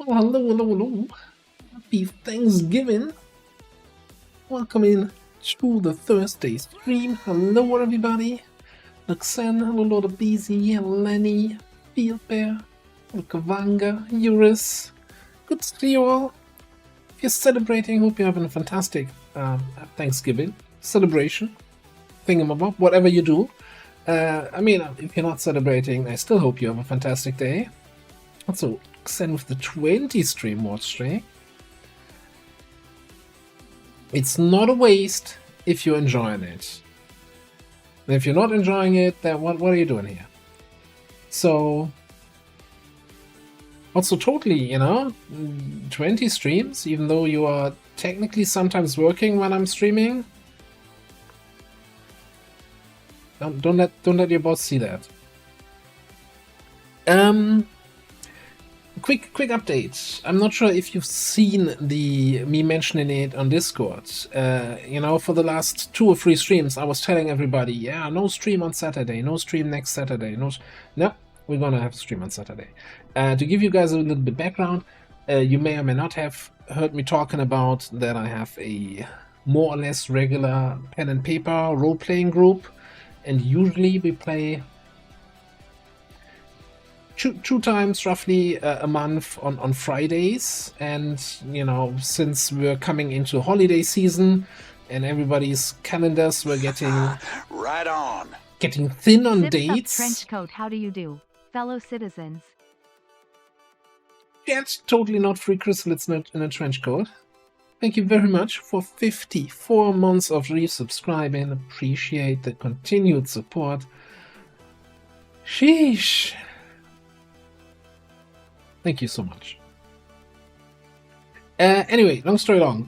Hello, hello, hello. Happy Thanksgiving. Welcome in to the Thursday stream. Hello, everybody. Luxen, hello, Lord of BZ, Lenny, Field Bear, Kavanga, Eurus. Good to see you all. If you're celebrating, hope you're having a fantastic Thanksgiving celebration, thingamabob, whatever you do. I mean, if you're not celebrating, I still hope you have a fantastic day. Also, Luxen with the 20 stream watch streak. It's not a waste if you're enjoying it. And if you're not enjoying it, then what are you doing here? So, also totally, 20 streams, even though you are technically sometimes working when I'm streaming. Don't let your boss see that. Quick update. I'm not sure if you've seen me mentioning it on Discord. For the last 2 or 3 streams, I was telling everybody, yeah, no stream on Saturday, no stream next Saturday, no, we're gonna have a stream on Saturday. To give you guys a little bit background, you may or may not have heard me talking about that I have a more or less regular pen and paper role-playing group, and usually we play two times roughly a month on Fridays. And since we're coming into holiday season and everybody's calendars were getting right on, getting thin on Zips dates. Up trench coat, how do you do, fellow citizens? That's totally not free crystal, it's not in a trench coat. Thank you very much for 54 months of resubscribing. Appreciate the continued support. Sheesh. Thank you so much. Anyway, long story long.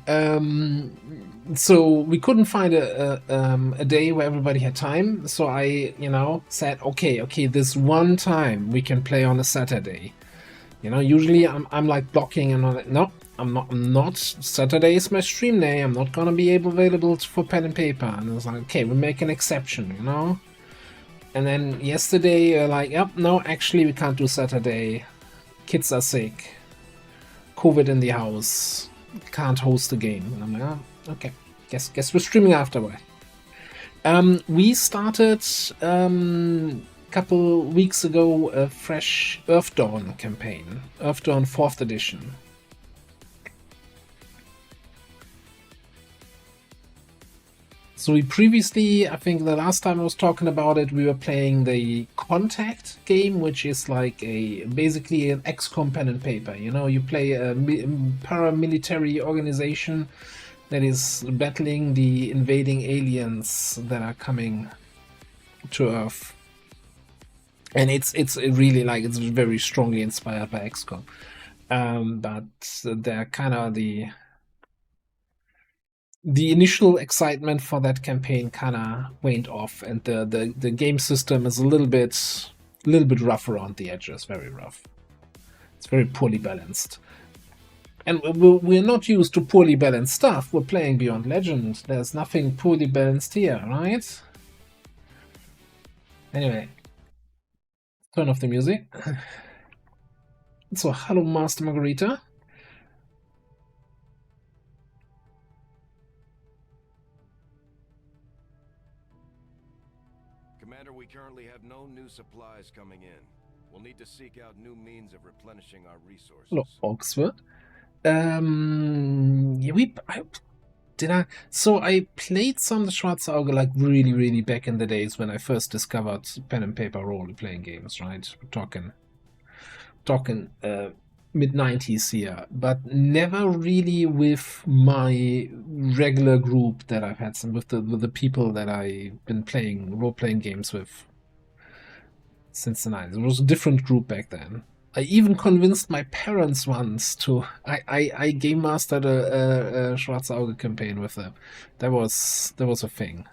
So we couldn't find a day where everybody had time. So I, said, okay, this one time we can play on a Saturday. Usually I'm like blocking and all that. No, I'm not. Saturday is my stream day. I'm not gonna be available for pen and paper. And I was like, okay, we make an exception, And then yesterday, yep, no, actually we can't do Saturday. Kids are sick. COVID in the house. Can't host the game. And I'm like, oh, okay. Guess we're streaming afterward. We started a couple weeks ago a fresh Earth Dawn campaign. Earth Dawn 4th edition. So we previously, I think the last time I was talking about it, we were playing the Contact game, which is basically an XCOM pen and paper. You play a paramilitary organization that is battling the invading aliens that are coming to Earth. And it's really it's very strongly inspired by XCOM. But they're kind of the initial excitement for that campaign kind of waned off, and the game system is a little bit rough around the edges, very rough. It's very poorly balanced. And we're not used to poorly balanced stuff. We're playing Beyond Legend. There's nothing poorly balanced here, right? Anyway, turn off the music. So, hello, Master Margarita. Commander, we currently have no new supplies coming in. We'll need to seek out new means of replenishing our resources. Hello, Oxford. So I played some of the Schwarze Auge really back in the days when I first discovered pen and paper role-playing games, right? We're talking mid-90s here, but never really with my regular group that I've had, with the people that I've been playing role-playing games with since the 90s. It was a different group back then. I even convinced my parents once to I game mastered a Schwarze Auge campaign with them. That was a thing.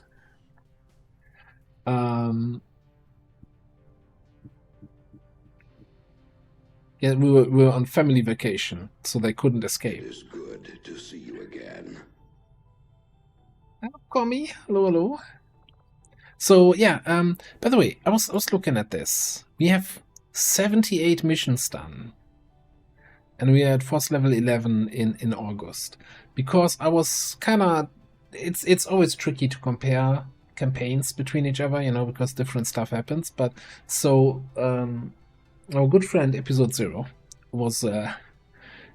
Yeah, we were on family vacation, so they couldn't escape. It is good to see you again. Hello, Commie. Hello. So yeah, by the way, I was looking at this. We have 78 missions done. and we are at force level 11 in August. Because I was kind of... It's always tricky to compare campaigns between each other, you know, because different stuff happens. But so our good friend Episode 0 was...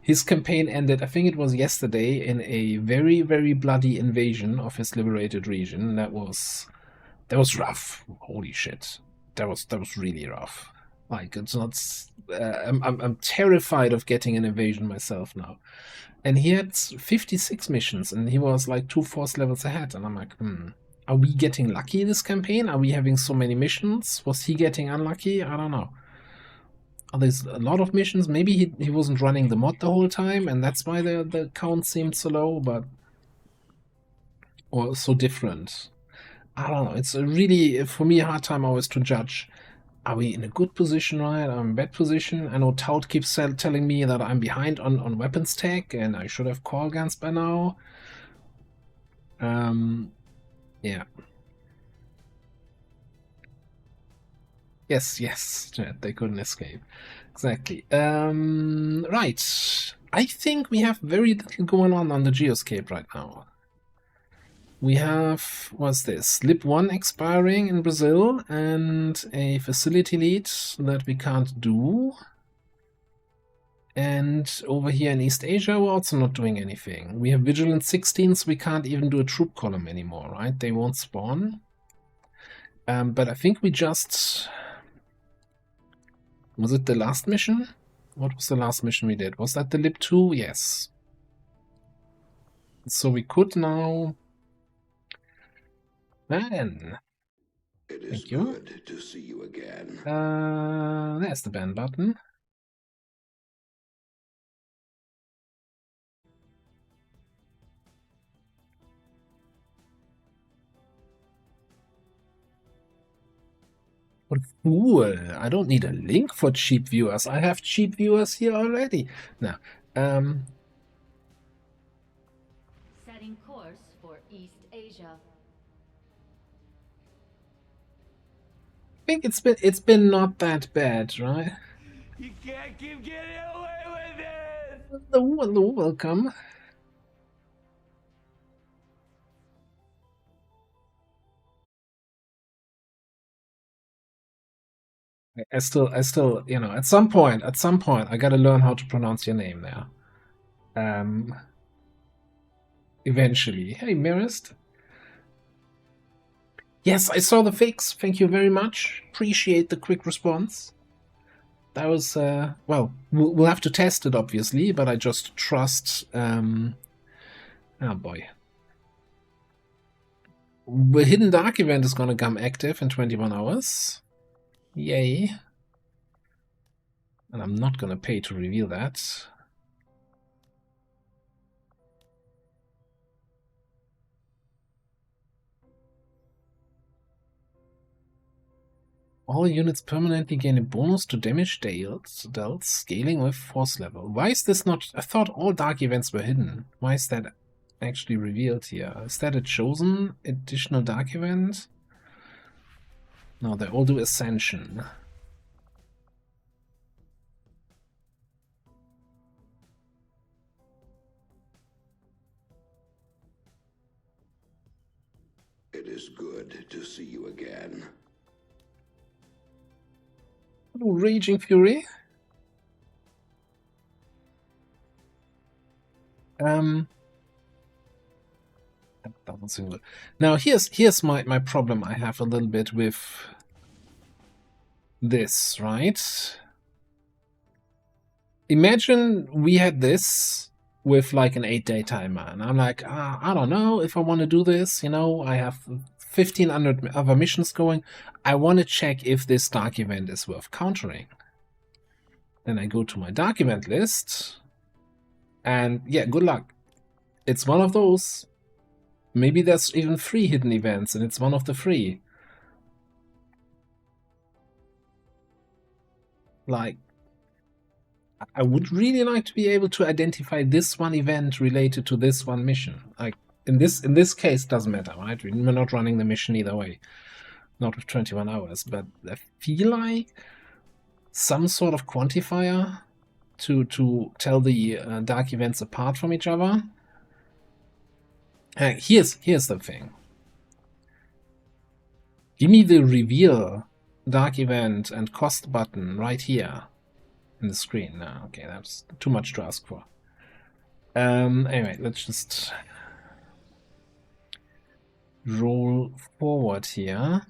his campaign ended, I think it was yesterday, in a very, very bloody invasion of his liberated region. That was rough. Holy shit, that was really rough. Like, it's not. I'm terrified of getting an invasion myself now. And he had 56 missions, and he was like 2 force levels ahead. And I'm like, are we getting lucky this campaign? Are we having so many missions? Was he getting unlucky? I don't know. There's a lot of missions. Maybe he wasn't running the mod the whole time, and that's why the count seemed so low, but... or so different. I don't know. It's a really, for me, a hard time always to judge. Are we in a good position, right? Are we in a bad position? I know Tout keeps telling me that I'm behind on weapons tech, and I should have call guns by now. Yeah. Yes, they couldn't escape. Exactly. Right. I think we have very little going on the Geoscape right now. We have, what's this? LIP1 expiring in Brazil, and a facility lead that we can't do. And over here in East Asia, we're also not doing anything. We have Vigilance 16, so we can't even do a troop column anymore, right? They won't spawn. But I think we just... Was it the last mission? What was the last mission we did? Was that the LIP2? Yes. So we could now... Man. It is Thank you. good to see you again. There's the ban button. What fool! I don't need a link for cheap viewers. I have cheap viewers here already. Now, Setting course for East Asia. I think it's been not that bad, right? You can't keep getting away with it! Hello, welcome. I still, you know, at some point, I gotta learn how to pronounce your name now. Eventually. Hey, Mirist. Yes, I saw the fix. Thank you very much. Appreciate the quick response. That was, well, we'll have to test it, obviously, but I just trust, oh boy. The Hidden Dark event is gonna come active in 21 hours. Yay. And I'm not gonna pay to reveal that. All units permanently gain a bonus to damage dealt, scaling with force level. Why is this not... I thought all dark events were hidden. Why is that actually revealed here? Is that a chosen additional dark event? No, they all do Ascension. It is good to see you again. Raging Fury. Now here's my problem I have a little bit with this, right? Imagine we had this with like an 8-day timer, and I'm like, I don't know if I want to do this, you know, I have 1500 other missions going. I want to check if this dark event is worth countering. Then I go to my dark event list, and yeah, good luck. It's one of those. Maybe there's even 3 hidden events, and it's one of the 3. Like, I would really like to be able to identify this one event related to this one mission. Like, in this case, it doesn't matter, right? We're not running the mission either way. Not with 21 hours, but I feel like some sort of quantifier to tell the dark events apart from each other. Here's the thing. Give me the reveal dark event and cost button right here in the screen. No, okay, that's too much to ask for. Anyway, let's just roll forward here.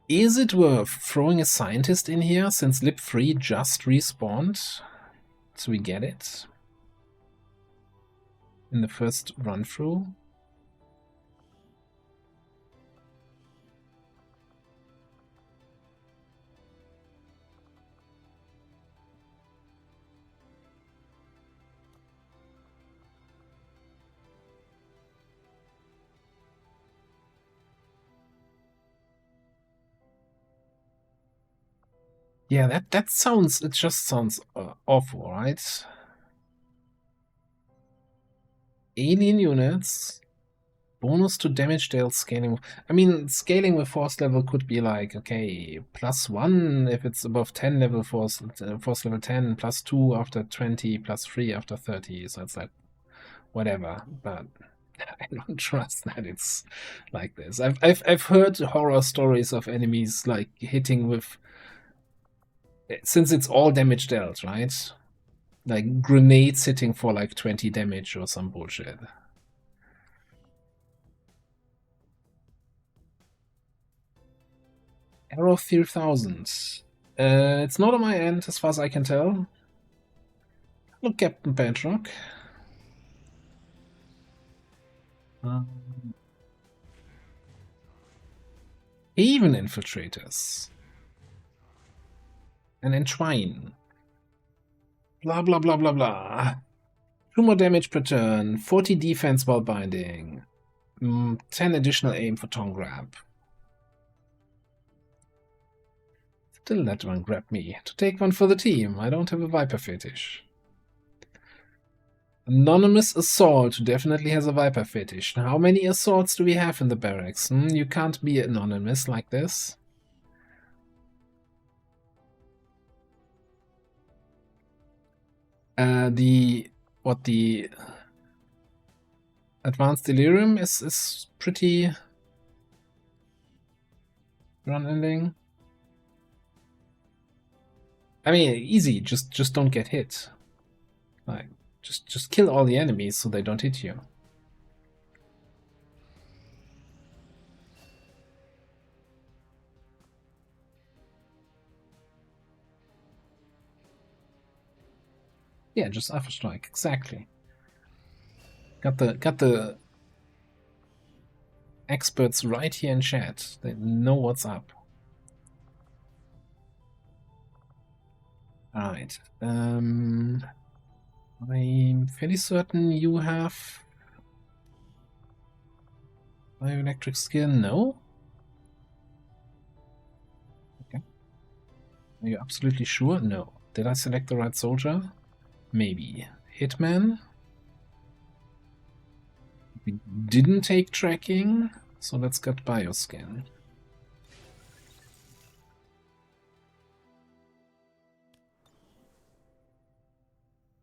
Is it worth throwing a scientist in here since Lib 3 just respawned? So we get it in the first run through. Yeah, that sounds, it just sounds awful, right? Alien units, bonus to damage dealt scaling. I mean, scaling with force level could be like, okay, +1 if it's above 10 level force level 10, +2 after 20, +3 after 30. So it's like, whatever, but I don't trust that it's like this. I've heard horror stories of enemies like hitting with, since it's all damage dealt, right? Like grenades hitting for like 20 damage or some bullshit. Arrow 3000. It's not on my end as far as I can tell. Look, Captain Bedrock. Even infiltrators. And entwine. Blah blah blah blah blah. 2 more damage per turn, 40 defense while binding, 10 additional aim for tongue grab. Still let one grab me. To take one for the team. I don't have a Viper fetish. Anonymous Assault definitely has a Viper fetish. Now, how many assaults do we have in the barracks? You can't be anonymous like this. The Advanced Delirium is pretty run-ending. I mean, easy. Just don't get hit. Like, just kill all the enemies so they don't hit you. Yeah, just Alpha Strike, exactly. Got the experts right here in chat. They know what's up. Alright. I'm fairly certain you have bioelectric skin. No? Okay. Are you absolutely sure? No. Did I select the right soldier? Maybe. Hitman? We didn't take tracking, so let's get bioscan.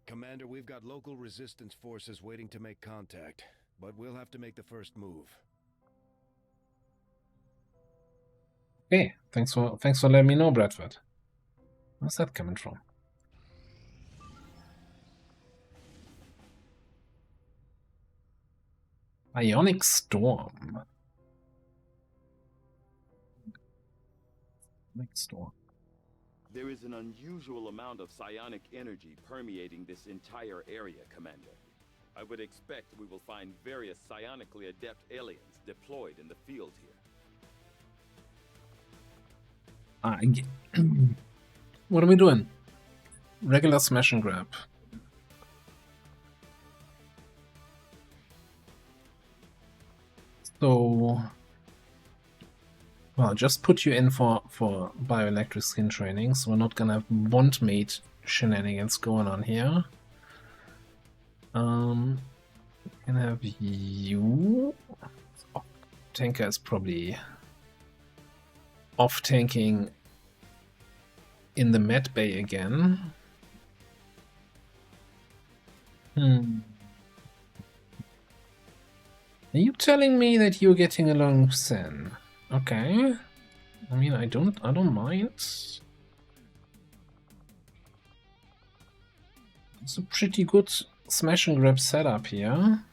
Commander, we've got local resistance forces waiting to make contact, but we'll have to make the first move. Okay, thanks for letting me know, Bradford. Where's that coming from? Ionic Storm. Ionic Storm. There is an unusual amount of psionic energy permeating this entire area, Commander. I would expect we will find various psionically adept aliens deployed in the field here. What are we doing? Regular smash and grab. So, well, just put you in for bioelectric skin training, so we're not gonna have bondmate shenanigans going on here. Can have you. Oh, tanker is probably off tanking in the med bay again. Are you telling me that you're getting along with Sen? Okay. I mean, I don't mind. It's a pretty good smash and grab setup here.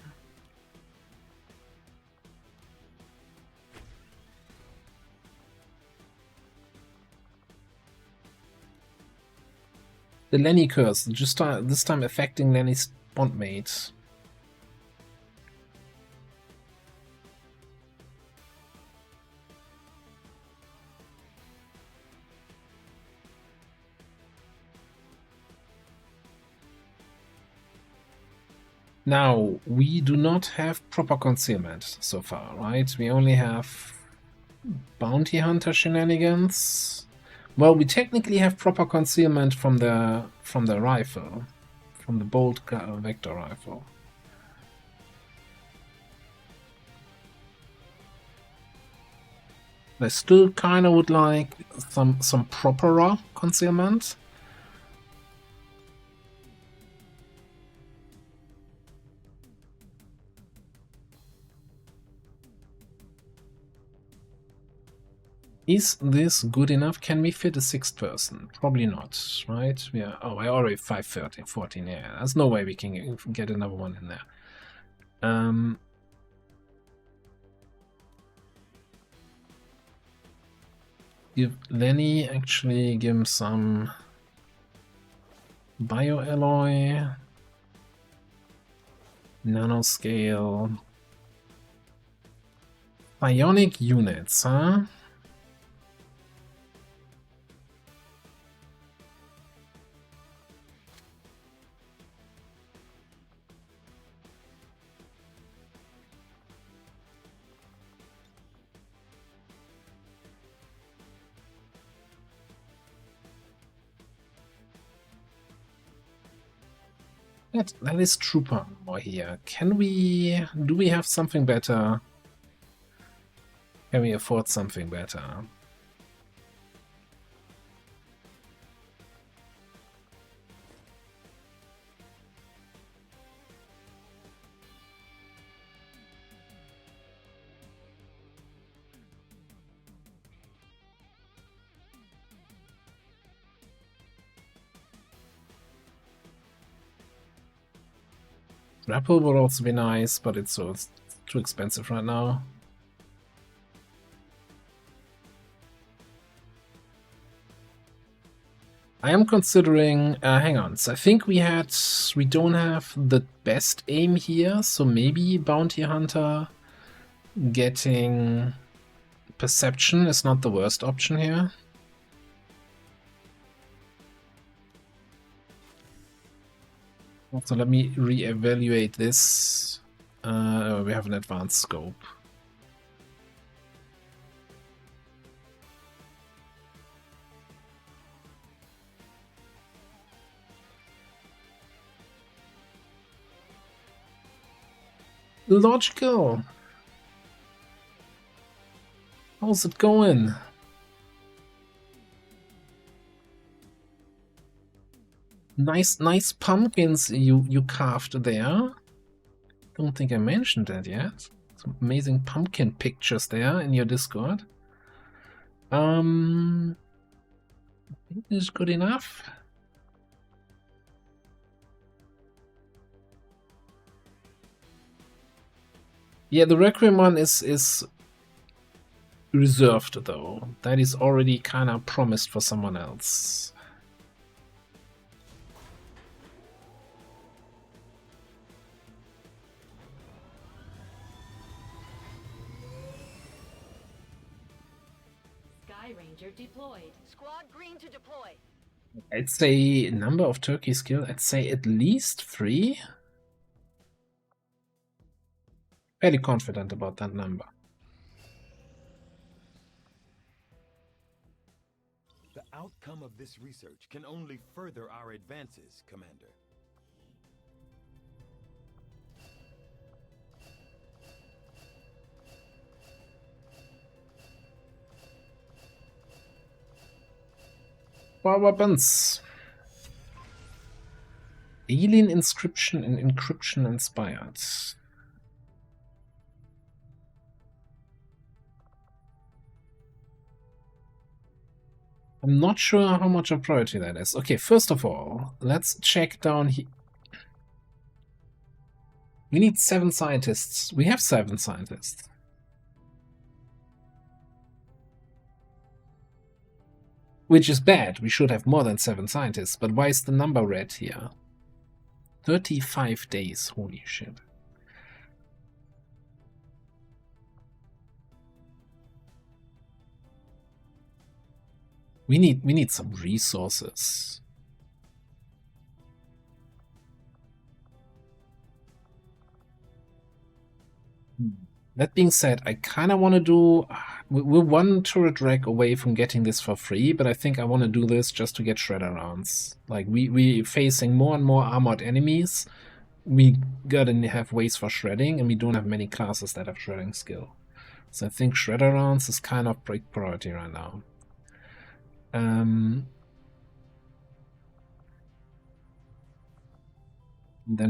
The Lenny curse, just this time affecting Lenny's bondmate. Now, we do not have proper concealment so far, right? We only have bounty hunter shenanigans. Well, we technically have proper concealment from the rifle, from the bolt vector rifle. I still kind of would like some proper concealment. Is this good enough? Can we fit a sixth person? Probably not, right? We are, oh, I already 513, 14, yeah. There's no way we can get another one in there. Give Lenny, actually give him some bioalloy, nanoscale, bionic units, huh? That is trooper armor here. Do we have something better? Can we afford something better? Grapple would also be nice, but it's too expensive right now. I am considering, hang on, so I think we don't have the best aim here, so maybe Bounty Hunter getting Perception is not the worst option here. So let me re-evaluate this. We have an advanced scope. Logical. How's it going? Nice pumpkins you carved there. Don't think I mentioned that yet. Some amazing pumpkin pictures there in your Discord. I think this is good enough. Yeah, the Requiem one is reserved though. That is already kind of promised for someone else. Sky Ranger deployed. Squad green to deploy. I'd say number of turkeys killed. I'd say at least 3. Fairly confident about that number. The outcome of this research can only further our advances, Commander. Power weapons. Alien inscription and encryption inspired. I'm not sure how much a priority that is. Okay, first of all, let's check down here. We need 7 scientists. We have 7 scientists. Which is bad. We should have more than 7 scientists. But why is the number red here? 35 days. Holy shit. We need some resources. That being said, I kind of want to do... We're 1 turret rack away from getting this for free, but I think I want to do this just to get shredder rounds. Like, we facing more and more armored enemies. We gotta have ways for shredding, and we don't have many classes that have shredding skill. So I think shredder rounds is kind of big priority right now. Then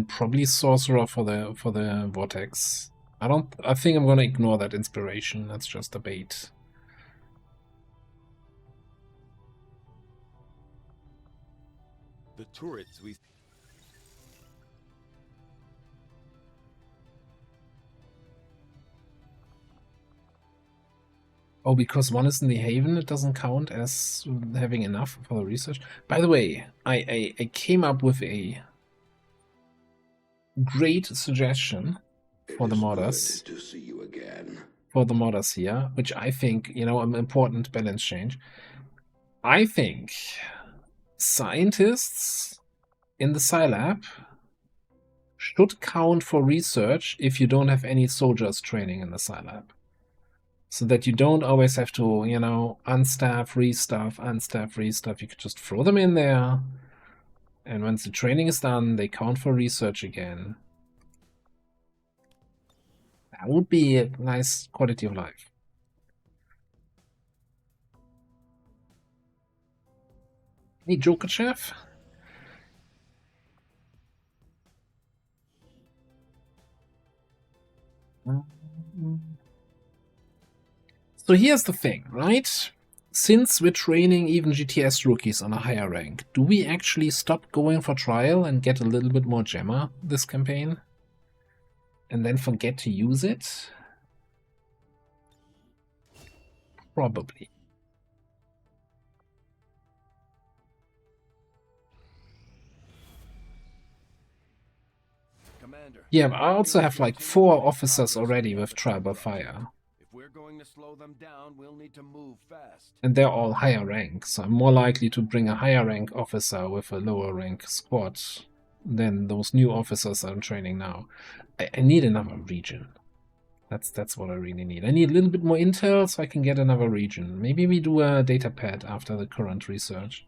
probably sorcerer for the vortex. I think I'm gonna ignore that inspiration. That's just a bait. The turrets we... Oh, because 1 is in the haven, it doesn't count as having enough for the research. By the way, I came up with a great suggestion for the modders. To see you again. For the modders here, which I think, you know, an important balance change. I think scientists in the Scilab should count for research if you don't have any soldiers training in the Scilab. So that you don't always have to, you know, unstaff, restaff. You could just throw them in there. And once the training is done, they count for research again. That would be a nice quality of life. Hey, Joker Chef? So here's the thing, right? Since we're training even GTS rookies on a higher rank, do we actually stop going for trial and get a little bit more Gemma this campaign? And then forget to use it? Probably. Commander. Yeah, but I also have like 4 officers already with tribal fire. If we're going to slow them down, we'll need to move fast. And they're all higher rank, so I'm more likely to bring a higher rank officer with a lower rank squad than those new officers I'm training now. I need another region. That's what I really need. I need a little bit more intel so I can get another region. Maybe we do a data pad after the current research.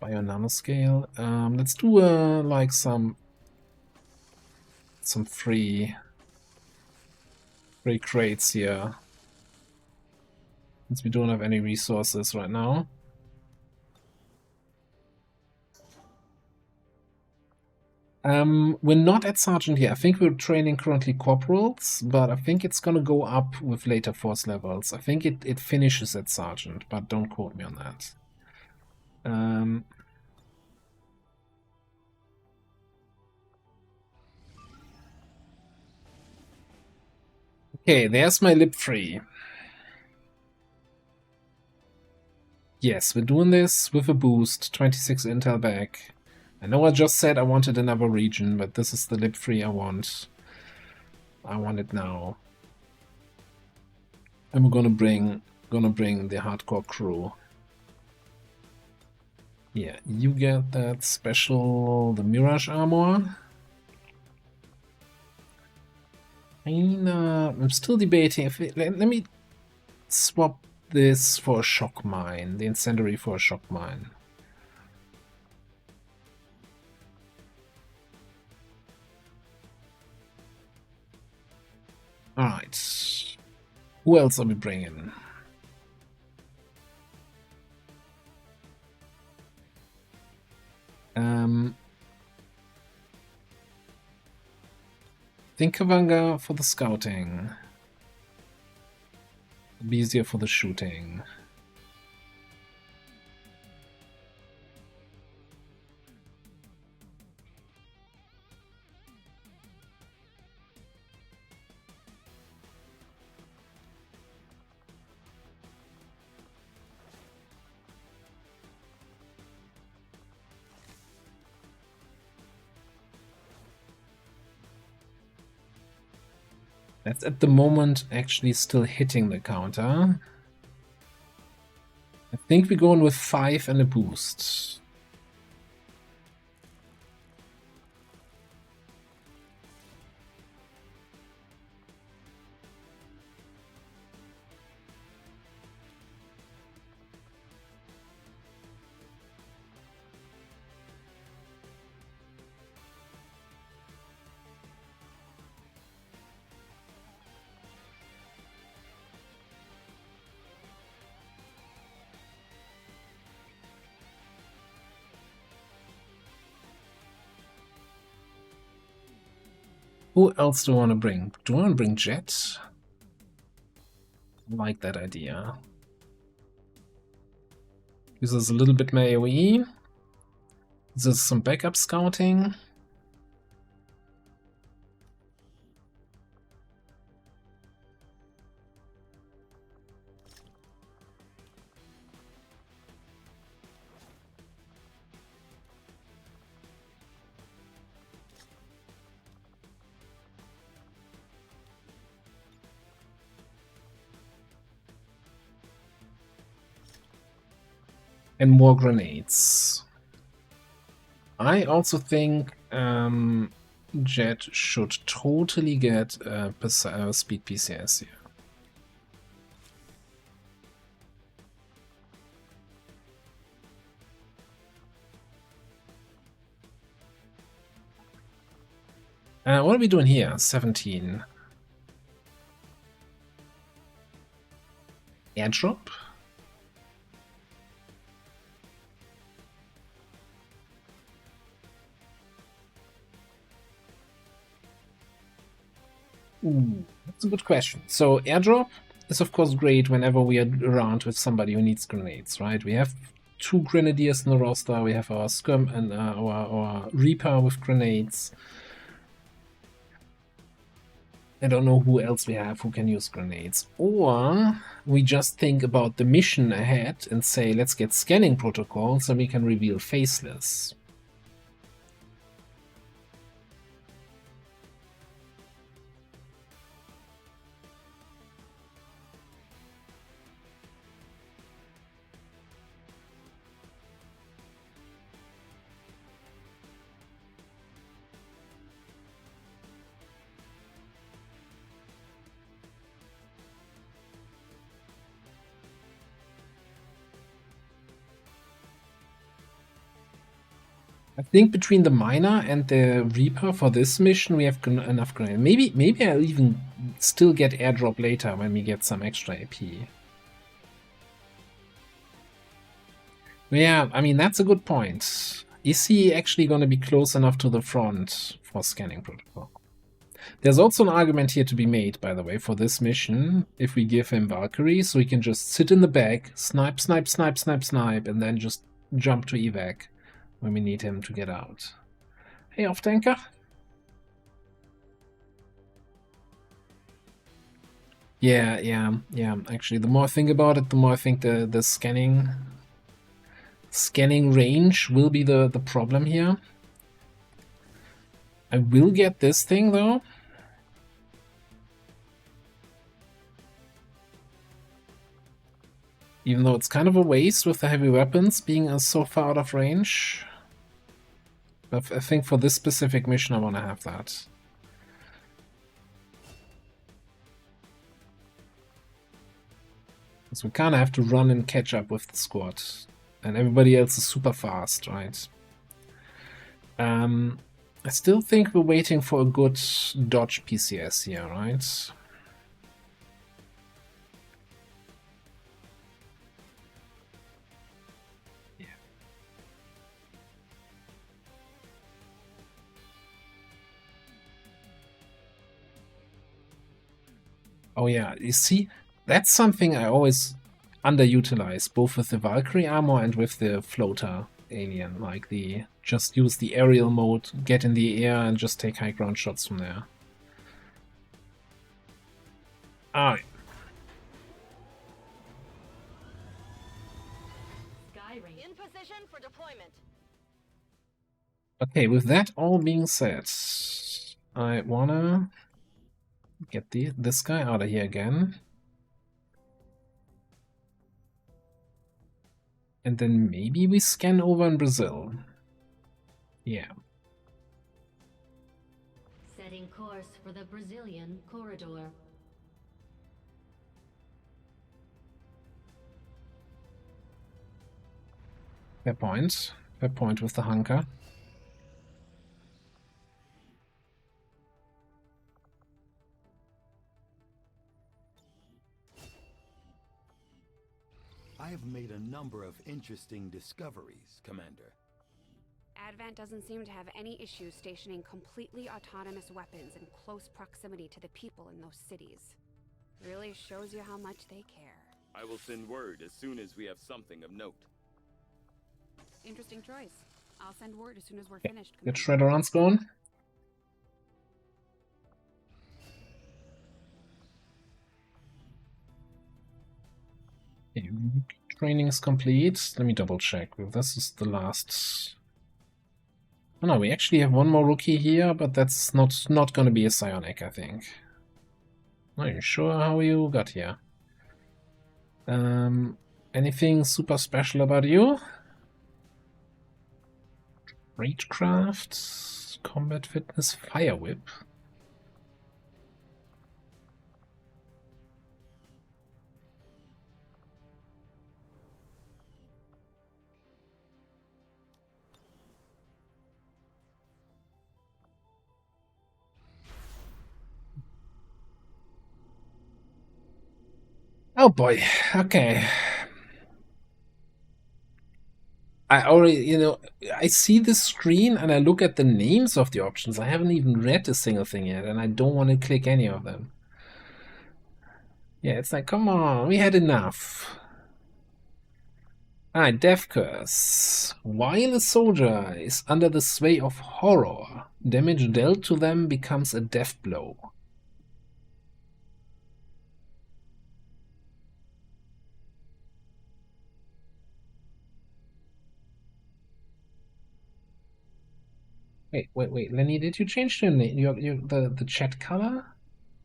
Bio nanoscale. Let's do like some free crates here, since we don't have any resources right now. We're not at sergeant here. I think we're training currently corporals, but I think it's gonna go up with later force levels. I think it finishes at sergeant, but don't quote me on that. Okay, there's my lip free. Yes, we're doing this with a boost, 26 intel back. I know I just said I wanted another region, but this is the lip free I want. I want it now. And we're gonna bring the hardcore crew. Yeah, you get that special, the Mirage armor. I'm still debating if let me swap this for a shock mine, the incendiary for a shock mine. Alright. Who else are we bringing? Thinkavanga for the scouting. Be easier for the shooting. That's at the moment actually still hitting the counter. I think we're going with 5 and a boost. Who else do I want to bring? Do I want to bring Jet? I like that idea. Uses a little bit more AoE. Uses some backup scouting. And more grenades. I also think Jet should totally get speed PCS here. What are we doing here? 17. Airdrop? Ooh, that's a good question. So airdrop is of course great whenever we are around with somebody who needs grenades, right? We have 2 grenadiers in the roster. We have our scum and our Reaper with grenades. I don't know who else we have who can use grenades. Or we just think about the mission ahead and say, let's get scanning protocols so we can reveal faceless. I think between the Miner and the Reaper for this mission, we have enough grenades. Maybe I'll even still get airdrop later when we get some extra AP. Yeah, I mean, that's a good point. Is he actually going to be close enough to the front for scanning protocol? There's also an argument here to be made, by the way, for this mission. If we give him Valkyrie, so he can just sit in the back, snipe, snipe, snipe, snipe, snipe, and then just jump to evac when we need him to get out. Hey, off-tanker. Yeah. Actually, the more I think about it, the more I think the scanning range will be the problem here. I will get this thing, though. Even though it's kind of a waste with the heavy weapons being so far out of range. But I think for this specific mission I want to have that. Because we kind of have to run and catch up with the squad. And everybody else is super fast, right? I still think we're waiting for a good dodge PCS here, right? Oh yeah, you see, that's something I always underutilize, both with the Valkyrie armor and with the floater alien. Like the just use the aerial mode, get in the air, and just take high ground shots from there. Alright. Skyring. In position for deployment. Okay, with that all being said, I wanna get this guy out of here again. And then maybe we scan over in Brazil. Yeah. Setting course for the Brazilian corridor. Fair point. Fair point with the hunker. I have made a number of interesting discoveries, Commander. Advent doesn't seem to have any issues stationing completely autonomous weapons in close proximity to the people in those cities. Really shows you how much they care. I will send word as soon as we have something of note. Interesting choice. I'll send word as soon as we're finished. Get Shredderons going. Okay, training is complete. Let me double check. This is the last. Oh no, we actually have one more rookie here, but that's not going to be a psionic, I think. Not even sure how you got here. Anything super special about you? Raidcraft, combat fitness, fire whip. Oh boy, okay. I already, I see this screen and I look at the names of the options. I haven't even read a single thing yet, and I don't want to click any of them. Yeah, it's like, come on, we had enough. Alright, Death Curse. While a soldier is under the sway of horror, damage dealt to them becomes a death blow. Wait, Lenny, did you change the name, the chat color?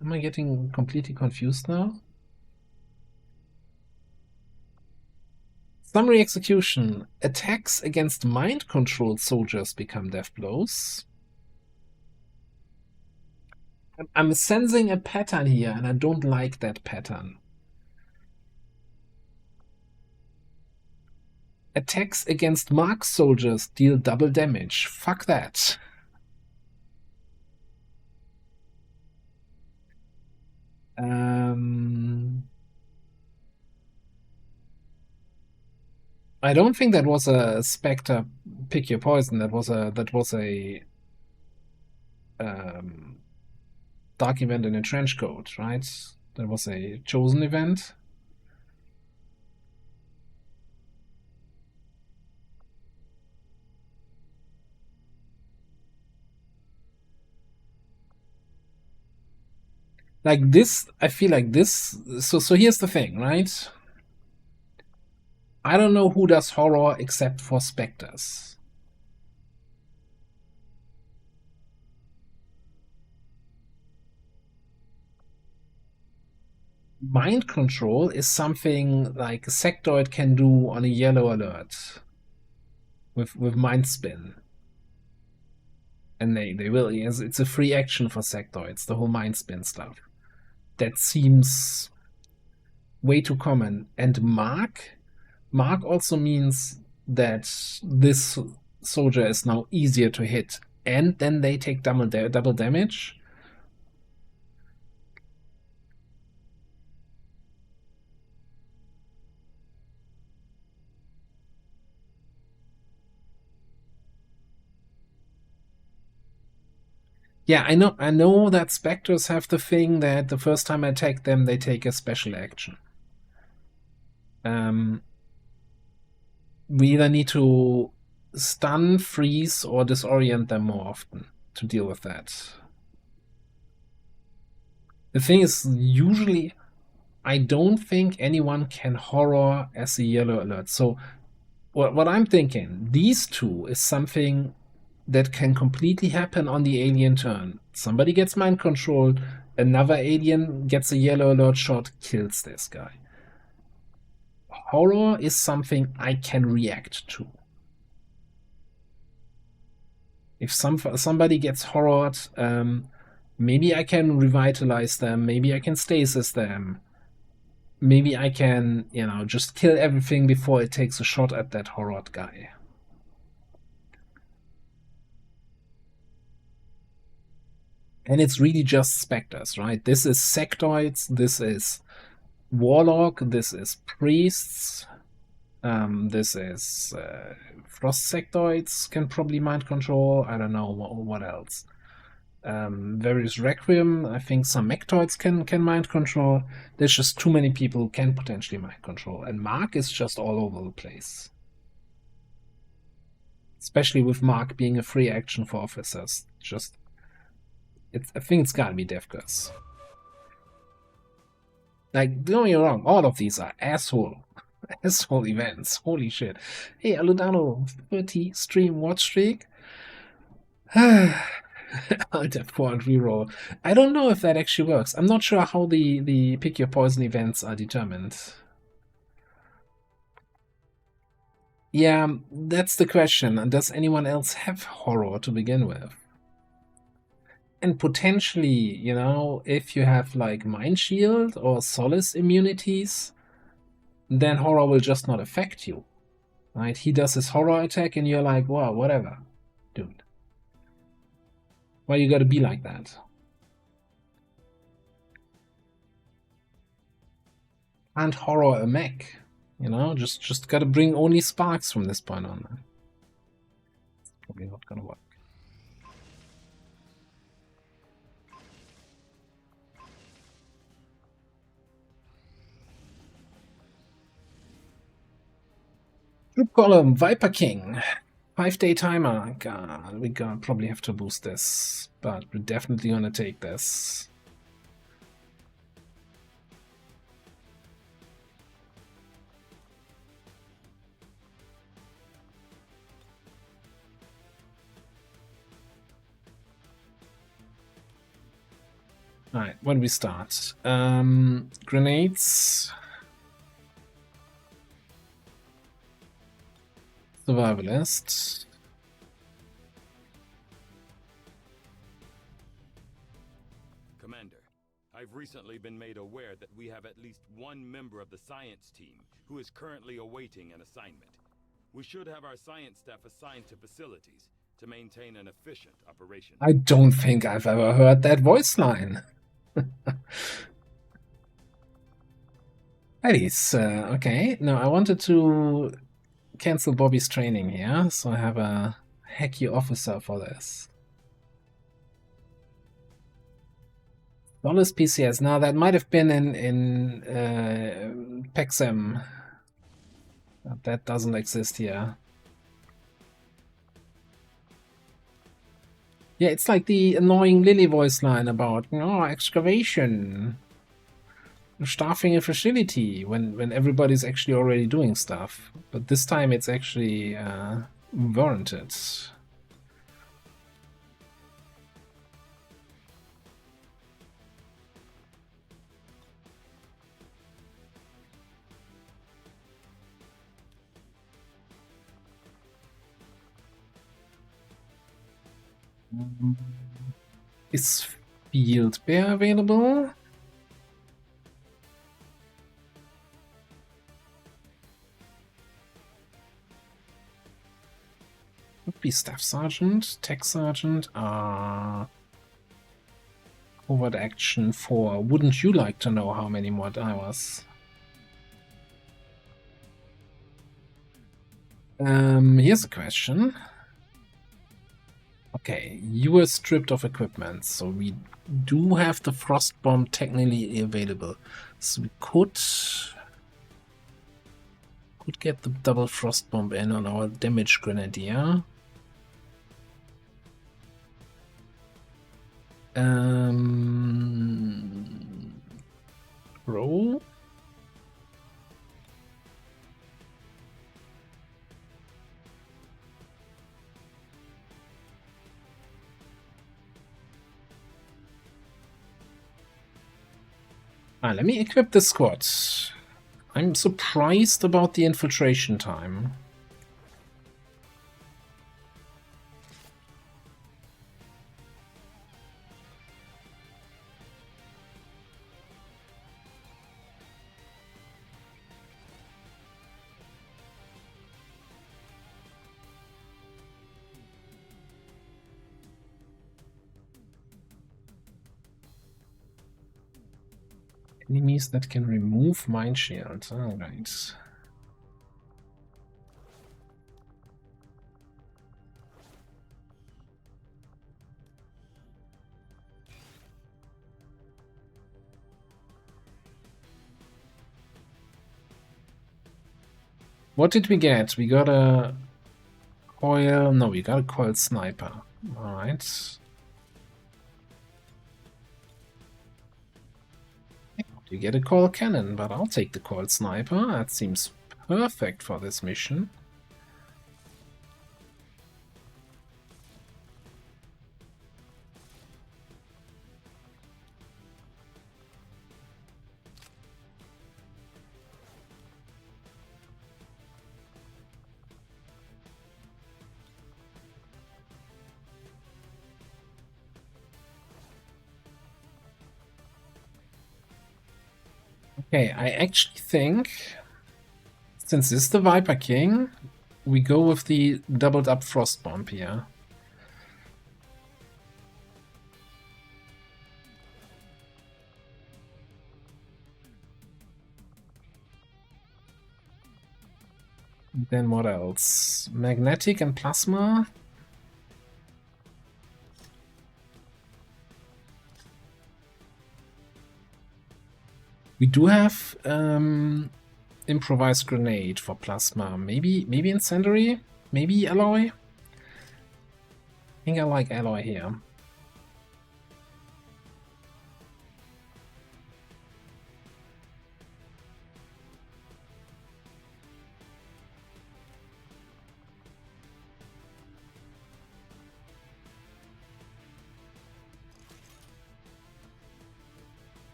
Am I getting completely confused now? Summary execution. Attacks against mind-controlled soldiers become death blows. I'm sensing a pattern here, and I don't like that pattern. Attacks against mark soldiers deal double damage. Fuck that. I don't think that was a Spectre pick your poison. That was a dark event in a trench coat, right? That was a chosen event. Like this, I feel like this. So here's the thing, right? I don't know who does horror except for specters. Mind control is something like a sectoid can do on a yellow alert with mind spin. And they will, it's a free action for sectoids, the whole mind spin stuff. That seems way too common. And mark also means that this soldier is now easier to hit, and then they take double damage. Yeah, I know that Spectres have the thing that the first time I attack them, they take a special action. We either need to stun, freeze, or disorient them more often to deal with that. The thing is, usually, I don't think anyone can horror as a yellow alert. So what I'm thinking, these two is something that can completely happen on the alien turn. Somebody gets mind control, another alien gets a yellow alert shot, kills this guy. Horror is something I can react to. If somebody gets horrored, maybe I can revitalize them, maybe I can stasis them, maybe I can, just kill everything before it takes a shot at that horrored guy. And it's really just specters, right? This is sectoids, this is warlock, this is priests, this is frost sectoids can probably mind control. I don't know what else. Various requiem. I think some mectoids can mind control. There's just too many people who can potentially mind control, and Mark is just all over the place. Especially with Mark being a free action for officers. I think it's gotta be Devkers. Like, don't get me wrong, all of these are asshole events. Holy shit. Hey, Aludano, 30 stream watch streak. Alt F4 and reroll. I don't know if that actually works. I'm not sure how the pick your poison events are determined. Yeah, that's the question. Does anyone else have horror to begin with? And potentially, if you have like Mind Shield or Solace immunities, then horror will just not affect you. Right? He does his horror attack and you're like, wow, whatever, dude. Why you gotta be like that? Can't horror a mech, just gotta bring only sparks from this point on. It's probably not gonna work. Troop column, Viper King. 5-day timer. God, we're gonna probably have to boost this, but we're definitely gonna take this. Alright, when do we start? Grenades. Survivalist. Commander, I've recently been made aware that we have at least one member of the science team who is currently awaiting an assignment. We should have our science staff assigned to facilities to maintain an efficient operation. I don't think I've ever heard that voice line. Anyways, okay. No, I wanted to cancel Bobby's training here, so I have a hacky officer for this. Solace PCS. Now that might have been in Pexem. That doesn't exist here. Yeah, it's like the annoying Lily voice line about excavation, staffing a facility when everybody's actually already doing stuff. But this time it's actually warranted. Is Field Bear available? Would be Staff Sergeant, Tech Sergeant, Covert Action 4. Wouldn't you like to know how many more hours? Here's a question. Okay, you were stripped of equipment, so we do have the frost bomb technically available. So we could get the double frost bomb in on our damage grenadier. Roll. Let me equip the squad. I'm surprised about the infiltration time. Enemies that can remove mind shield. Alright. What did we get? We got a coil. No, we got a coiled sniper. Alright. You get a coil cannon, but I'll take the coiled sniper. That seems perfect for this mission. Okay, I actually think, since this is the Viper King, we go with the doubled up frost bomb here. Then what else? Magnetic and plasma. We do have improvised grenade for plasma. Maybe incendiary? Maybe alloy? I think I like alloy here.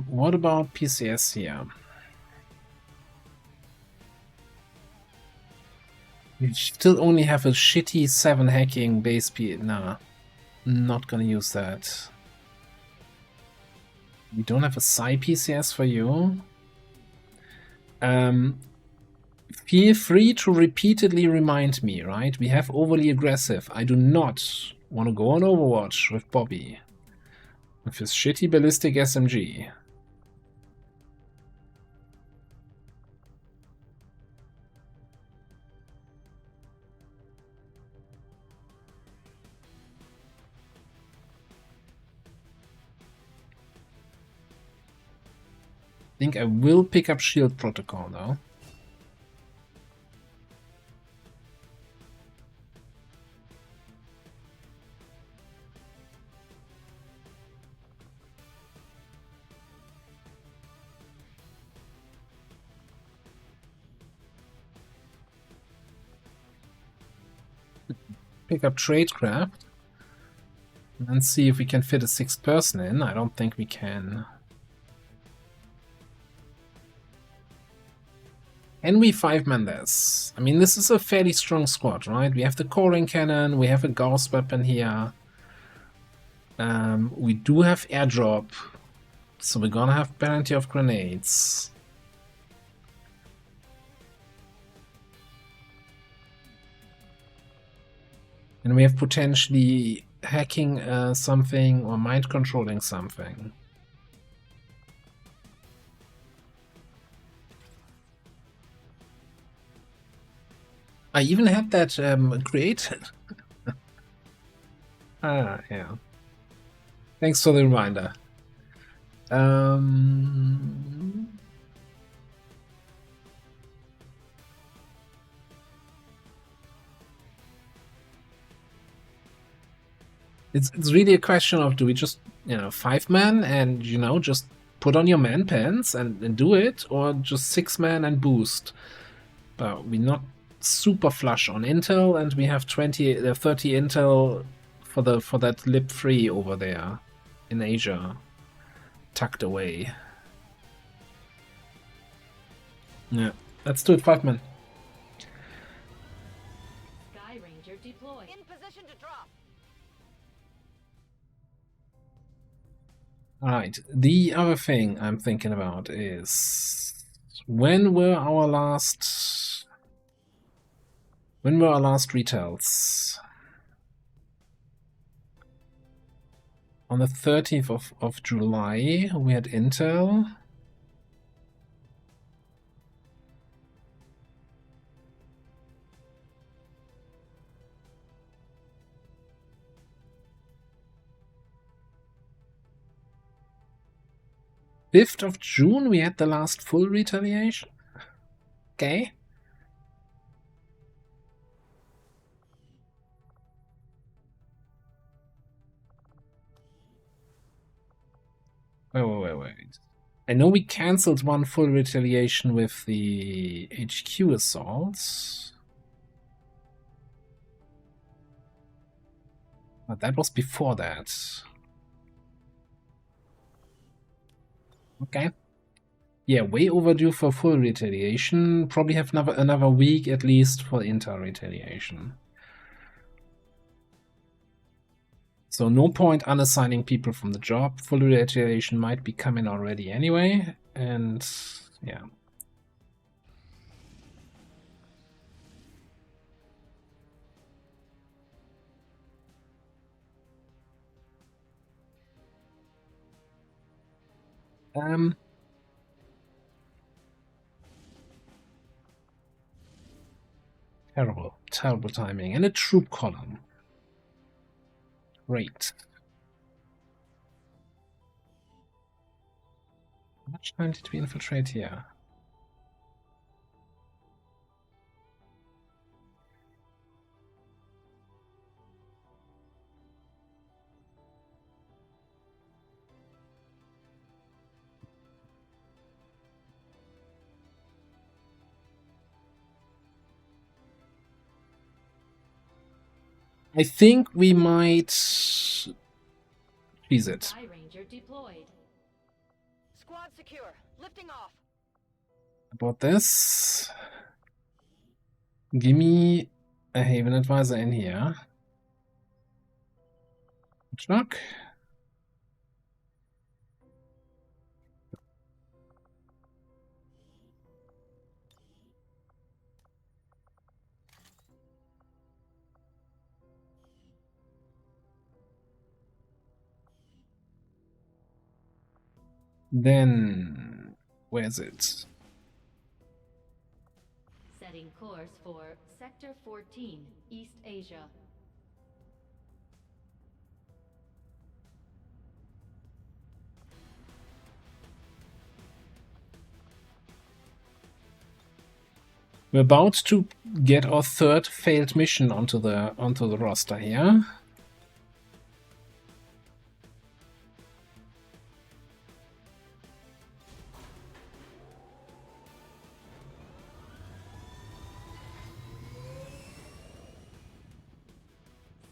What about PCS here? We still only have a shitty 7 hacking base P. Nah, not gonna use that. We don't have a Psi PCS for you. Feel free to repeatedly remind me, right? We have overly aggressive. I do not want to go on Overwatch with Bobby. With his shitty ballistic SMG. I think I will pick up shield protocol though. Pick up tradecraft and see if we can fit a 6th person in. I don't think we can. Can we 5-man this? I mean, this is a fairly strong squad, right? We have the coring cannon, we have a gauss weapon here. We do have airdrop, so we're gonna have plenty of grenades. And we have potentially hacking something or mind controlling something. I even had that created. Ah, yeah. Thanks for the reminder. It's really a question of, do we just, 5-man and, just put on your man pants and do it, or just 6-man and boost? But we're not super flush on intel, and we have 30 intel for that lib 3 over there in Asia, tucked away. Yeah, let's do it 5-man. Sky Ranger deployed. In position to drop. Alright, the other thing I'm thinking about is, when were our last retels? On the 13th of July, we had intel. Fifth of June, we had the last full retaliation. Okay. Wait. I know we cancelled one full retaliation with the HQ assaults. But that was before that. Okay. Yeah, way overdue for full retaliation. Probably have another week at least for inter retaliation. So no point unassigning people from the job. Full retaliation might be coming already anyway, and yeah. Terrible timing. And a troop column. Great. How much time did we infiltrate here? I think we might cheese it. Sky Ranger deployed. Squad secure. Lifting off. About this, give me a Haven Advisor in here. Chuck. Then, where's it? Setting course for Sector 14, East Asia. We're about to get our third failed mission onto the roster here.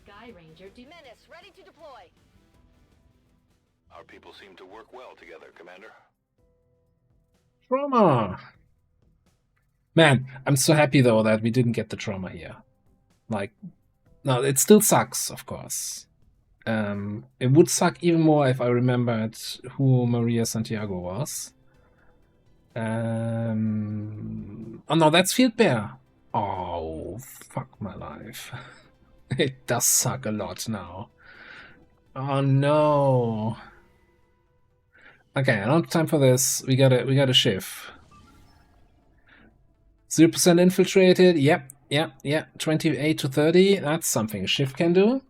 Sky Ranger Menace ready to deploy. Our people seem to work well together, Commander. Trauma! Man, I'm so happy though that we didn't get the trauma here. Like, no, it still sucks, of course. It would suck even more if I remembered who Maria Santiago was. Oh no, that's Field Bear. Oh, fuck my life. It does suck a lot now. Oh no. Okay, I don't have time for this. We gotta shift. 0% infiltrated. Yep, Yeah, 28 to 30, that's something a shift can do.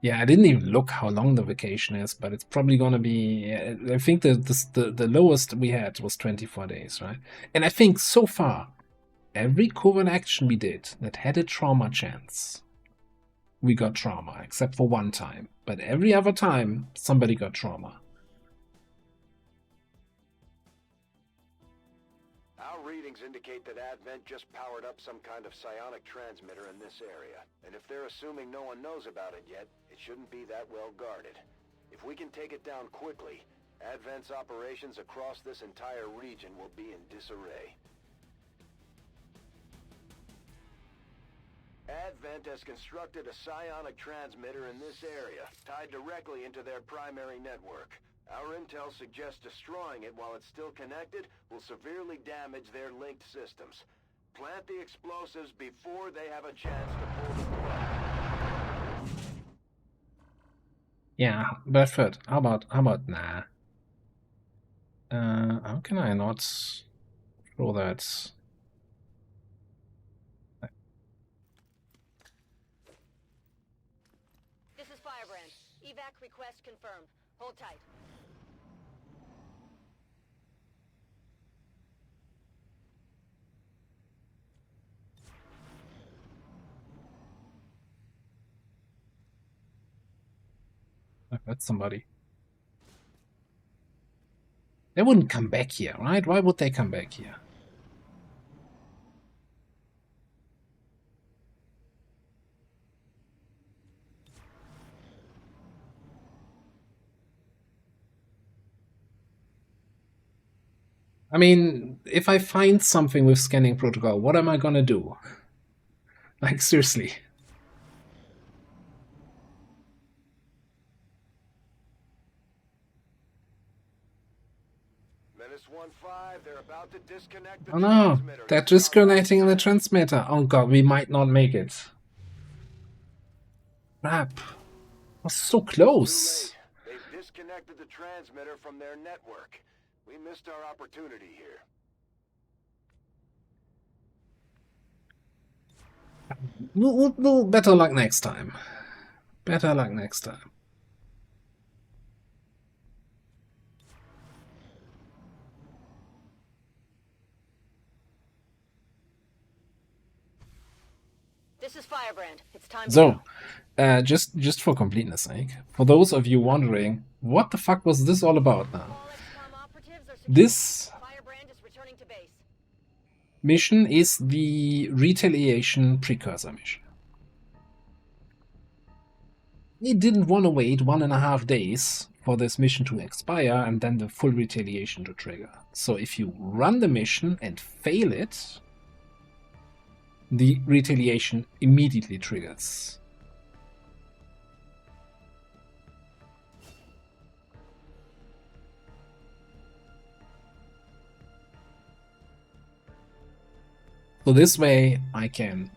Yeah, I didn't even look how long the vacation is, but it's probably gonna be. I think the lowest we had was 24 days, right? And I think so far, every covert action we did that had a trauma chance, we got trauma, except for one time. But every other time, somebody got trauma. Our readings indicate that Advent just powered up some kind of psionic transmitter in this area. And if they're assuming no one knows about it yet, it shouldn't be that well guarded. If we can take it down quickly, Advent's operations across this entire region will be in disarray. Advent has constructed a psionic transmitter in this area, tied directly into their primary network. Our intel suggests destroying it while it's still connected will severely damage their linked systems. Plant the explosives before they have a chance to pull the plug. Yeah, Bedford, how about nah? How can I not throw that? This is Firebrand. Evac request confirmed. Hold tight. I heard somebody. They wouldn't come back here, right? Why would they come back here? I mean, if I find something with scanning protocol, what am I gonna do? Like, seriously. They're about to disconnect the Oh no, transmitter. they're This is our disconnecting the last chance. transmitter. Oh god, we might not make it. Crap. Was so close. Too late. They've disconnected the transmitter from their network. We missed our opportunity here. We'll better luck next time. Better luck next time. This is Firebrand. It's time to So, go. just for completeness sake, for those of you wondering, what the fuck was this all about now? All XCOM operatives are secure. This Firebrand is returning to base. mission is the retaliation precursor mission. We didn't want to wait 1.5 days for this mission to expire and then the full retaliation to trigger. So if you run the mission and fail it, the retaliation immediately triggers. So this way I can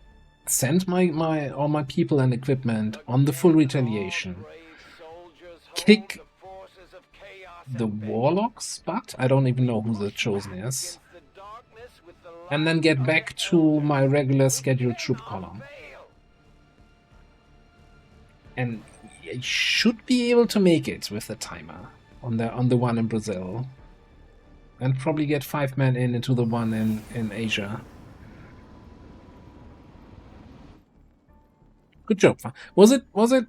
send all my people and equipment on the full retaliation, kick the warlock's butt, I don't even know who the chosen is, and then get back to my regular scheduled troop column. And I should be able to make it with the timer on the one in Brazil, and probably get 5 men into the one in Asia. Good job. Was it?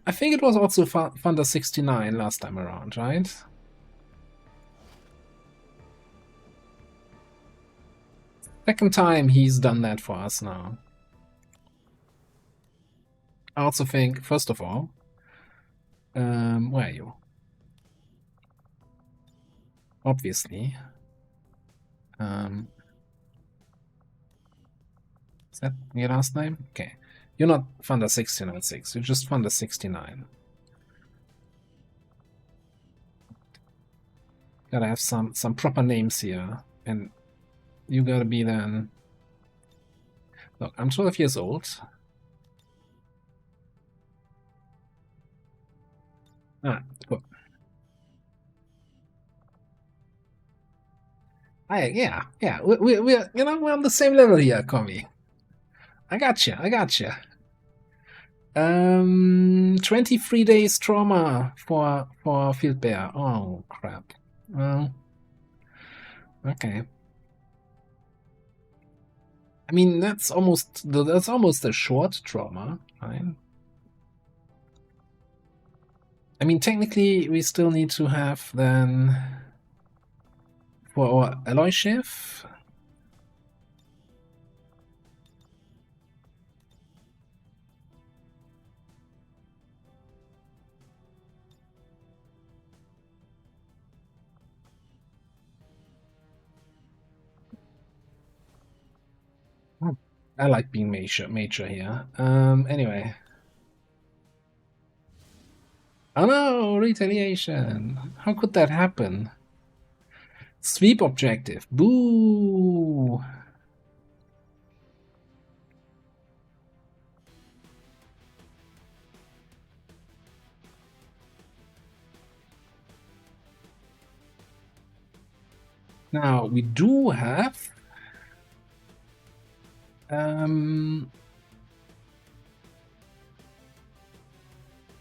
I think it was also Thunder 69 last time around, right? Second time he's done that for us now. I also think, first of all, where are you? Obviously. Is that your last name? Okay. You're not Thunder 69.6, you're just Thunder 69. Gotta have some proper names here, and you gotta be then... Look, I'm 12 years old. Ah, cool. Yeah. We're we're on the same level here, Commie. I gotcha. 23 days trauma for Field Bear. Oh crap. Well, okay. I mean that's almost a short trauma, right? I mean technically we still need to have then for our alloy shift. I like being major here. Anyway. Oh no, retaliation. How could that happen? Sweep objective. Boo! Now we do have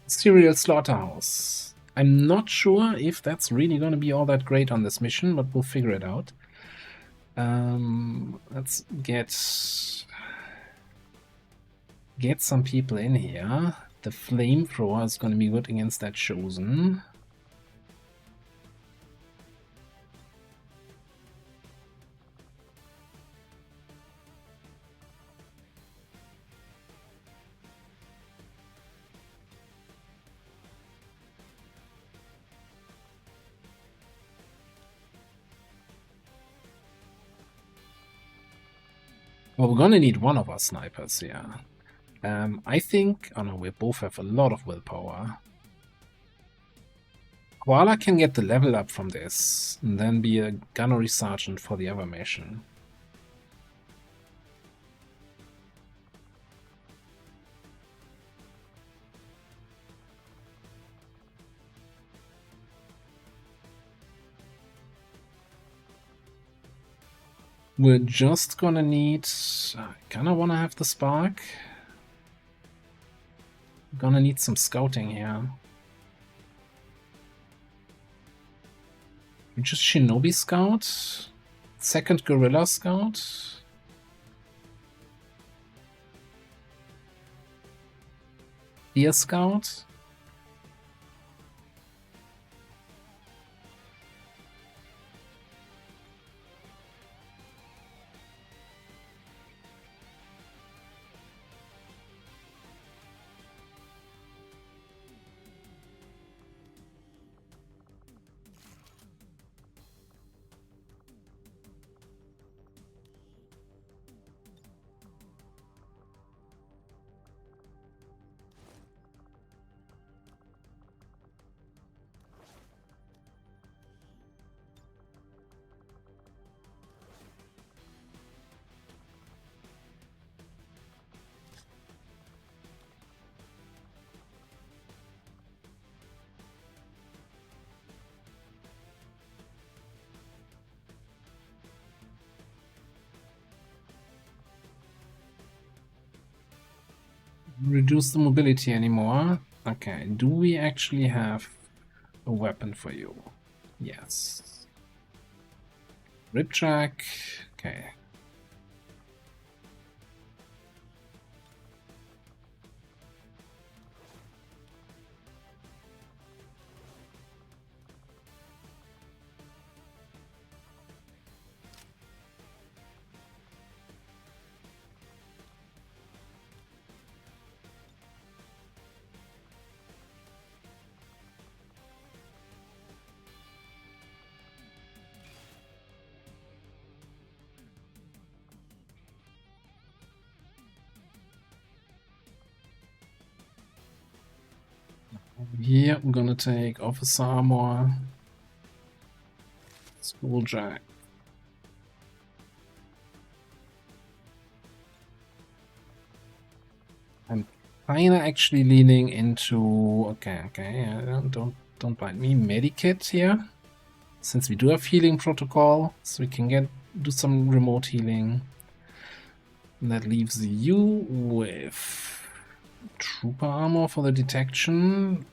serial slaughterhouse. I'm not sure if that's really going to be all that great on this mission, but we'll figure it out. Let's get some people in here. The flamethrower is going to be good against that chosen. Well, we're gonna need one of our snipers here. I think... Oh no, we both have a lot of willpower. Koala can get the level up from this, and then be a gunnery sergeant for the other mission. We're just gonna need... I kinda wanna have the spark. Gonna need some scouting here. Just Shinobi Scout? Second Guerrilla Scout? Deer Scout? Reduce the mobility anymore. Okay, do we actually have a weapon for you? Yes. Rip track. Okay. Here I'm gonna take officer armor, school jack. I'm kinda actually leaning into okay, yeah, don't bite me. Medikit here. Since we do have healing protocol, so we can do some remote healing. And that leaves you with trooper armor for the detection.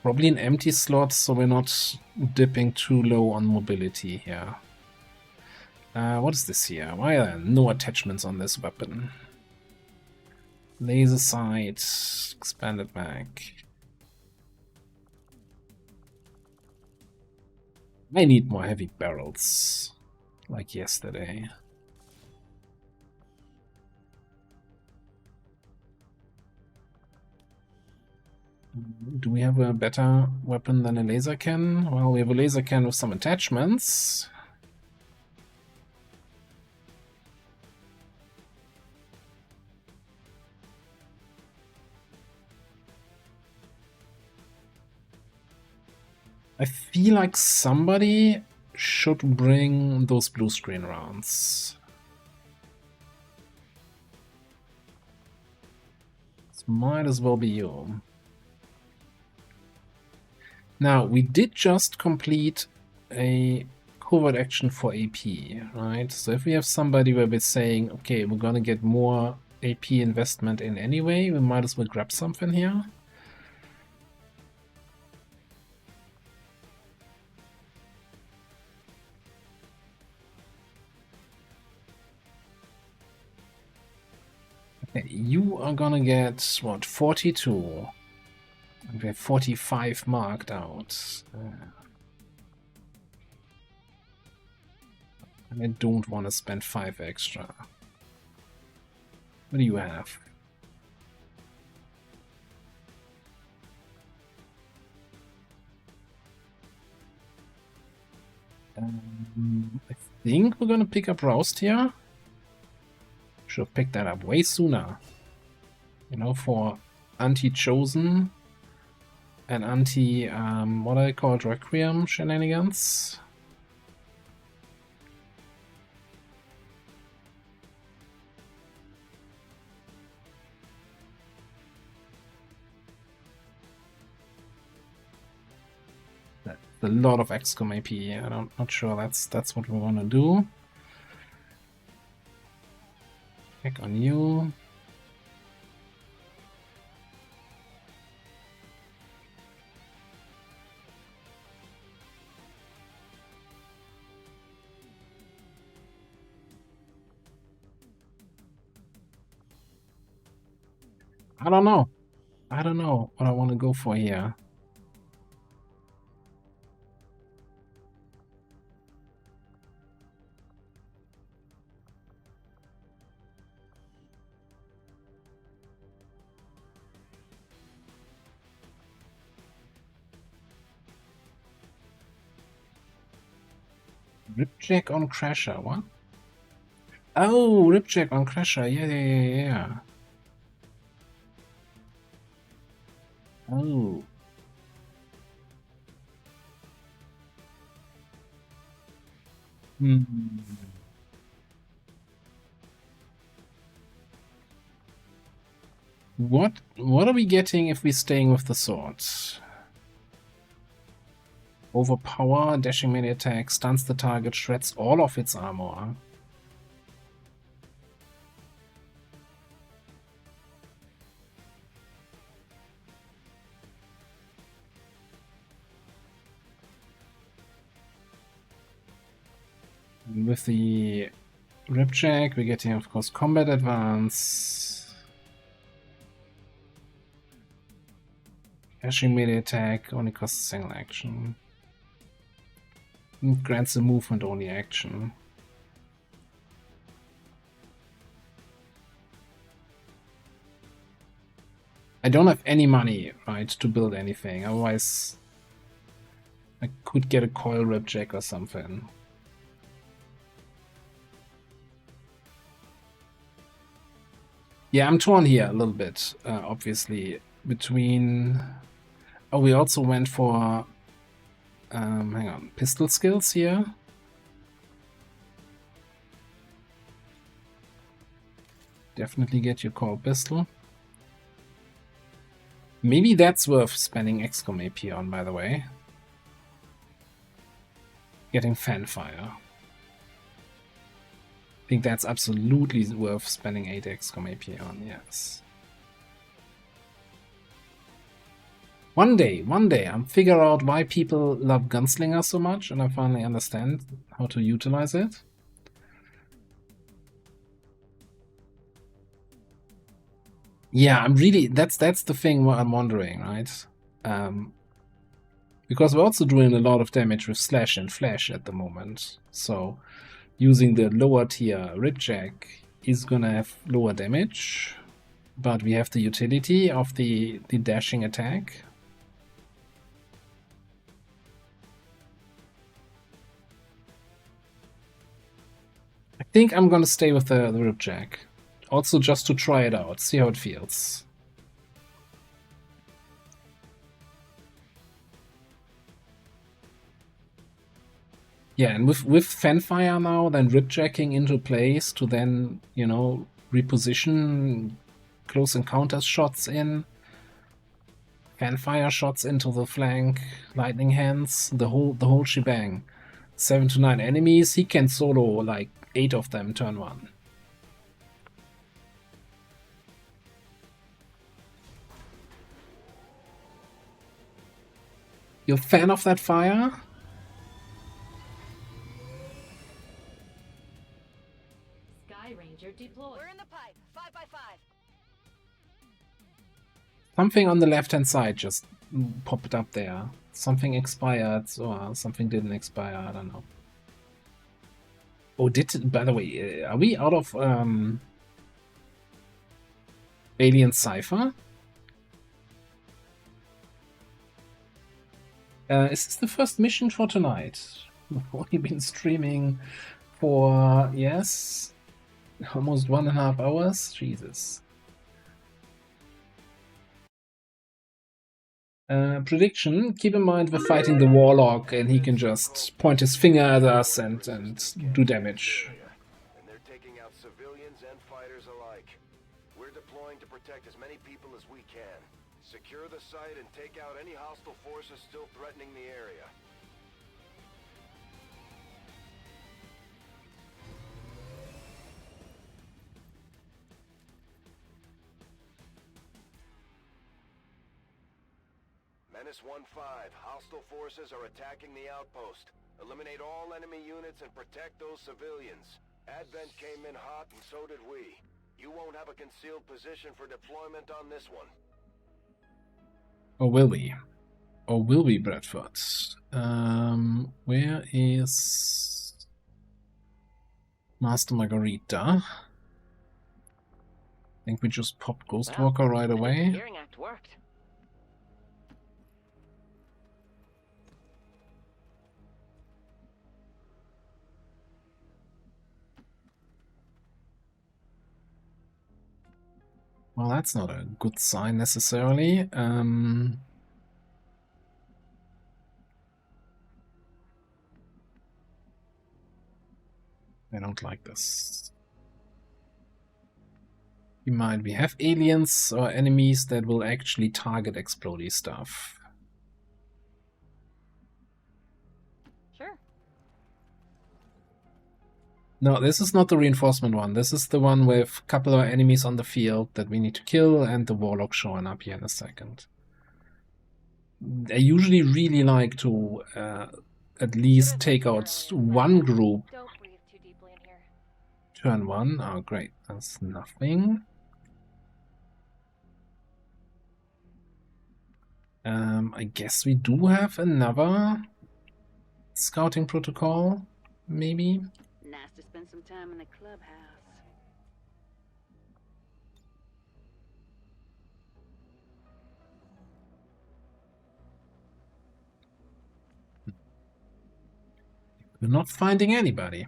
Probably an empty slot, so we're not dipping too low on mobility here. What is this here? Why are there no attachments on this weapon? Laser sight, expanded mag. I need more heavy barrels, like yesterday. Do we have a better weapon than a laser cannon? Well, we have a laser cannon with some attachments. I feel like somebody should bring those blue screen rounds. This might as well be you. Now, we did just complete a covert action for AP, right? So if we have somebody where we're saying, okay, we're gonna get more AP investment in anyway, we might as well grab something here. Okay, you are gonna get, what, 42? And we have 45 marked out. And I don't want to spend 5 extra. What do you have? I think we're gonna pick up Roust here. Should have picked that up way sooner. You know, for anti-chosen and anti, what I call it, Requiem shenanigans. That's a lot of XCOM AP. I'm not sure that's what we want to do. Check on you. I don't know. I don't know what I want to go for here. Ripjack on Crasher, what? Oh, Ripjack on Crasher, yeah. Oh. Hmm. What are we getting if we're staying with the swords? Overpower, dashing melee attack, stuns the target, shreds all of its armor. With the Ripjack, we're getting, of course, combat advance. Dashing melee attack only costs a single action. It grants a movement only action. I don't have any money, right, to build anything. Otherwise, I could get a coil Ripjack or something. Yeah, I'm torn here a little bit, obviously, between... Oh, we also went for... hang on, pistol skills here. Definitely get your core pistol. Maybe that's worth spending XCOM AP on, by the way. Getting Fanfire. I think that's absolutely worth spending 8 XCOM AP on, yes. One day, I'll figure out why people love Gunslinger so much, and I finally understand how to utilize it. Yeah, I'm really... That's the thing what I'm wondering, right? Because we're also doing a lot of damage with Slash and Flash at the moment, so using the lower tier Ripjack is gonna have lower damage, but we have the utility of the dashing attack. I think I'm gonna stay with the Ripjack. Also just to try it out, see how it feels. Yeah, and with Fanfire now, then Ripjacking into place to then, you know, reposition close encounters shots in, Fanfire shots into the flank, lightning hands, the whole shebang. 7 to 9 enemies, he can solo like 8 of them turn 1. You a fan of that fire? Sky Ranger deployed. We're in the pipe. 5x5. Something on the left-hand side just popped up there. Something expired, or something didn't expire, I don't know. Oh, by the way, are we out of Alien Cypher? Is this the first mission for tonight? We've only been streaming for, yes, almost 1.5 hours? Jesus. Prediction, keep in mind we're fighting the Warlock and he can just point his finger at us and do damage. And they're taking out civilians and fighters alike. We're deploying to protect as many people as we can. Secure the site and take out any hostile forces still threatening the area. Menace 1-5, hostile forces are attacking the outpost. Eliminate all enemy units and protect those civilians. Advent came in hot and so did we. You won't have a concealed position for deployment on this one. Or will we? Or will we, Bradford? Where is Master Margarita? I think we just popped Ghostwalker right away. Hearing act worked. Well, that's not a good sign necessarily. I don't like this. Keep in mind, we have aliens or enemies that will actually target explodey stuff. Sure. No, this is not the reinforcement one. This is the one with a couple of enemies on the field that we need to kill and the Warlock showing up here in a second. I usually really like to at least take out one group. Don't breathe too deeply in here. Turn 1. Oh, great. That's nothing. I guess we do have another scouting protocol, maybe? Nice to spend some time in the clubhouse. We're not finding anybody.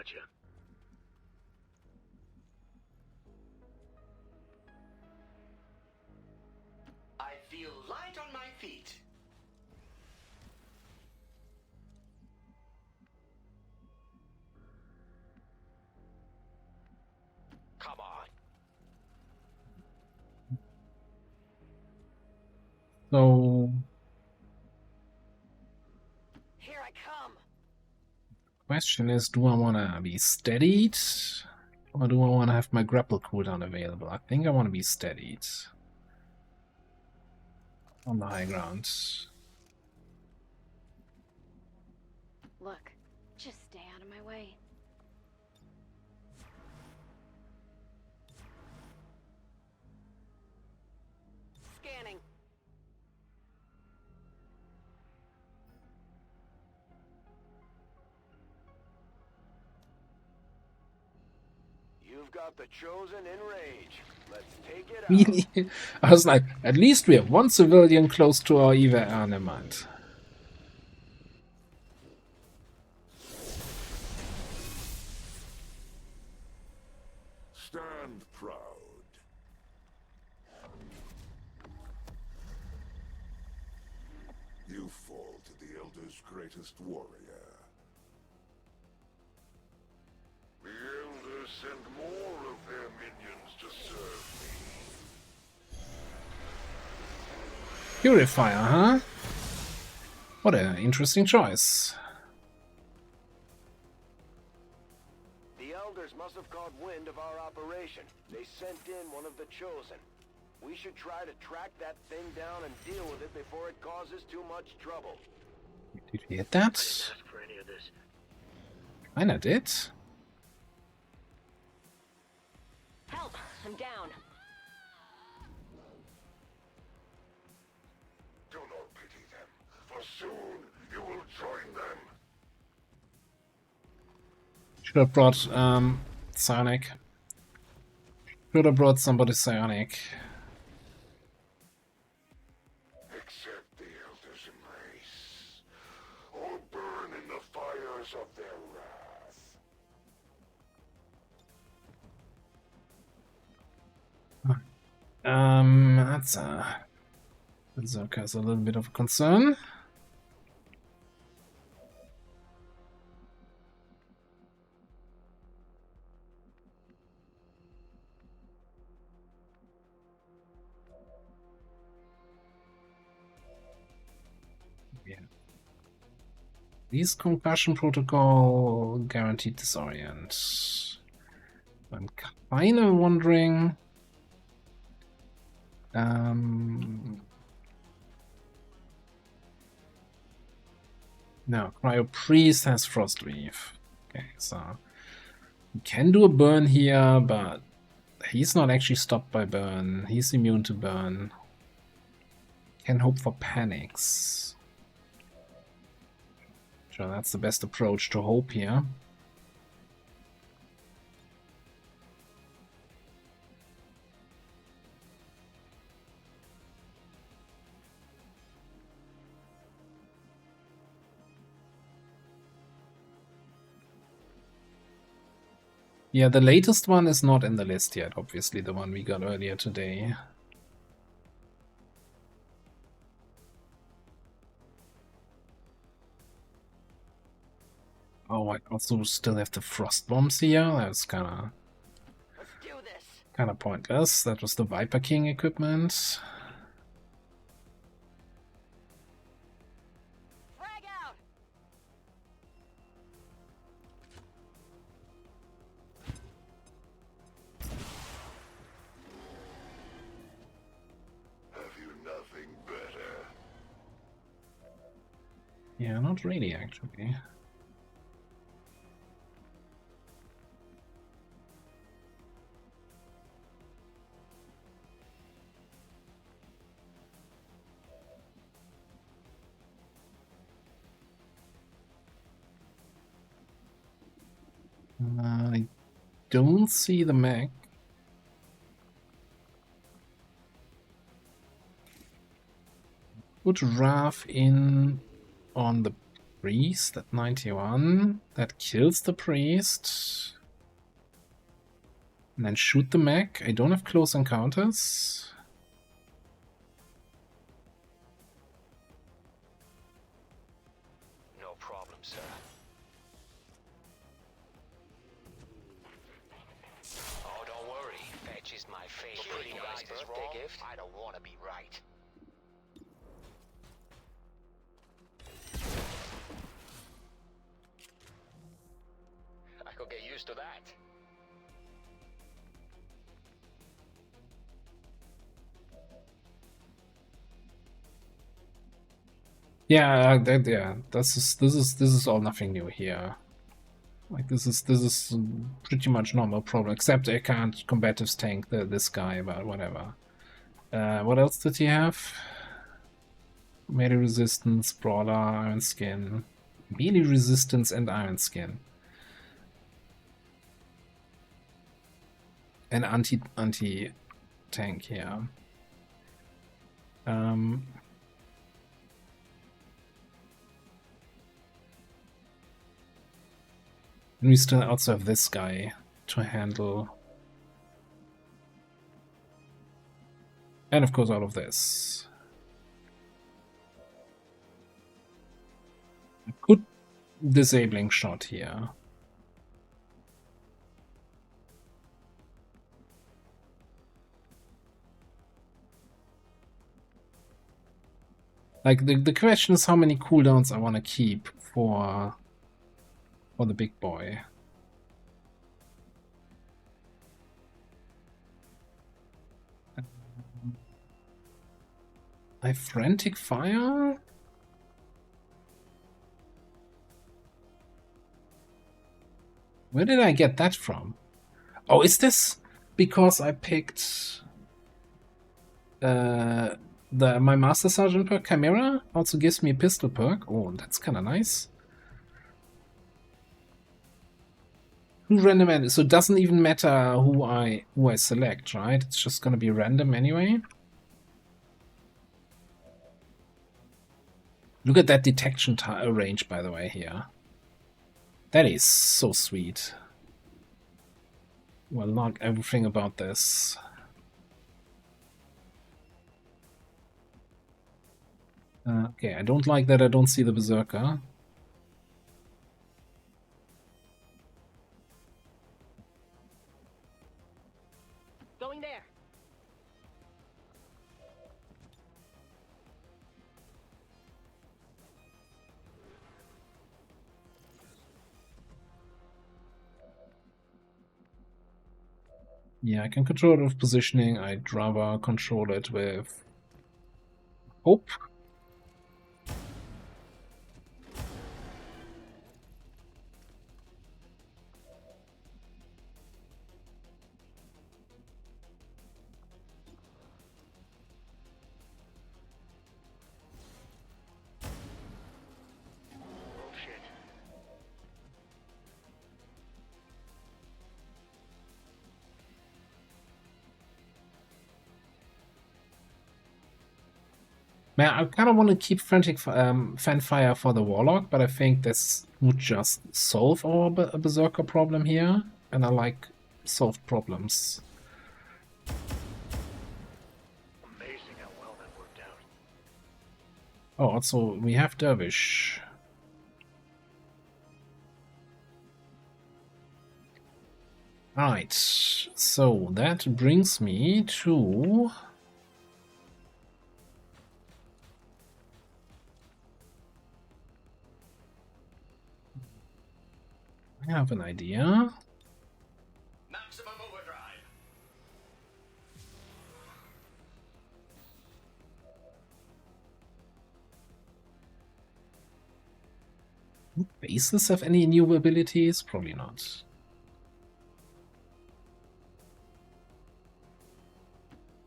Gotcha. I feel light on my feet. Come on. So, Here I come. question is, do I want to be steadied? Or do I want to have my grapple cooldown available? I think I want to be steadied. On the high ground. Look, just stay out of my way. Scanning. You've got the Chosen in range. Let's take it out. Really? I was like, at least we have one civilian close to our evac. Ah, never mind. Stand proud. You fall to the Elder's greatest warrior. The Elders send more of their minions to serve me. Purifier, huh? What an interesting choice. The Elders must have caught wind of our operation. They sent in one of the Chosen. We should try to track that thing down and deal with it before it causes too much trouble. Did we hit that? Ask for any of this. Kinda did. Help! I'm down. Do not pity them, for soon you will join them. Should have brought psionic. Should have brought somebody psionic. Accept the Elder's embrace, or burn in the fires of their wrath. That's Berserker's a little bit of a concern. Yeah. These concussion protocol guaranteed disorient. I'm kind of wondering. No, Cryo Priest has Frost Weave. Okay, so we can do a burn here, but he's not actually stopped by burn. He's immune to burn. Can hope for panics. Sure, that's the best approach to hope here. Yeah, the latest one is not in the list yet, obviously, the one we got earlier today. Oh, I also still have the frost bombs here. That's kinda pointless. That was the Viper King equipment. Yeah, not really, actually. I don't see the mech. Put Raf in on the Priest at 91. That kills the priest. And then shoot the mech. I don't have close encounters. No problem, sir. Oh, don't worry. Fetch is my favorite. For pretty guy's birthday gift, I don't want to be right. I could get used to that. Yeah, yeah. This is all nothing new here. Like this is pretty much normal problem, except I can't combatives tank this guy, but whatever. What else did he have? Melee resistance, brawler, iron skin, melee resistance, and iron skin, and anti tank here. And we still also have this guy to handle. And of course all of this. A good disabling shot here. Like the question is how many cooldowns I want to keep for the big boy. I frantic fire? Where did I get that from? Oh, is this because I picked my Master Sergeant perk? Chimera also gives me a pistol perk. Oh, that's kind of nice. Who random? So it doesn't even matter who I select, right? It's just gonna be random anyway. Look at that detection range, by the way, here. That is so sweet. Well, not everything about this. Okay, I don't like that I don't see the Berserker. Going there. Yeah, I can control it with positioning. I'd rather control it with hope. Man, I kind of want to keep frantic fanfire for the Warlock, but I think this would just solve our Berserker problem here, and I like solved problems. Amazing how well that worked out. Oh, also we have Dervish. Right, so that brings me to I have an idea. Maximum overdrive. Would bases have any new abilities? Probably not.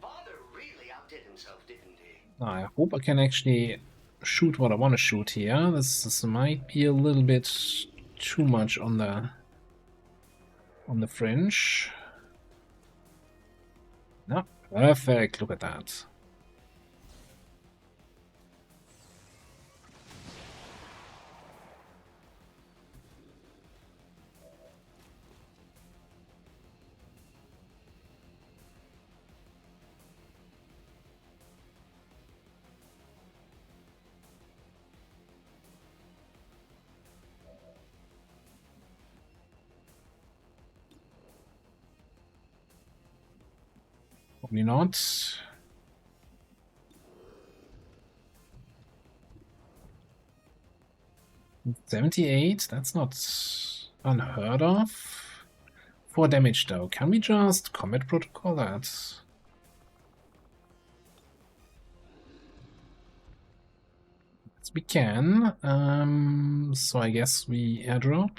Father really outdid himself, didn't he? I hope I can actually shoot what I want to shoot here. This might be a little bit too much on the fringe. No, perfect. Look at that. Probably not. $78, that's not unheard of. 4 damage though. Can we just combat protocol that? Yes, we can. So I guess we airdrop.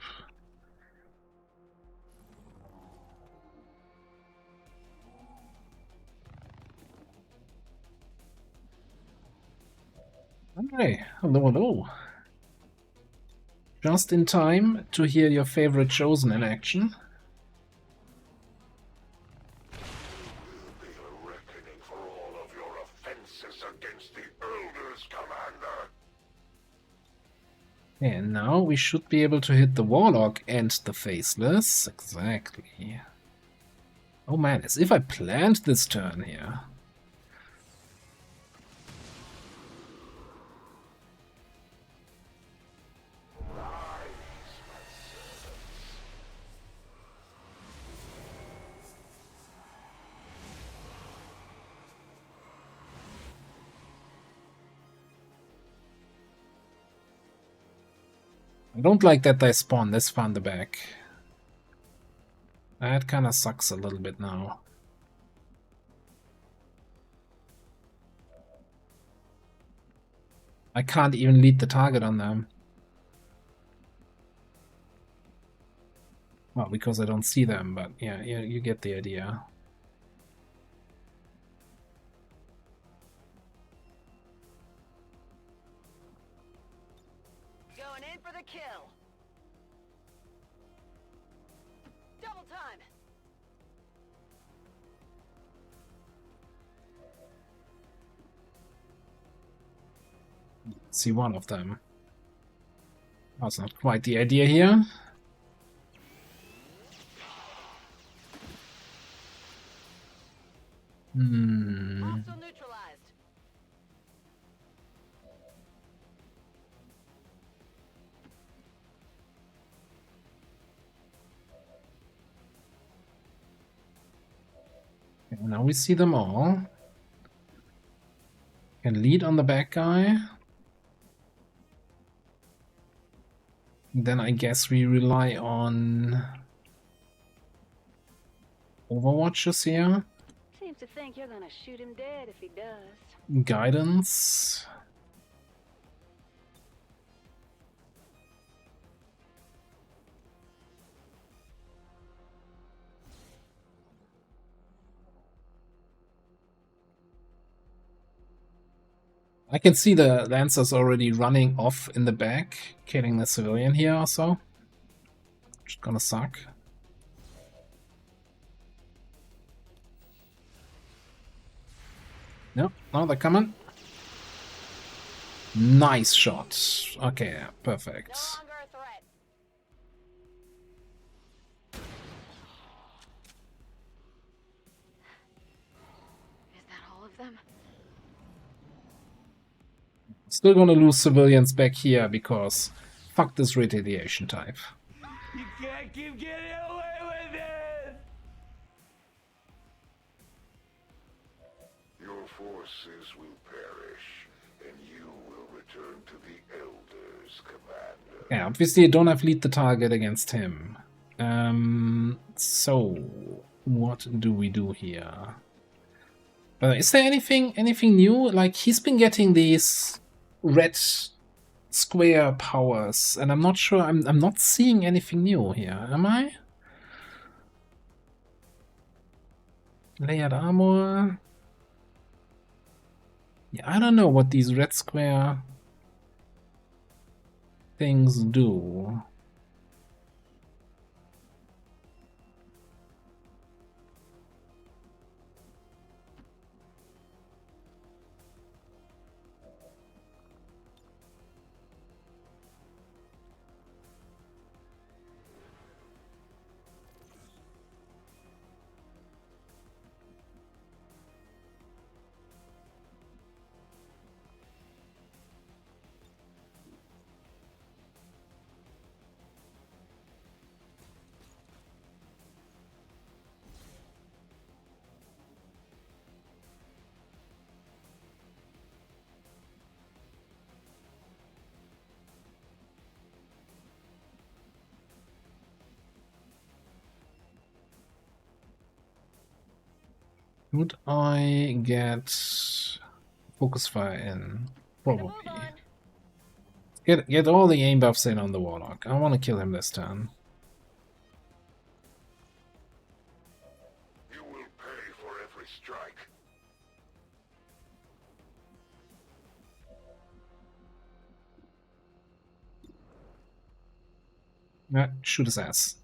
Okay, hello, hello. Just in time to hear your favorite Chosen in action. Be a reckoning for all of your offenses against the Elders, Commander. And now we should be able to hit the Warlock and the Faceless. Exactly. Oh man, as if I planned this turn here. I don't like that they spawn this far in the back. That kind of sucks a little bit now. I can't even lead the target on them. Well, because I don't see them, but yeah, you get the idea. Going in for the kill. Double time. See one of them. That's not quite the idea here. Hostile neutralized. Okay, now we see them all. Can lead on the back guy. Then I guess we rely on Overwatches here. Seems to think you're gonna shoot him dead if he does. Guidance. I can see the Lancers already running off in the back, killing the civilian here also. Which is gonna suck. Nope, now they're coming. Nice shot. Okay, perfect. No longer a threat. Is that all of them? Still gonna lose civilians back here because fuck this retaliation type. You can't keep getting away with it! Your forces will perish, and you will return to the Elders, Commander. Yeah, obviously I don't have lead the target against him. So what do we do here? Is there anything new? Like, he's been getting these red square powers, and I'm not sure. I'm not seeing anything new here. Am I? Layered armor. Yeah, I don't know what these red square things do. Would I get focus fire in? Probably. Get all the aim buffs in on the Warlock. I want to kill him this turn. You will pay for every strike. Shoot his ass.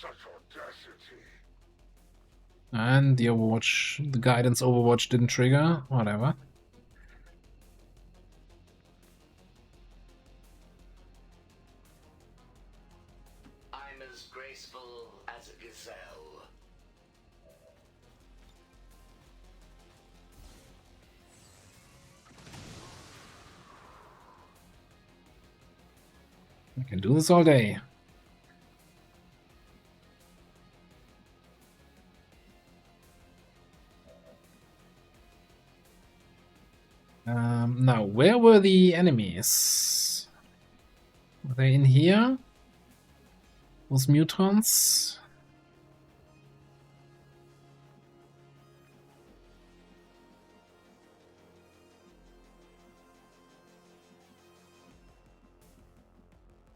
Such audacity. And the Overwatch, the guidance Overwatch didn't trigger. Whatever. I'm as graceful as a gazelle. I can do this all day. Now, where were the enemies? Were they in here? Those mutants?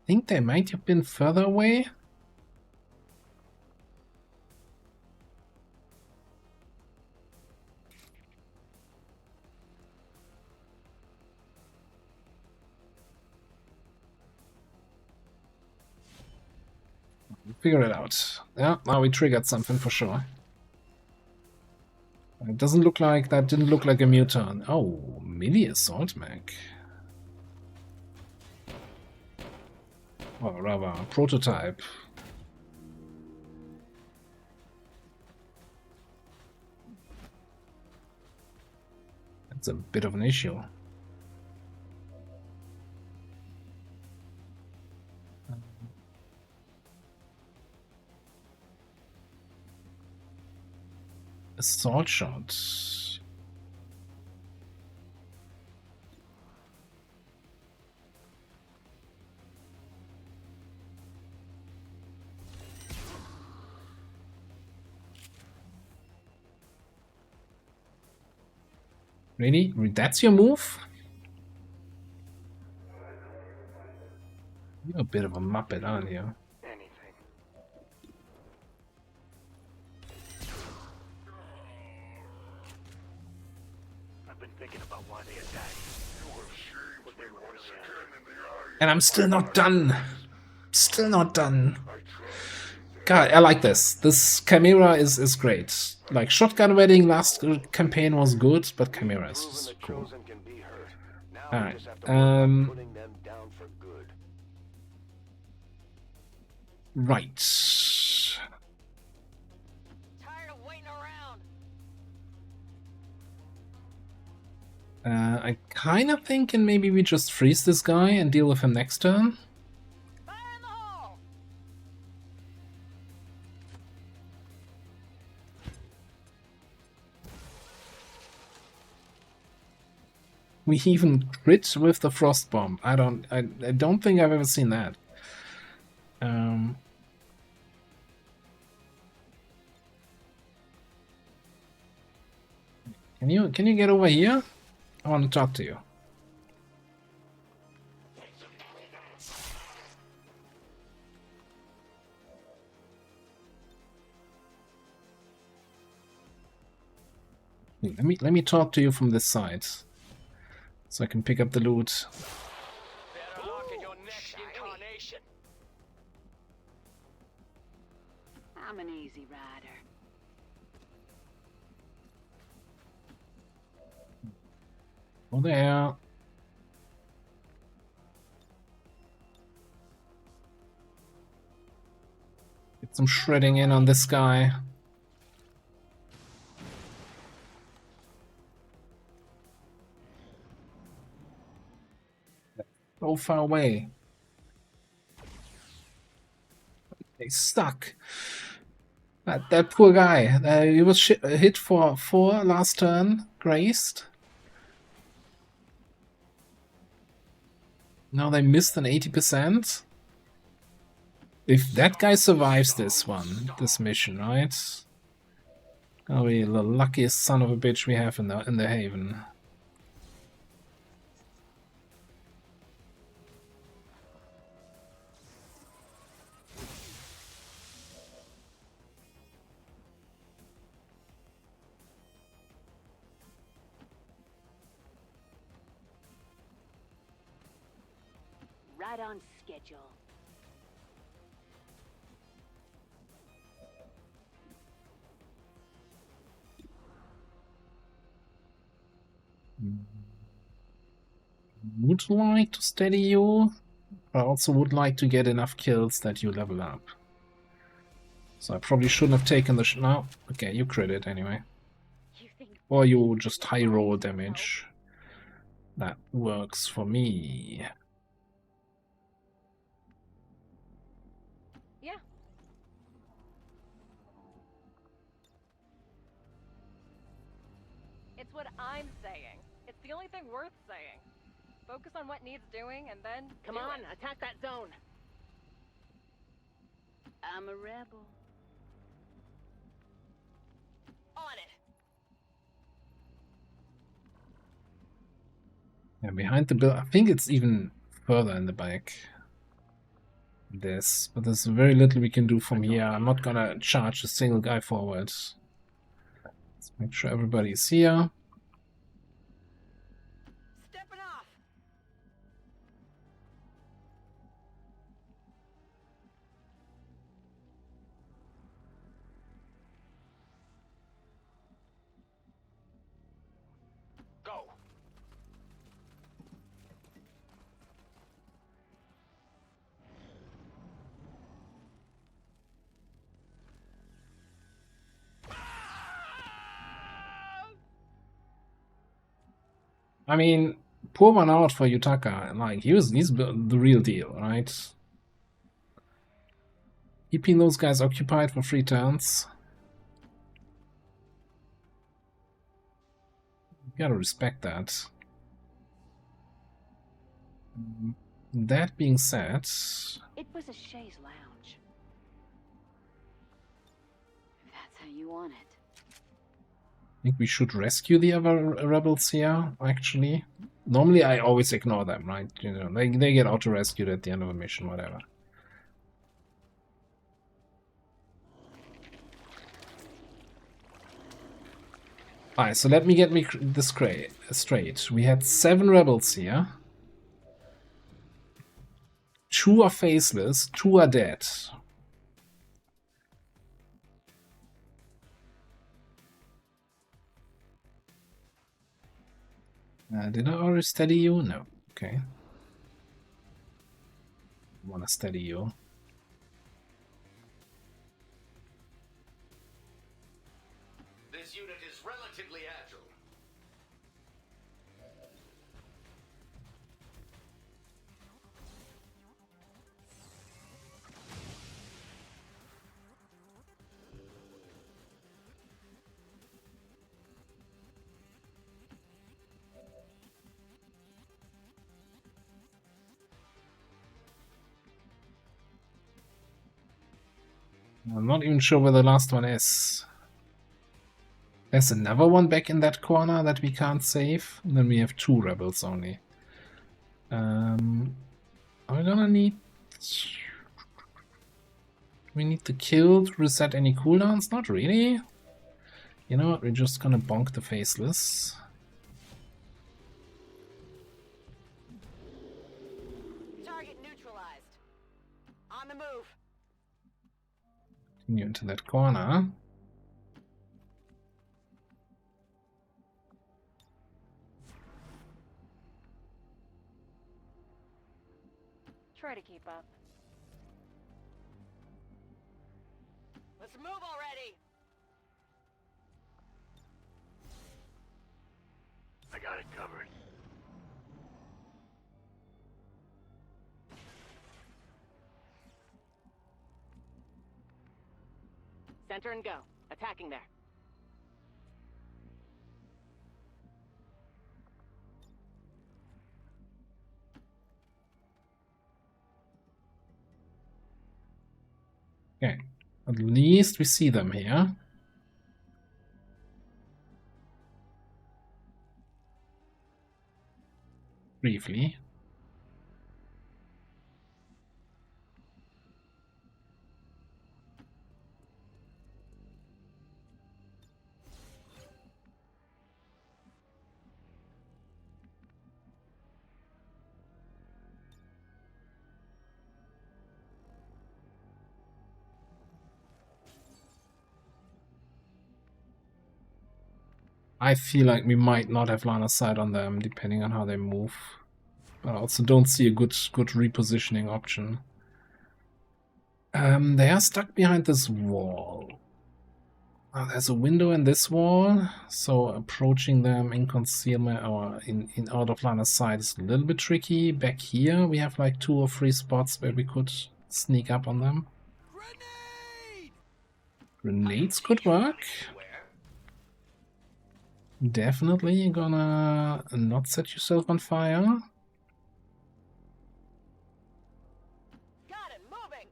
I think they might have been further away. Figure it out. Yeah, now we triggered something for sure. It doesn't look like that. Didn't look like a mutant. Oh, melee assault mech. Or rather, prototype. That's a bit of an issue. Assault shot. Really? That's your move? You're a bit of a muppet, aren't you? And I'm still not done. Still not done. God, I like this. This Chimera is great. Like, Shotgun Wedding last campaign was good, but Chimera is cool. Alright. Right. Tired of waiting around. I kind of thinking maybe we just freeze this guy and deal with him next turn. Fire in the hole. We even crit with the frost bomb. I don't think I've ever seen that. Can you get over here? I want to talk to you. Let me talk to you from this side, so I can pick up the loot. Better luck in your next incarnation. I'm an easy rider. Oh, there. Get some shredding in on this guy. So far away. They stuck. That poor guy. He was hit for 4 last turn. Grazed. Now they missed an 80%. If that guy survives this mission, right? Gonna be the luckiest son of a bitch we have in the haven. Right on schedule. Would like to steady you. I also would like to get enough kills that you level up. So I probably shouldn't have taken the no. Okay, you crit it anyway. Or you just high roll damage. That works for me. Yeah. It's what I'm saying. It's the only thing worth saying. Focus on what needs doing and then come on, attack that zone. I'm a rebel. On it. Yeah, behind the build. I think it's even further in the back. This, but there's very little we can do from here. I'm not gonna charge a single guy forward. Let's make sure everybody's here. Stepping off. Go. I mean, pour one out for Yutaka. Like, he's the real deal, right? Keeping those guys occupied for 3 turns. You gotta respect that. That being said, It was a chaise lounge. If that's how you want it. I think we should rescue the other rebels here, actually. Normally I always ignore them, right? You know, they get auto-rescued at the end of a mission, whatever. Alright, so let me get this straight. We had 7 rebels here. 2 are faceless, 2 are dead. Did I already steady you? No. Okay. I want to steady you. This unit is relatively agile. I'm not even sure where the last one is. There's another one back in that corner that we can't save. And then we have 2 rebels only. Are we gonna need... We need to kill to reset any cooldowns? Not really. You know what? We're just gonna bonk the faceless. Target neutralized. On the move. Continue into that corner. Try to keep up. Let's move already. I got it covered. Center and go. Attacking there. Okay, at least we see them here. Briefly. I feel like we might not have line of sight on them, depending on how they move. But I also don't see a good repositioning option. They are stuck behind this wall. There's a window in this wall, so approaching them in concealment or in out of line of sight is a little bit tricky. Back here, we have like 2 or 3 spots where we could sneak up on them. Grenades could work. Definitely, you're gonna not set yourself on fire. Got it, moving.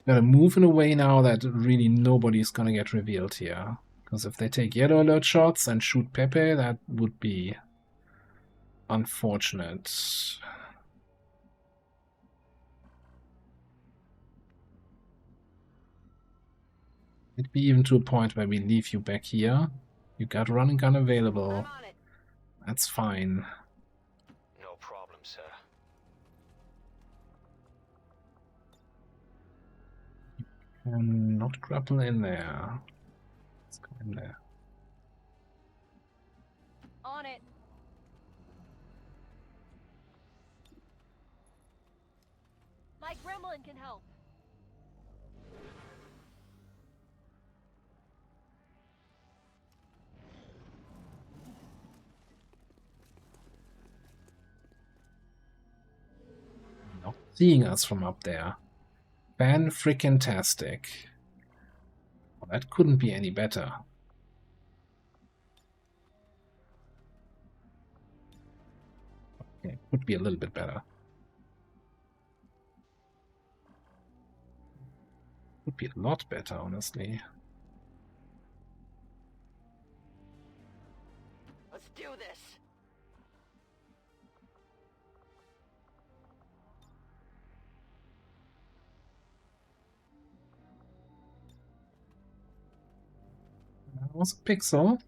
Gotta move in a way now that really nobody's gonna get revealed here. Because if they take yellow alert shots and shoot Pepe, that would be unfortunate. It'd be even to a point where we leave you back here. You got run and gun available. That's fine. No problem, sir. And not grapple in there. Let's go in there. On it. My gremlin can help. Not seeing us from up there. Fan-frickin-tastic. Well, that couldn't be any better. Okay, could be a little bit better. Would be a lot better, honestly. Let's do this. That was a pixel.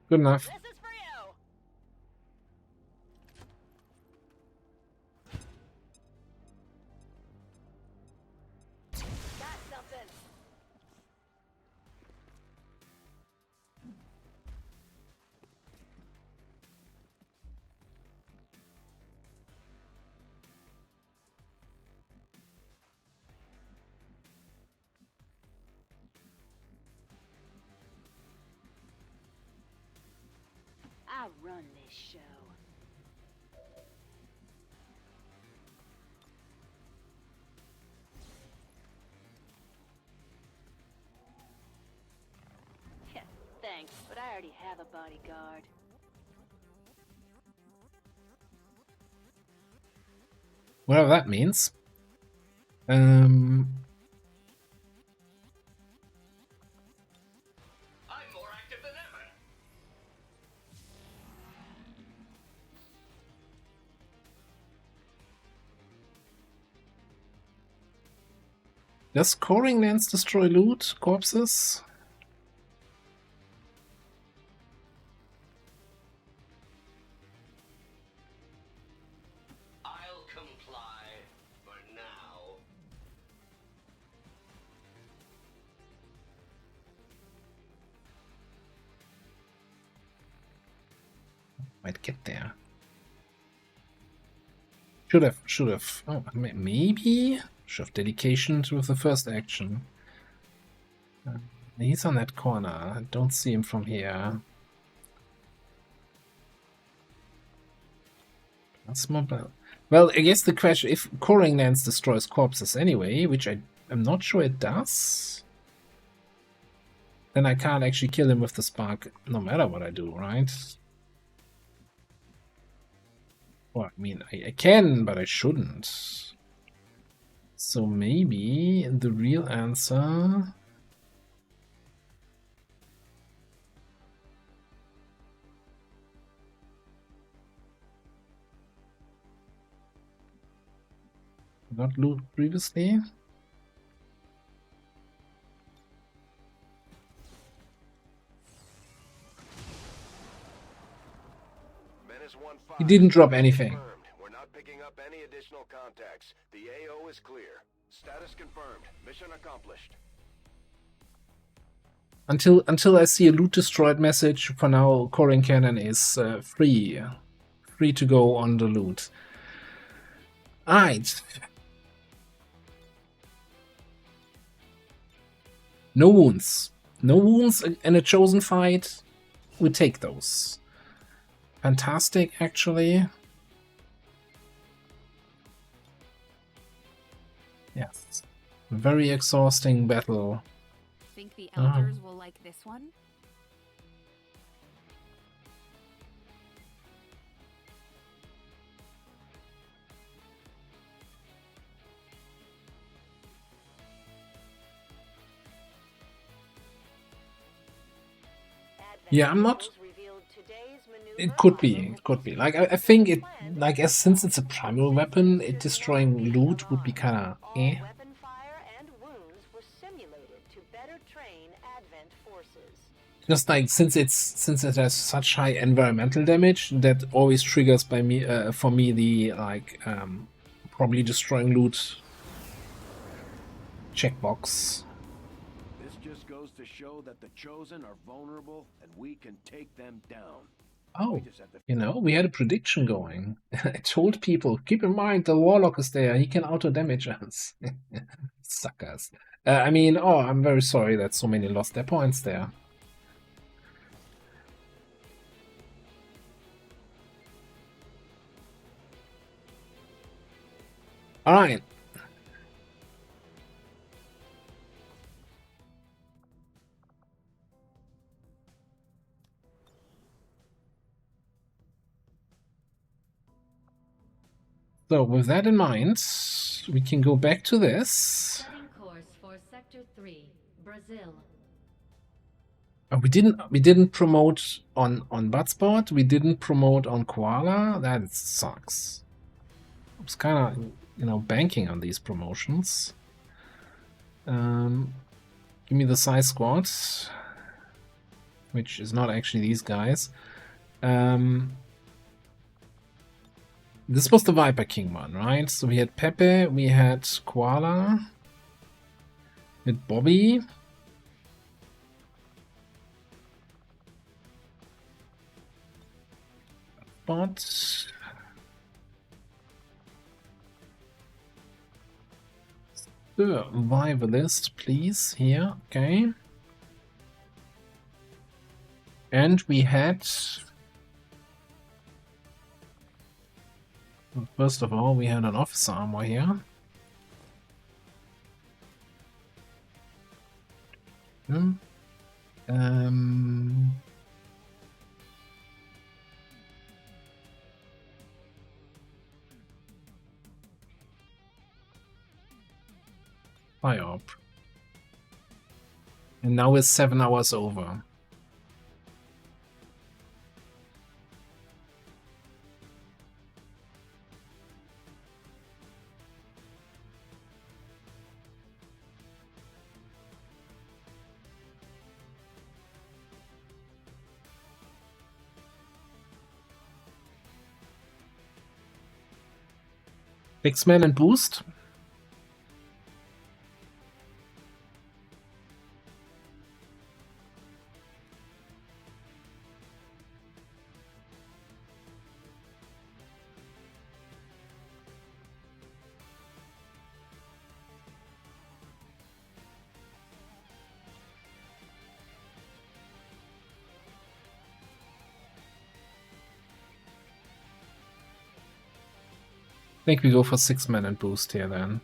Good enough. This is for you. Got something. I run this show. Thanks, but I already have a bodyguard. Whatever that means. Does scoring lands destroy loot? Corpses? I'll comply for now. Might get there. Should have. Oh, maybe? Should have dedication with the first action. He's on that corner. I don't see him from here. That's my bad. Well, I guess the question, if Coring Lance destroys corpses anyway, which I'm not sure it does, then I can't actually kill him with the spark no matter what I do, right? Well, I mean, I can, but I shouldn't. So maybe the real answer... Not loot previously? He didn't drop anything. We're not picking up any additional contacts. The AO is clear. Status confirmed. Mission accomplished. Until I see a loot destroyed message, for now, Corin Cannon is free. Free to go on the loot. Alright. No wounds. No wounds in a chosen fight. We take those. Fantastic, actually. Yes. Very exhausting battle. Think the elders will like this one? Yeah, I'm not... It could be. Like, I think it... Like, since it's a primary weapon, it destroying loot would be kinda... eh. Just like, since it has such high environmental damage, that always triggers by me for me the, like, probably destroying loot checkbox. This just goes to show that the Chosen are vulnerable and we can take them down. Oh, you know, we had a prediction going. I told people, keep in mind the Warlock is there, he can auto-damage us. Suckers. I mean, oh, I'm very sorry that so many lost their points there. Alright. So with that in mind, we can go back to this. Setting course for Sector 3, Brazil. We didn't promote on Buttspot. We didn't promote on Koala. That sucks. I was kind of, you know, banking on these promotions. Give me the Psy Squad, which is not actually these guys. This was the Viper King one, right? So we had Pepe, we had Koala, with Bobby. But survivalist, please, here, okay. And we had, first of all, we had an officer armor here. Fire up. And now it's 7 hours over. X-Men and boost. I think we go for 6-man and boost here then.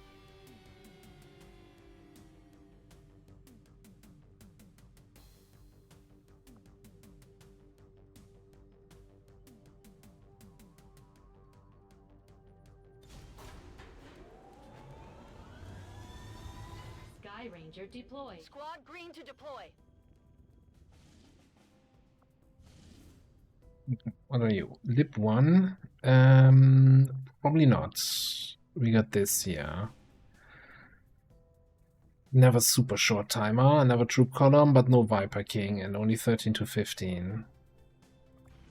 Sky Ranger deployed. Squad green to deploy. What are you? Lip 1? Probably not. We got this here. Never super short timer, never troop column, but no Viper King, and only 13 to 15.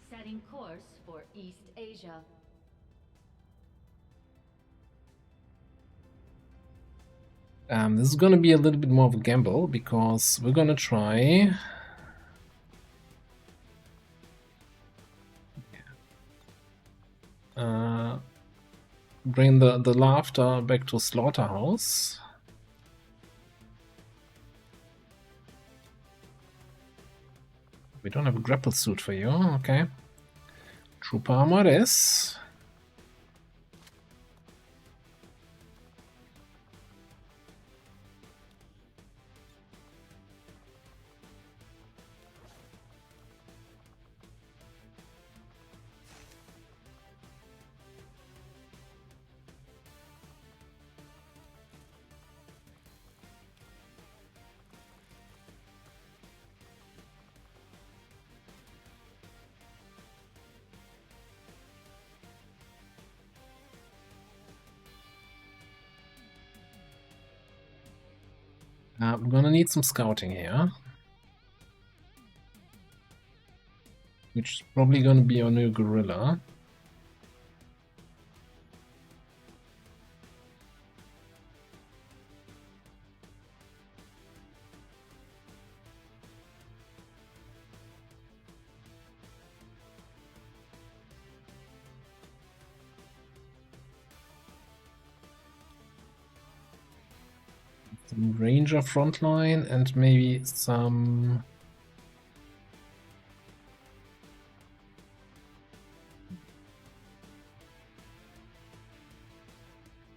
Setting course for East Asia. This is going to be a little bit more of a gamble, because we're going to try... bring the laughter back to Slaughterhouse. We don't have a grapple suit for you, okay. Trooper armor it is. We're gonna need some scouting here. Which is probably gonna be our new gorilla. Some Ranger frontline and maybe some...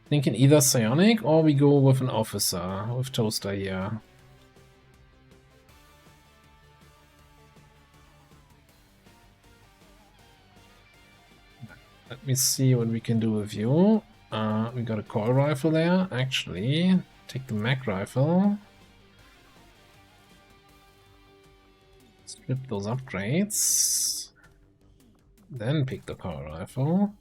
Thinking either psionic or we go with an officer, with Toaster here. Let me see what we can do with you. We got a coil rifle there, actually. Take the mag rifle. Strip those upgrades. Then pick the coil rifle.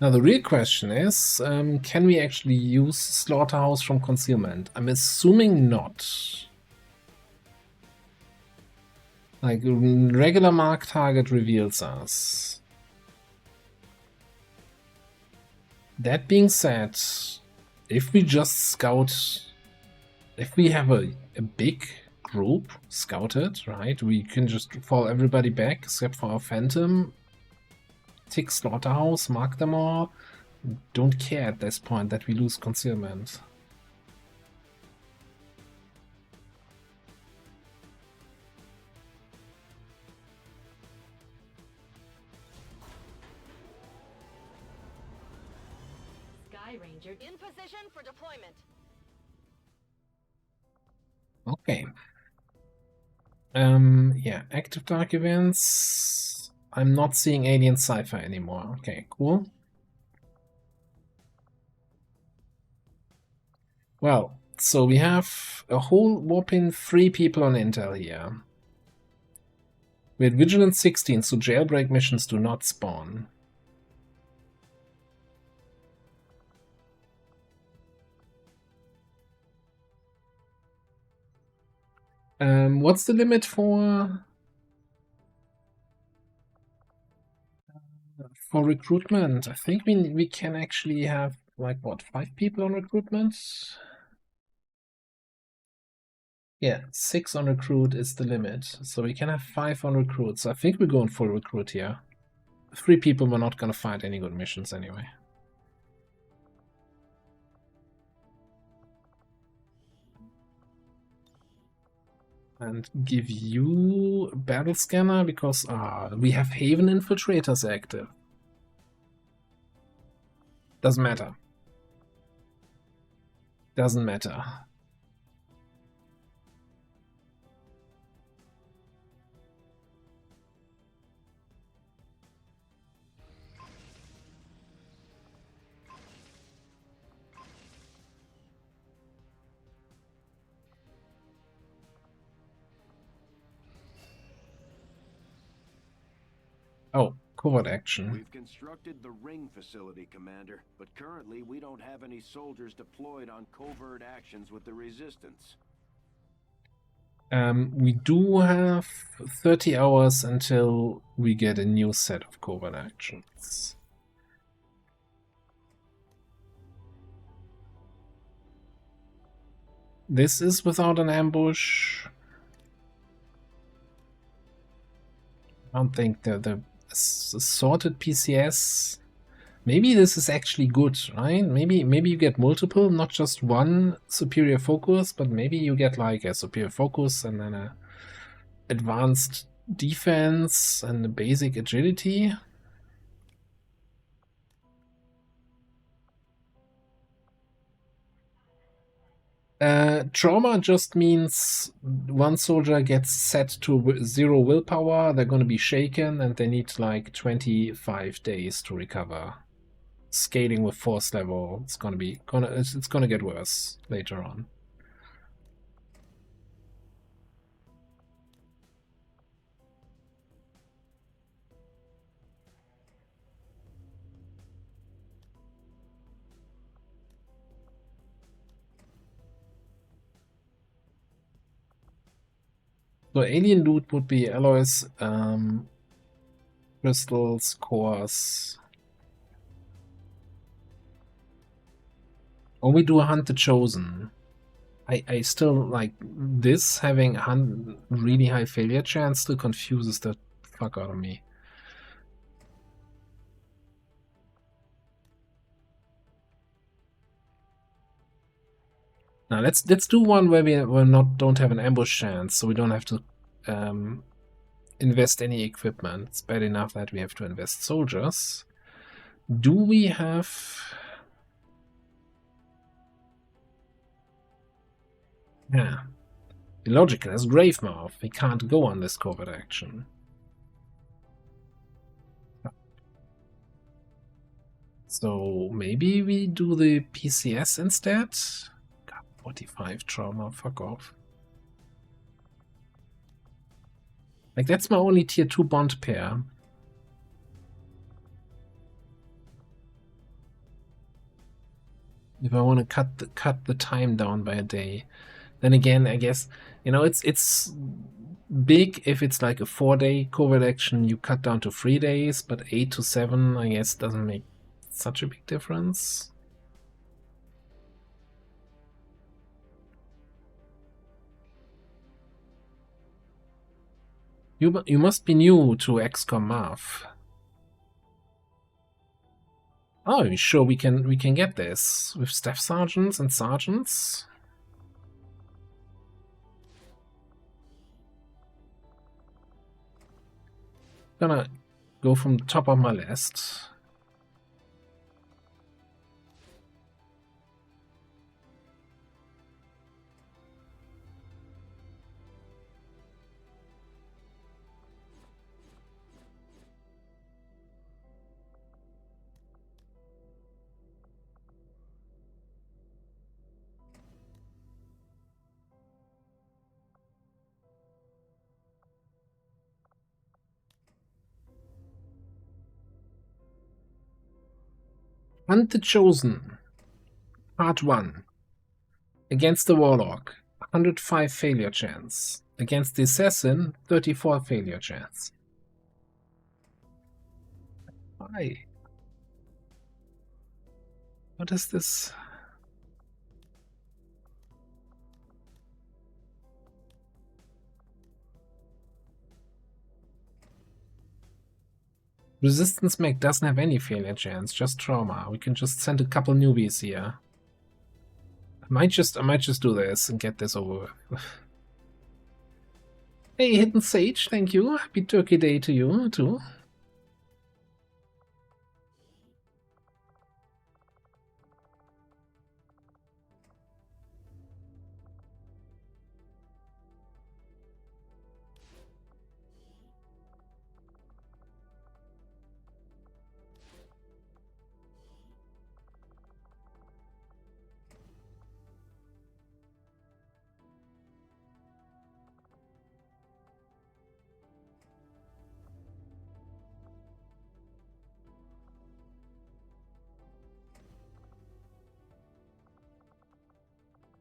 Now the real question is, can we actually use Slaughterhouse from concealment? I'm assuming not. Like, regular mark target reveals us. That being said, if we just scout, if we have a big group scouted, right, we can just fall everybody back except for our Phantom. Tick Slaughterhouse, mark them all. Don't care at this point that we lose concealment. Sky Ranger in position for deployment. Okay. Yeah, active dark events. I'm not seeing Alien Cypher anymore. Okay, cool. Well, so we have a whole whopping 3 people on Intel here. We had Vigilance 16, so jailbreak missions do not spawn. What's the limit for For recruitment, I think we can actually have like what, 5 people on recruitment? Yeah, 6 on recruit is the limit. So we can have 5 on recruit. So I think we're going full recruit here. 3 people, we're not gonna find any good missions anyway. And give you battle scanner because we have Haven infiltrators active. Doesn't matter. Doesn't matter. Oh, covert action. We've constructed the ring facility, Commander, but currently we don't have any soldiers deployed on covert actions with the Resistance. We do have 30 hours until we get a new set of covert actions. This is without an ambush. I don't think the sorted PCS. Maybe this is actually good, right? Maybe you get multiple, not just one superior focus, but maybe you get like a superior focus and then a advanced defense and a basic agility. Trauma just means one soldier gets set to 0 willpower, they're gonna be shaken, and they need like 25 days to recover. Scaling with force level, it's gonna get worse later on. So alien loot would be alloys, crystals, cores. Or we do a Hunt the Chosen. I still like this, having a really high failure chance still confuses the fuck out of me. Now let's do one where we don't have an ambush chance, so we don't have to invest any equipment. It's bad enough that we have to invest soldiers. Do we have... Yeah. Illogical as Gravemouth. We can't go on this covert action. So maybe we do the PCS instead? God, 45 trauma, fuck off. Like, that's my only tier 2 bond pair. If I want to cut the time down by a day. Then again, I guess, you know, it's big if it's like a 4-day covert action, you cut down to 3 days, but 8 to 7, I guess, doesn't make such a big difference. You must be new to XCOM Math. Oh, you sure we can get this with staff sergeants and sergeants? Gonna go from the top of my list. Hunt the Chosen, Part 1. Against the Warlock, 105 failure chance. Against the Assassin, 34 failure chance. Why? What is this? Resistance mech doesn't have any failure chance, just trauma. We can just send a couple newbies here. I might just do this and get this over with. Hey, Hidden Sage, thank you. Happy Turkey Day to you too.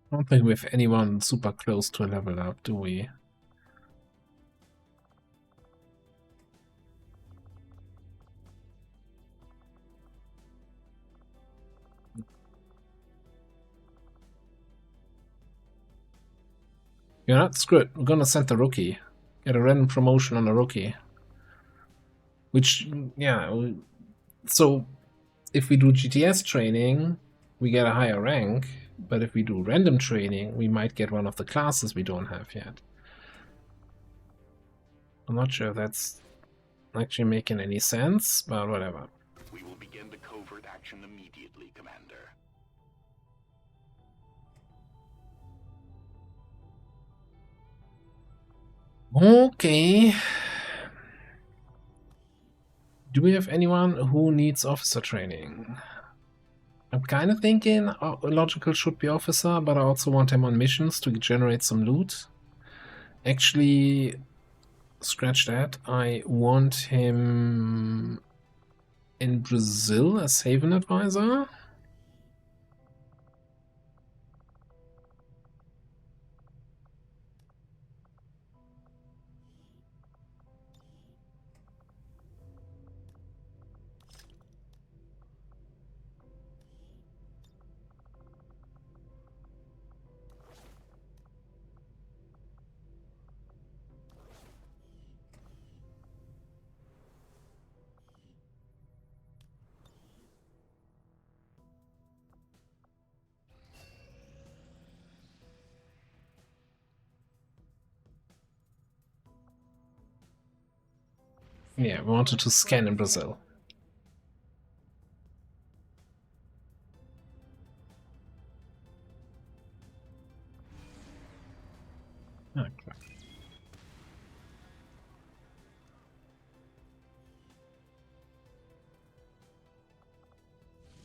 I don't think we have anyone super close to a level up, do we? Yeah, that's good. We're gonna send the rookie. Get a random promotion on a rookie. Which, yeah, so if we do GTS training, we get a higher rank, but if we do random training, we might get one of the classes we don't have yet. I'm not sure if that's actually making any sense, but whatever. We will begin the covert action immediately, Commander. Okay. Do we have anyone who needs officer training? I'm kind of thinking Logical should be officer, but I also want him on missions to generate some loot. Actually, scratch that. I want him in Brazil as Haven Advisor. Yeah, we wanted to scan in Brazil. Okay.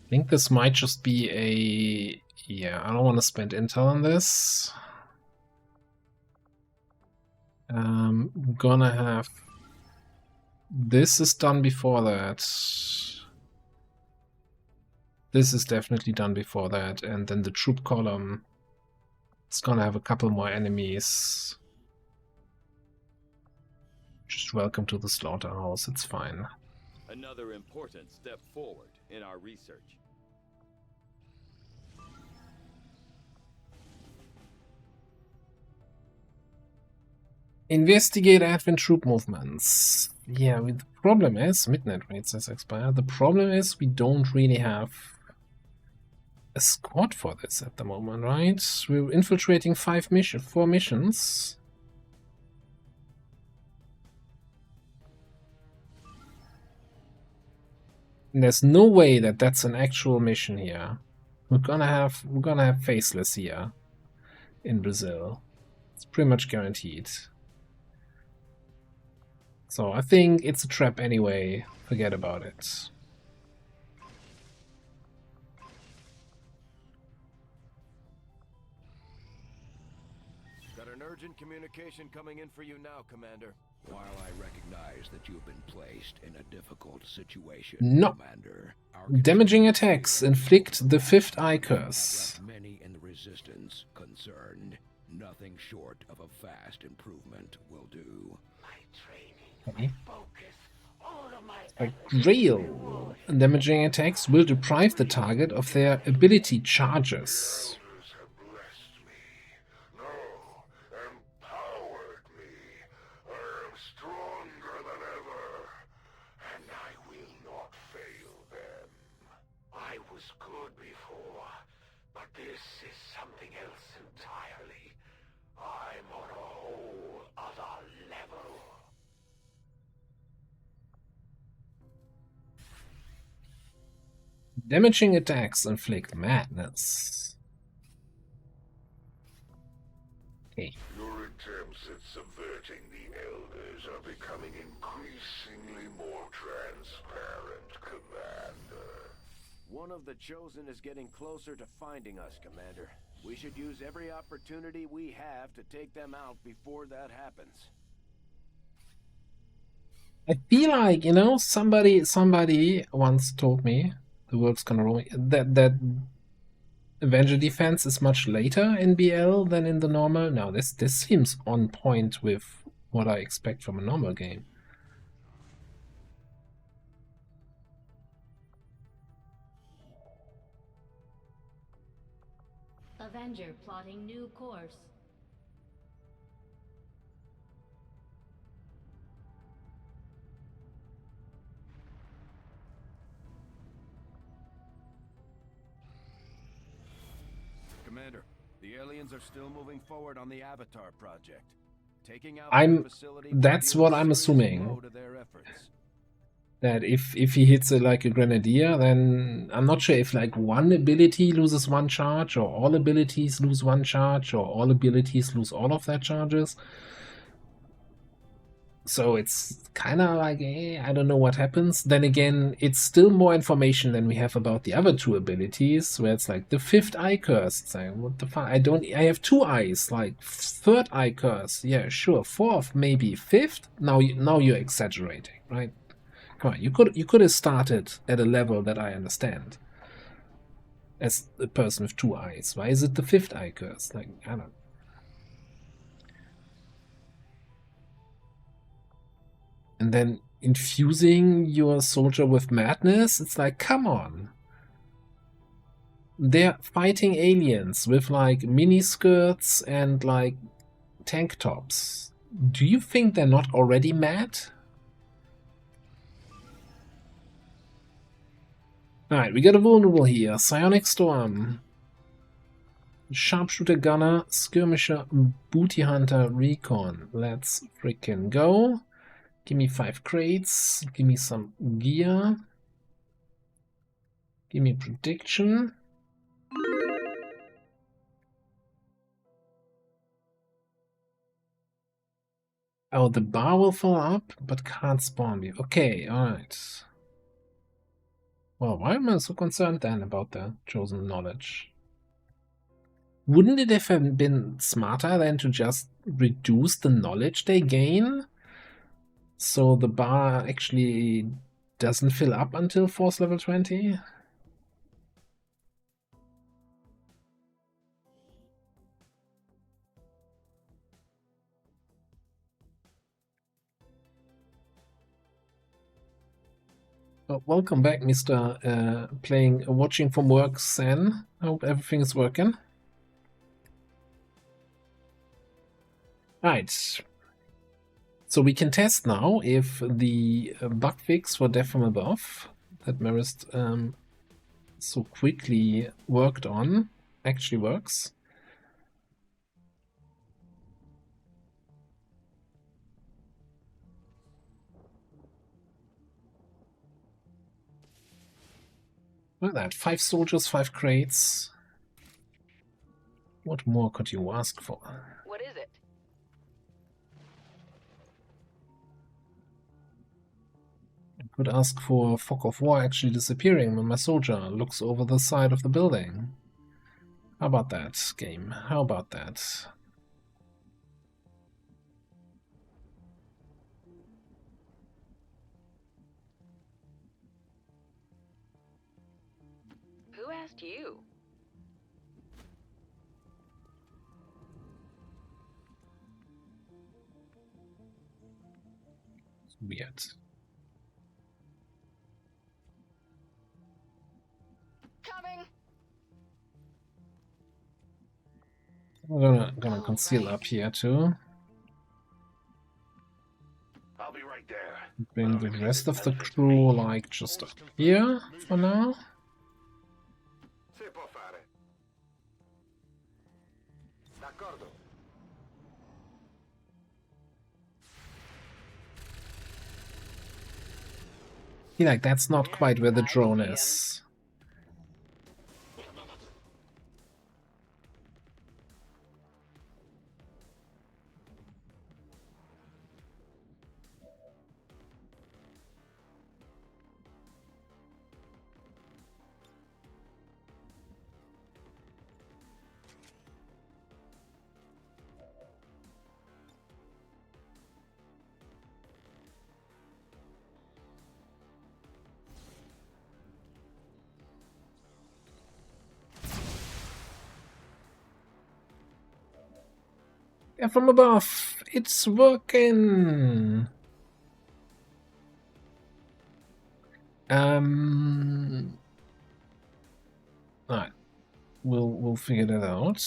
I think this might just be a... Yeah, I don't want to spend intel on this. I'm gonna have... This is done before that. This is definitely done before that, and then the troop column, it's gonna have a couple more enemies. Just welcome to the slaughterhouse, it's fine. Another important step forward in our research. Investigate advent troop movements. Yeah, the problem is, midnight rates has expired. The problem is we don't really have a squad for this at the moment, right? We're infiltrating 4 missions. And there's no way that that's an actual mission here. We're gonna have faceless here in Brazil. It's pretty much guaranteed. So I think it's a trap anyway. Forget about it. Got an urgent communication coming in for you now, Commander. While I recognize that you've been placed in a difficult situation, no. Commander, Damaging attacks inflict the 5th eye curse. Many in the resistance concerned. Nothing short of a fast improvement will do. My training, my focus, all of Like Grail. Damaging attacks will deprive the target of their ability charges. Empowered me. I am stronger than ever, and I will not fail them. I was good before, but this is something else entirely. I'm on a whole other level. Damaging attacks inflict madness. Okay. Your attempts at subverting the Elders are becoming increasingly more transparent, Commander. One of the Chosen is getting closer to finding us, Commander. We should use every opportunity we have to take them out before that happens. I feel like, you know, somebody once told me, the world's gonna roll me, that Avenger defense is much later in BL than in the normal. Now this seems on point with what I expect from a normal game. Avenger plotting new course. Commander, the aliens are still moving forward on the Avatar project. Taking out I'm the facility. That's what I'm assuming. That if he hits it like a grenadier, then I'm not sure if like one ability loses one charge, or all abilities lose one charge, or all abilities lose all of their charges. So it's kind of like, I don't know what happens. Then again, it's still more information than we have about the other two abilities, where it's like the fifth eye curse. It's like, what the fuck? I have two eyes, like third eye curse. Yeah, sure. Fourth, maybe fifth. Now you're exaggerating, right? Come on, you could have started at a level that I understand. As a person with two eyes. Why is it the fifth eye curse? Like, I don't know. And then infusing your soldier with madness, it's like, come on. They're fighting aliens with like mini skirts and like tank tops. Do you think they're not already mad? Alright, we got a vulnerable here. Psionic Storm. Sharpshooter Gunner, Skirmisher, Booty Hunter, Recon. Let's freaking go. Give me 5 crates. Give me some gear. Give me prediction. Oh, the bar will fall up, but can't spawn me. Okay, alright. Well, why am I so concerned then about the chosen knowledge? Wouldn't it have been smarter than to just reduce the knowledge they gain? So the bar actually doesn't fill up until Force level 20? Oh, welcome back, Mr. Watching from work, Sen. I hope everything is working. Right. So we can test now if the bug fix for Death from Above that Marist so quickly worked on actually works. Look at that. 5 soldiers, 5 crates. What more could you ask for? What is it? I could ask for Fog of War actually disappearing when my soldier looks over the side of the building. How about that, game? How about that? Who asked you? Weird. I'm gonna conceal up here too. I'll be right there. Bring the rest of the crew like just up here for now. Si può fare. D'accordo. feel like that's not quite where the drone is. Yeah, from above, it's working. Alright, we'll figure that out.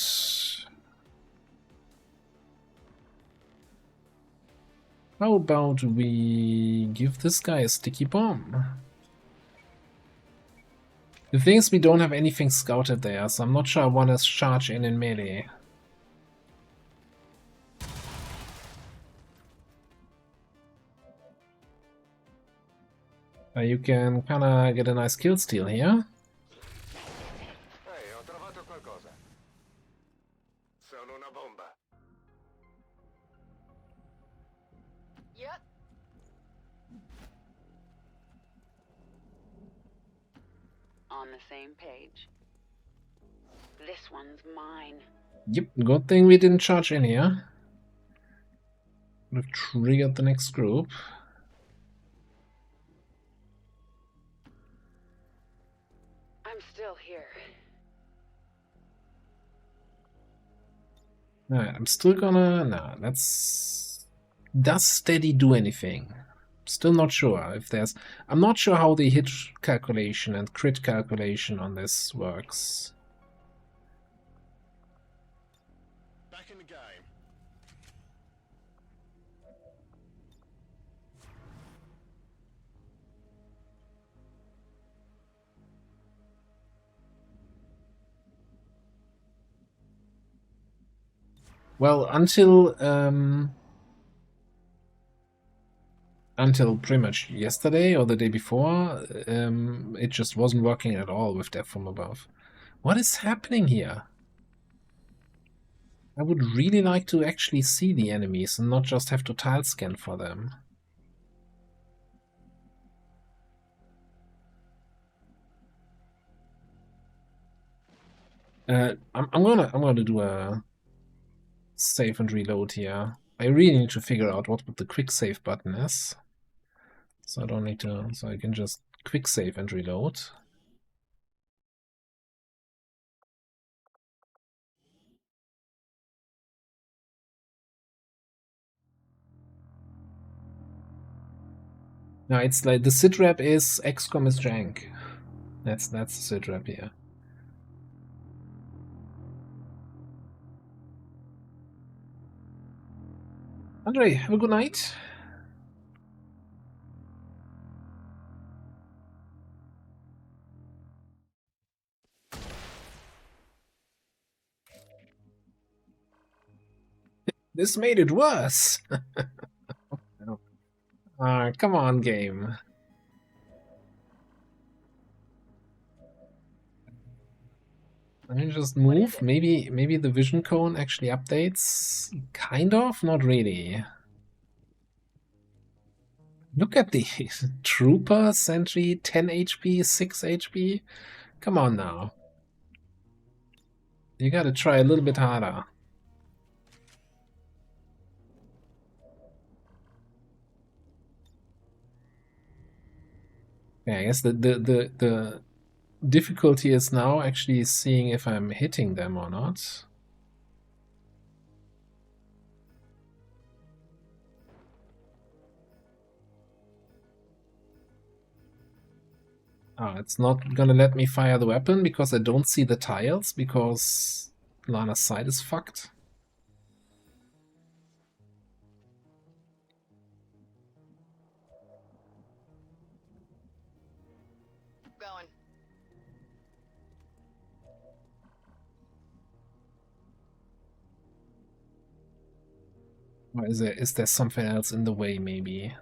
How about we give this guy a sticky bomb? The thing is, we don't have anything scouted there, so I'm not sure I want to charge in melee. You can kinda get a nice kill steal here. Ehi, ho trovato qualcosa. Sono una bomba. Yep. On the same page. This one's mine. Yep, good thing we didn't charge in here. Would have triggered the next group. I'm still here. Alright, I'm still gonna... No, that's... Does steady do anything? Still not sure if there's... I'm not sure how the hit calculation and crit calculation on this works. Back in the game. Well, until pretty much yesterday or the day before, it just wasn't working at all with Death from Above. What is happening here? I would really like to actually see the enemies and not just have to tile scan for them. I'm gonna do a save and reload here. I really need to figure out what the quick save button is. So I don't need to, so I can just quick save and reload. No, it's like the sitrep is XCOM is jank. That's the sitrep here. Andre, have a good night. This made it worse. Come on, game. Let me just move. Maybe the vision cone actually updates. Kind of, not really. Look at these. Trooper, Sentry, 10 HP, 6 HP. Come on now. You gotta try a little bit harder. Yeah, I guess the difficulty is now actually seeing if I'm hitting them or not. It's not gonna let me fire the weapon because I don't see the tiles because Lana's sight is fucked. Or is there something else in the way, maybe?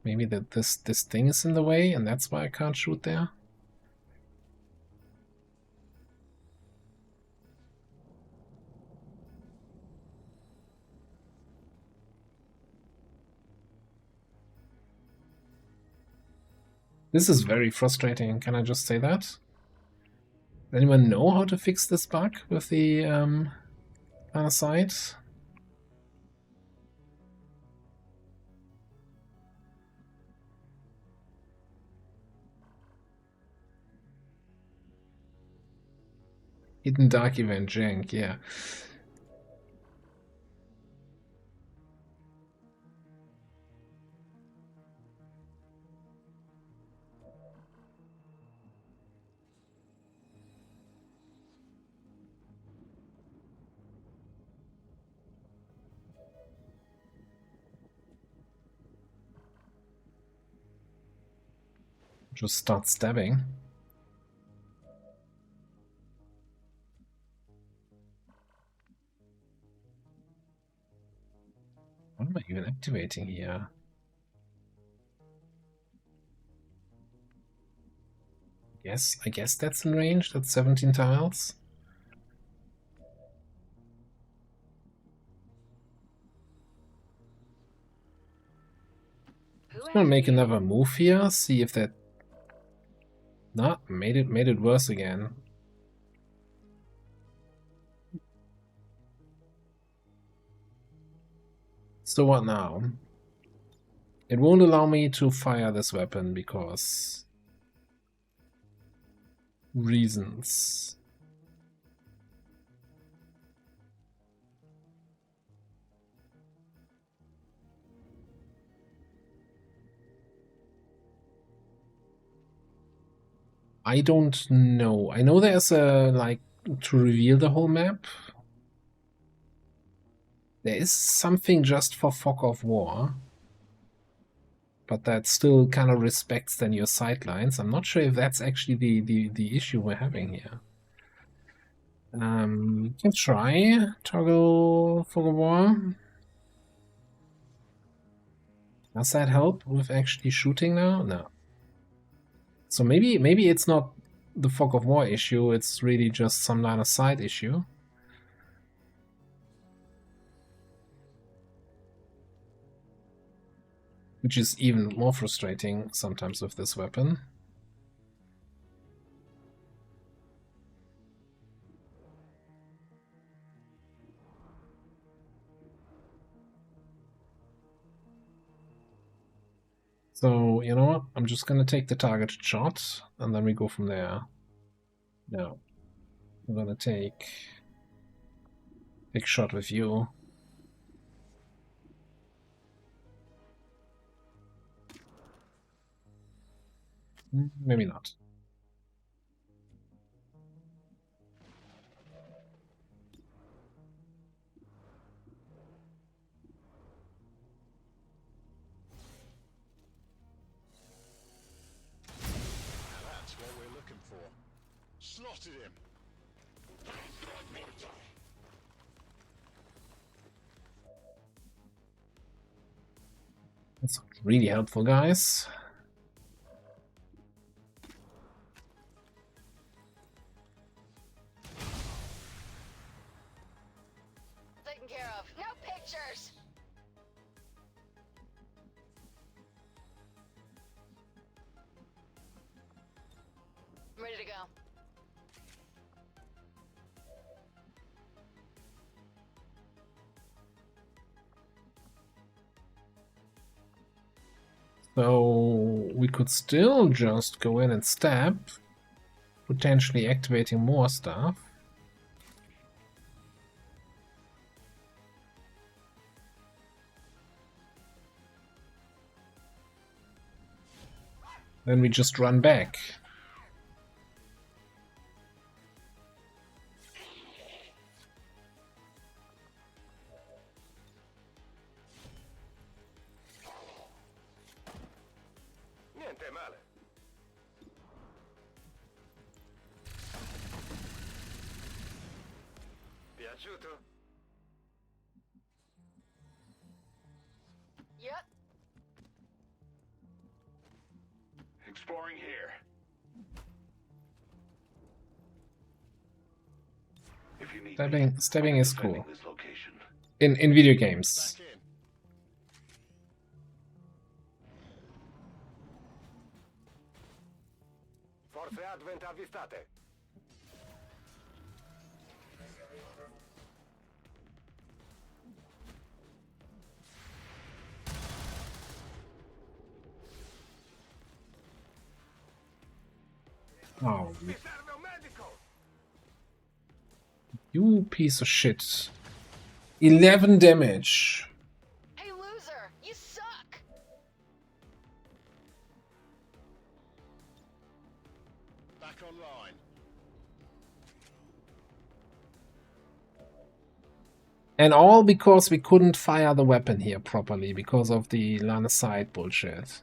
Maybe that this thing is in the way and that's why I can't shoot there? This is very frustrating, can I just say that? Does anyone know how to fix this bug with the site? Hidden Dark Event, jank, yeah. Just start stabbing. What am I even activating here? Yes, I guess that's in range. That's 17 tiles. I'm gonna make another move here. See if that. Nah, made it worse again. So what now? It won't allow me to fire this weapon because reasons. I don't know. I know there's a, like, to reveal the whole map. There is something just for Fog of War. But that still kind of respects then your sightlines. I'm not sure if that's actually the issue we're having here. Can try toggle Fog of War. Does that help with actually shooting now? No. So maybe it's not the Fog of War issue, it's really just some line of sight issue. Which is even more frustrating sometimes with this weapon. So, you know what? I'm just gonna take the targeted shot, and then we go from there. No. I'm gonna take big shot with you. Maybe not. That's what we're looking for. Slotted him. That's really helpful, guys. Taken care of. No pictures. I'm ready to go. So we could still just go in and stab, potentially activating more stuff. Then we just run back. Niente male. Piaciuto? Yep. Exploring here. If you need Stabbing is cool. this location. In video games. Forze Advent avvistate. Oh, you piece of shit. 11 damage. Hey, loser! You suck! Back online. And all because we couldn't fire the weapon here properly because of the line of sight bullshit.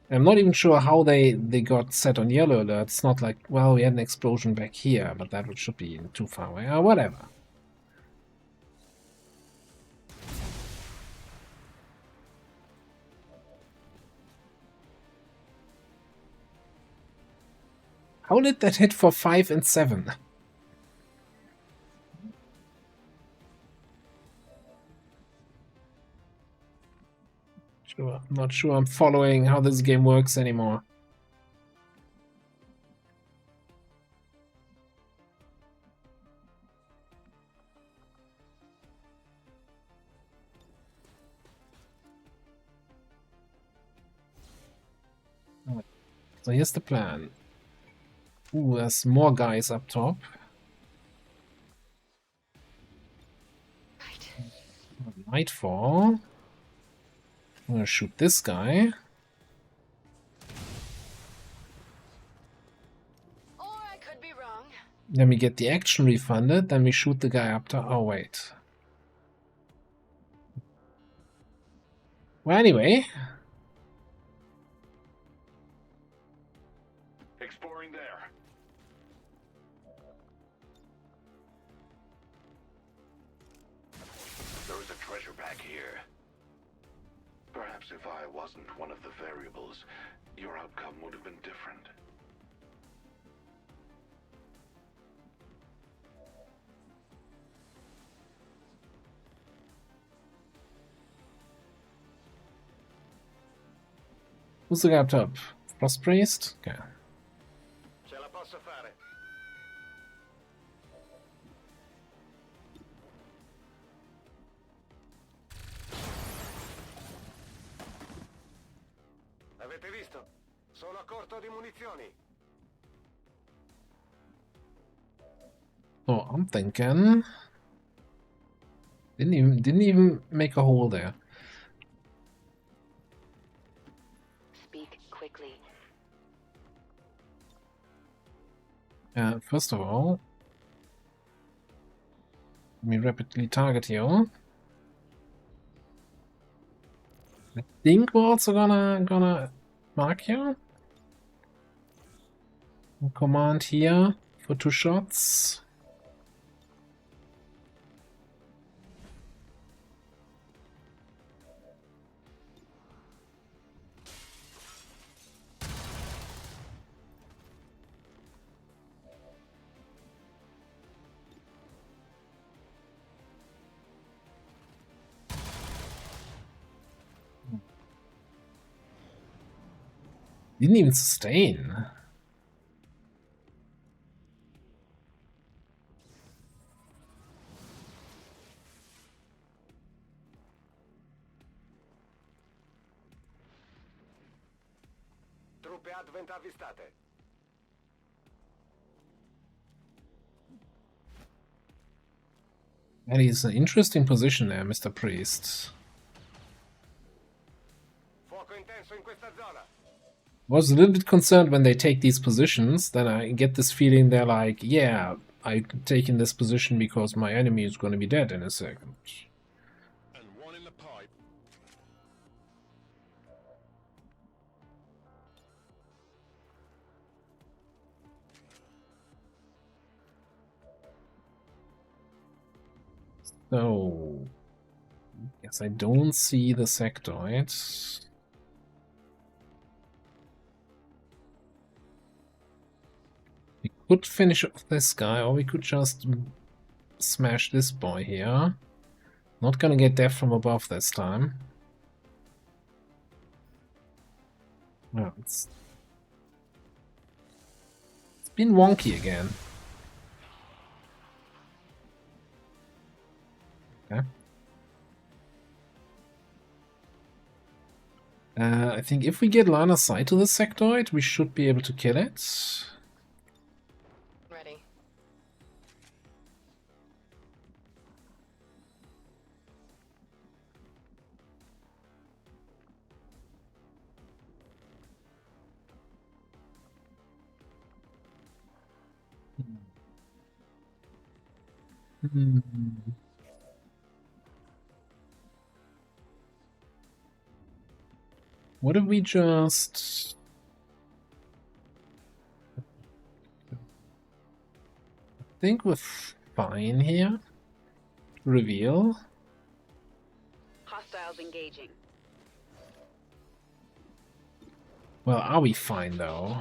I'm not even sure how they got set on yellow alert. It's not like, well, we had an explosion back here, but that should be too far away, or whatever. How did that hit for 5 and 7? I'm not sure I'm following how this game works anymore. So here's the plan. Ooh, there's more guys up top. Nightfall. I'm gonna shoot this guy. Or I could be wrong. Then we get the action refunded, then we shoot the guy up top. Oh, wait. Well, anyway. Exploring there. There is a treasure back here. Perhaps if I wasn't one of the variables, your outcome would have been different. Who's the guy up top? Frost Priest? Okay. Ce la posso fare. Avete visto? Sono a corto di munizioni. So I'm thinking. Didn't even make a hole there. Speak quickly. First of all, let me rapidly target you. I think we're also gonna mark you. Command here for 2 shots. Didn't even sustain. Truppe Advent avvistate. That is an interesting position there, Mr. Priest. Fuoco intenso in questa zona. Was a little bit concerned when they take these positions. Then I get this feeling they're like, yeah, I'm taking this position because my enemy is going to be dead in a second. And one in the pipe. So Yes, I don't see the sectoid. We could finish off this guy, or we could just smash this boy here. Not gonna get death from above this time. No, it's been wonky again. Okay. I think if we get line of sight to the sectoid, we should be able to kill it. Ready. Hmm. What if we just... I think we're fine here. Reveal. Hostiles engaging. Well, are we fine though?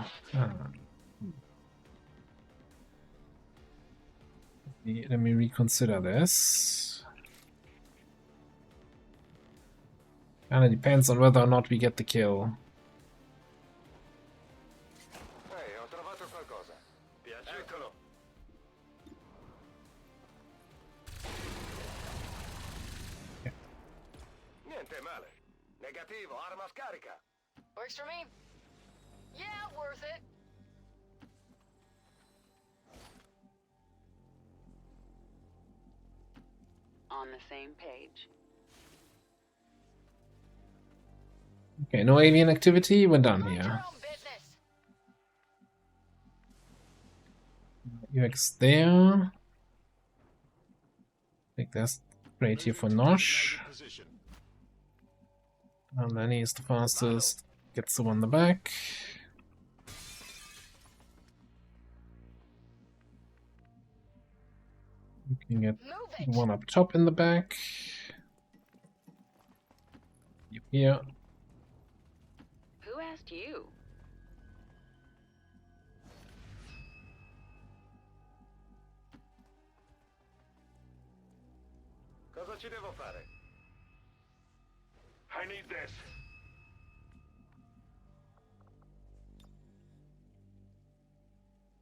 Let me reconsider this. And it depends on whether or not we get the kill. Ho trovato qualcosa. Eccolo. Niente male. Negativo, arma scarica. Works for me. Yeah, worth it. On the same page. Okay, no alien activity, we're done here. UX there. I think that's great here for Nosh. And then he's the fastest, gets the one in the back. You can get the one up top in the back. You here. Who asked you? Cosa ci devo fare? I need this.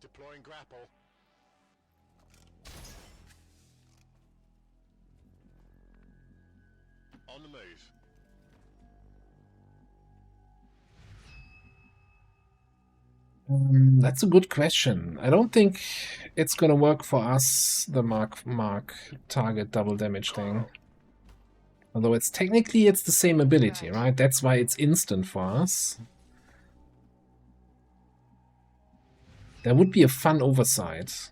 Deploying grapple. On the move. That's a good question. I don't think it's gonna work for us, the mark target double damage thing. Although it's technically it's the same ability, right? That's why it's instant for us. There would be a fun oversight.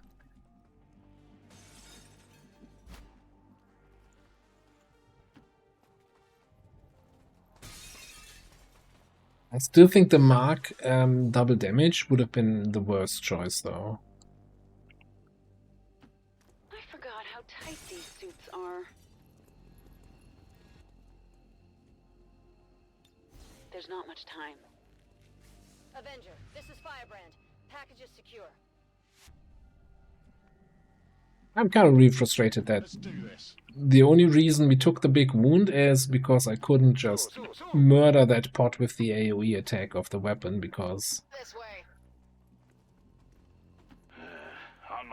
I still think the mark double damage would have been the worst choice, though. I forgot how tight these suits are. There's not much time. Avenger, this is Firebrand. Package is secure. I'm kind of really frustrated that the only reason we took the big wound is because I couldn't just murder that pot with the AoE attack of the weapon, because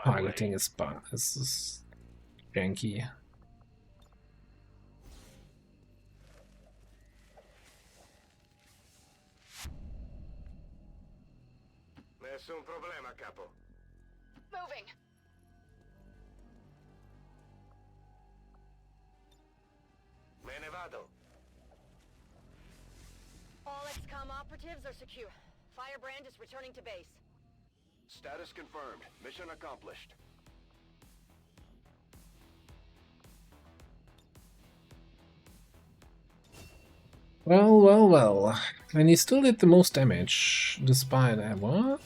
targeting is janky. Nessun problema, capo. Moving. Me ne vado. All XCOM operatives are secure. Firebrand is returning to base. Status confirmed. Mission accomplished. Well, well, well. And he still did the most damage, despite what?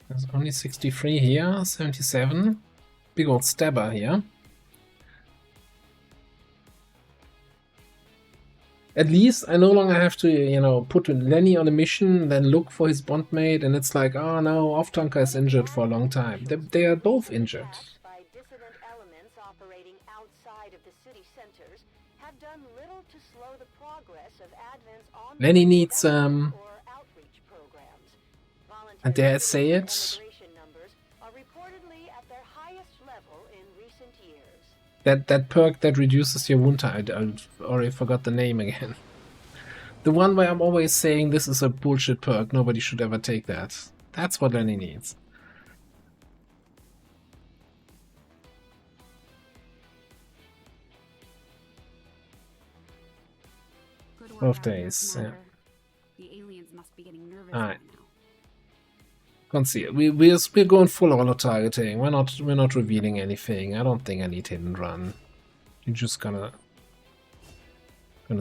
There's only 63 here, 77. Big old stabber here. At least I no longer have to, you know, put Lenny on a mission, then look for his bondmate, and it's like, oh no, Off-Tanker is injured for a long time. They are both injured. By dissident elements operating outside of the city centers have done little to slow the progress of Advent's Lenny ongoing needs or outreach programs. and dare I say it, Immigration numbers are reportedly at their highest level in recent years. that perk that reduces your wound time. I already forgot the name again. The one where I'm always saying this is a bullshit perk, nobody should ever take that. That's what Lenny needs. Both days, yeah. The aliens must be getting nervous Alright. now. Can't see it. We're going full auto targeting. We're not revealing anything. I don't think I need hit and run. You're just gonna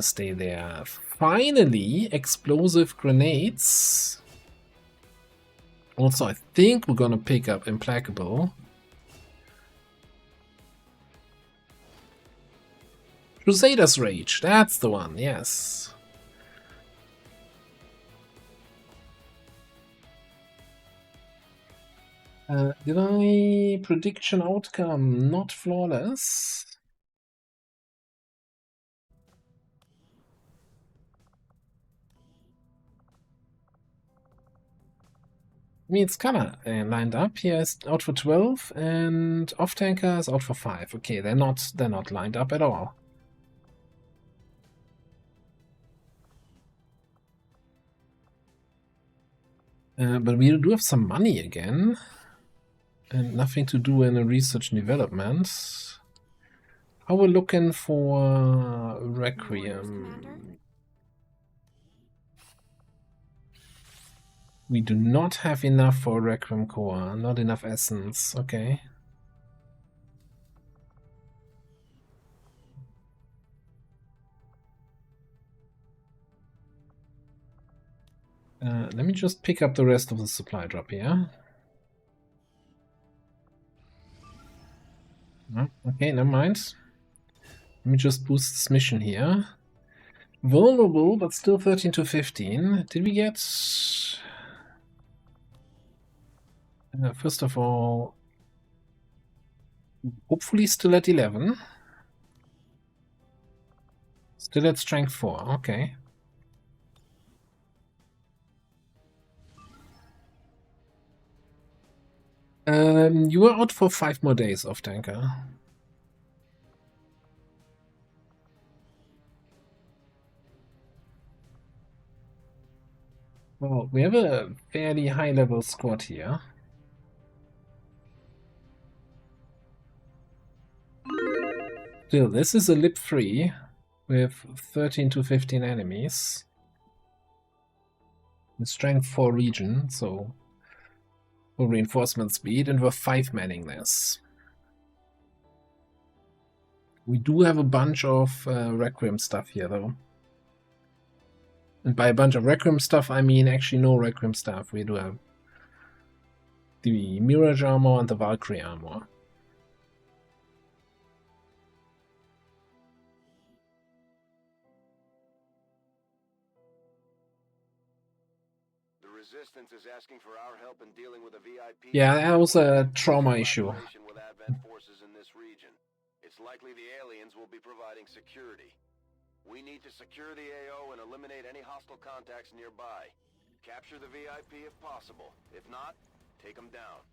stay there. Finally, explosive grenades. Also, I think we're gonna pick up Implacable. Crusader's Rage, that's the one, yes. Did I prediction outcome not flawless? I mean, it's kinda lined up. Here is out for 12 and Off-Tanker is out for 5. Okay, they're not lined up at all. But we do have some money again. And nothing to do in a research and development. How we're looking for Requiem. We do not have enough for Requiem core, not enough essence, okay. Let me just pick up the rest of the supply drop here. No, okay, never mind. Let me just boost this mission here. Vulnerable, but still 13 to 15. Did we get... first of all, hopefully still at 11. Still at strength 4, okay. You were out for 5 more days, Off-Tanker. Well, we have a fairly high-level squad here. Still, this is a lip 3 with 13 to 15 enemies. In strength 4 region, so full reinforcement speed, and we're 5 manning this. We do have a bunch of Requiem stuff here, though. And by a bunch of Requiem stuff, I mean actually no Requiem stuff. We do have the Mirage armor and the Valkyrie armor. The Resistance is asking for our help in dealing with a VIP. Yeah, that was a trauma issue. With Advent forces in this region. It's likely the aliens will be providing security. We need to secure the AO and eliminate any hostile contacts nearby. Capture the VIP if possible. If not, take them down.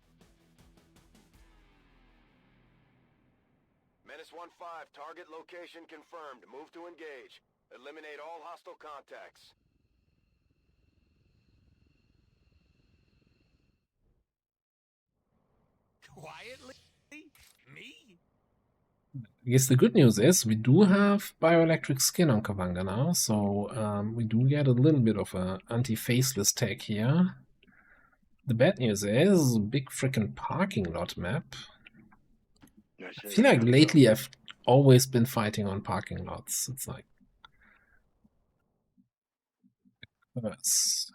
Menace 1-5, target location confirmed. Move to engage. Eliminate all hostile contacts. Quietly? Me? I guess the good news is we do have bioelectric skin on Kavanga now, so we do get a little bit of a anti-faceless tag here. The bad news is big freaking parking lot map. I feel like lately I've always been fighting on parking lots. It's like curse.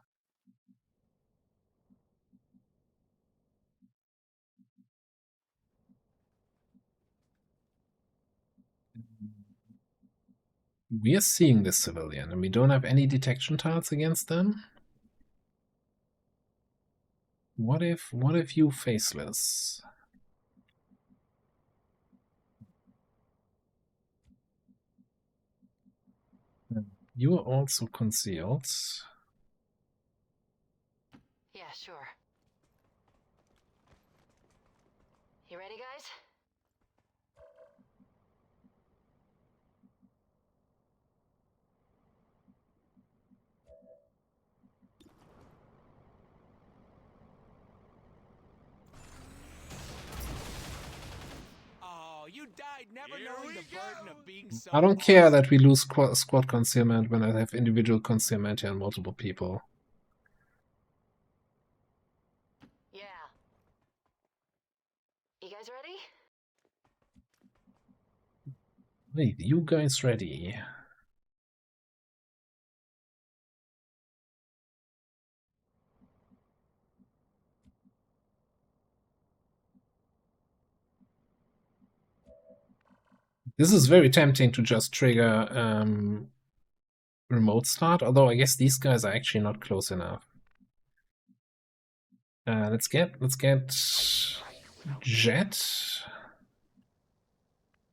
We are seeing this civilian, and we don't have any detection tiles against them. What if you faceless? You are also concealed. Yeah, sure. You ready, guys? You died never knowing the burden of being so I don't care that we lose squad concealment when I have individual concealment here on multiple people. Yeah. You guys ready? Wait, you guys ready? This is very tempting to just trigger remote start, although I guess these guys are actually not close enough. Let's get Jet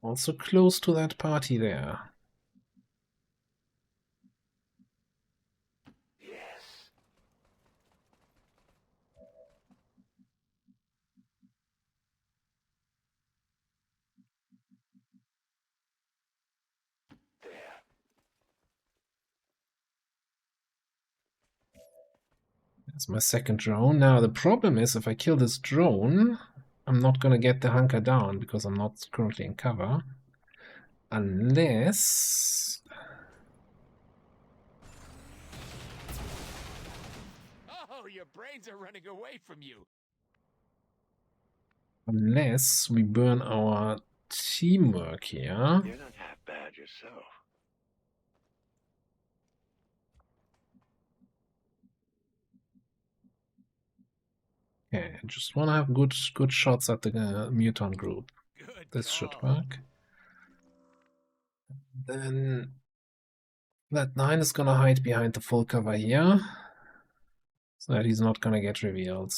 also close to that party there. Yes. There. That's my second drone. Now the problem is if I kill this drone, I'm not gonna get the hunker down because I'm not currently in cover. Unless... Oh, your brains are running away from you. Unless we burn our teamwork here. You're not half bad yourself. Okay, I just want to have good shots at the mutant group. This should work. Then that 9 is gonna hide behind the full cover here, so that he's not gonna get revealed.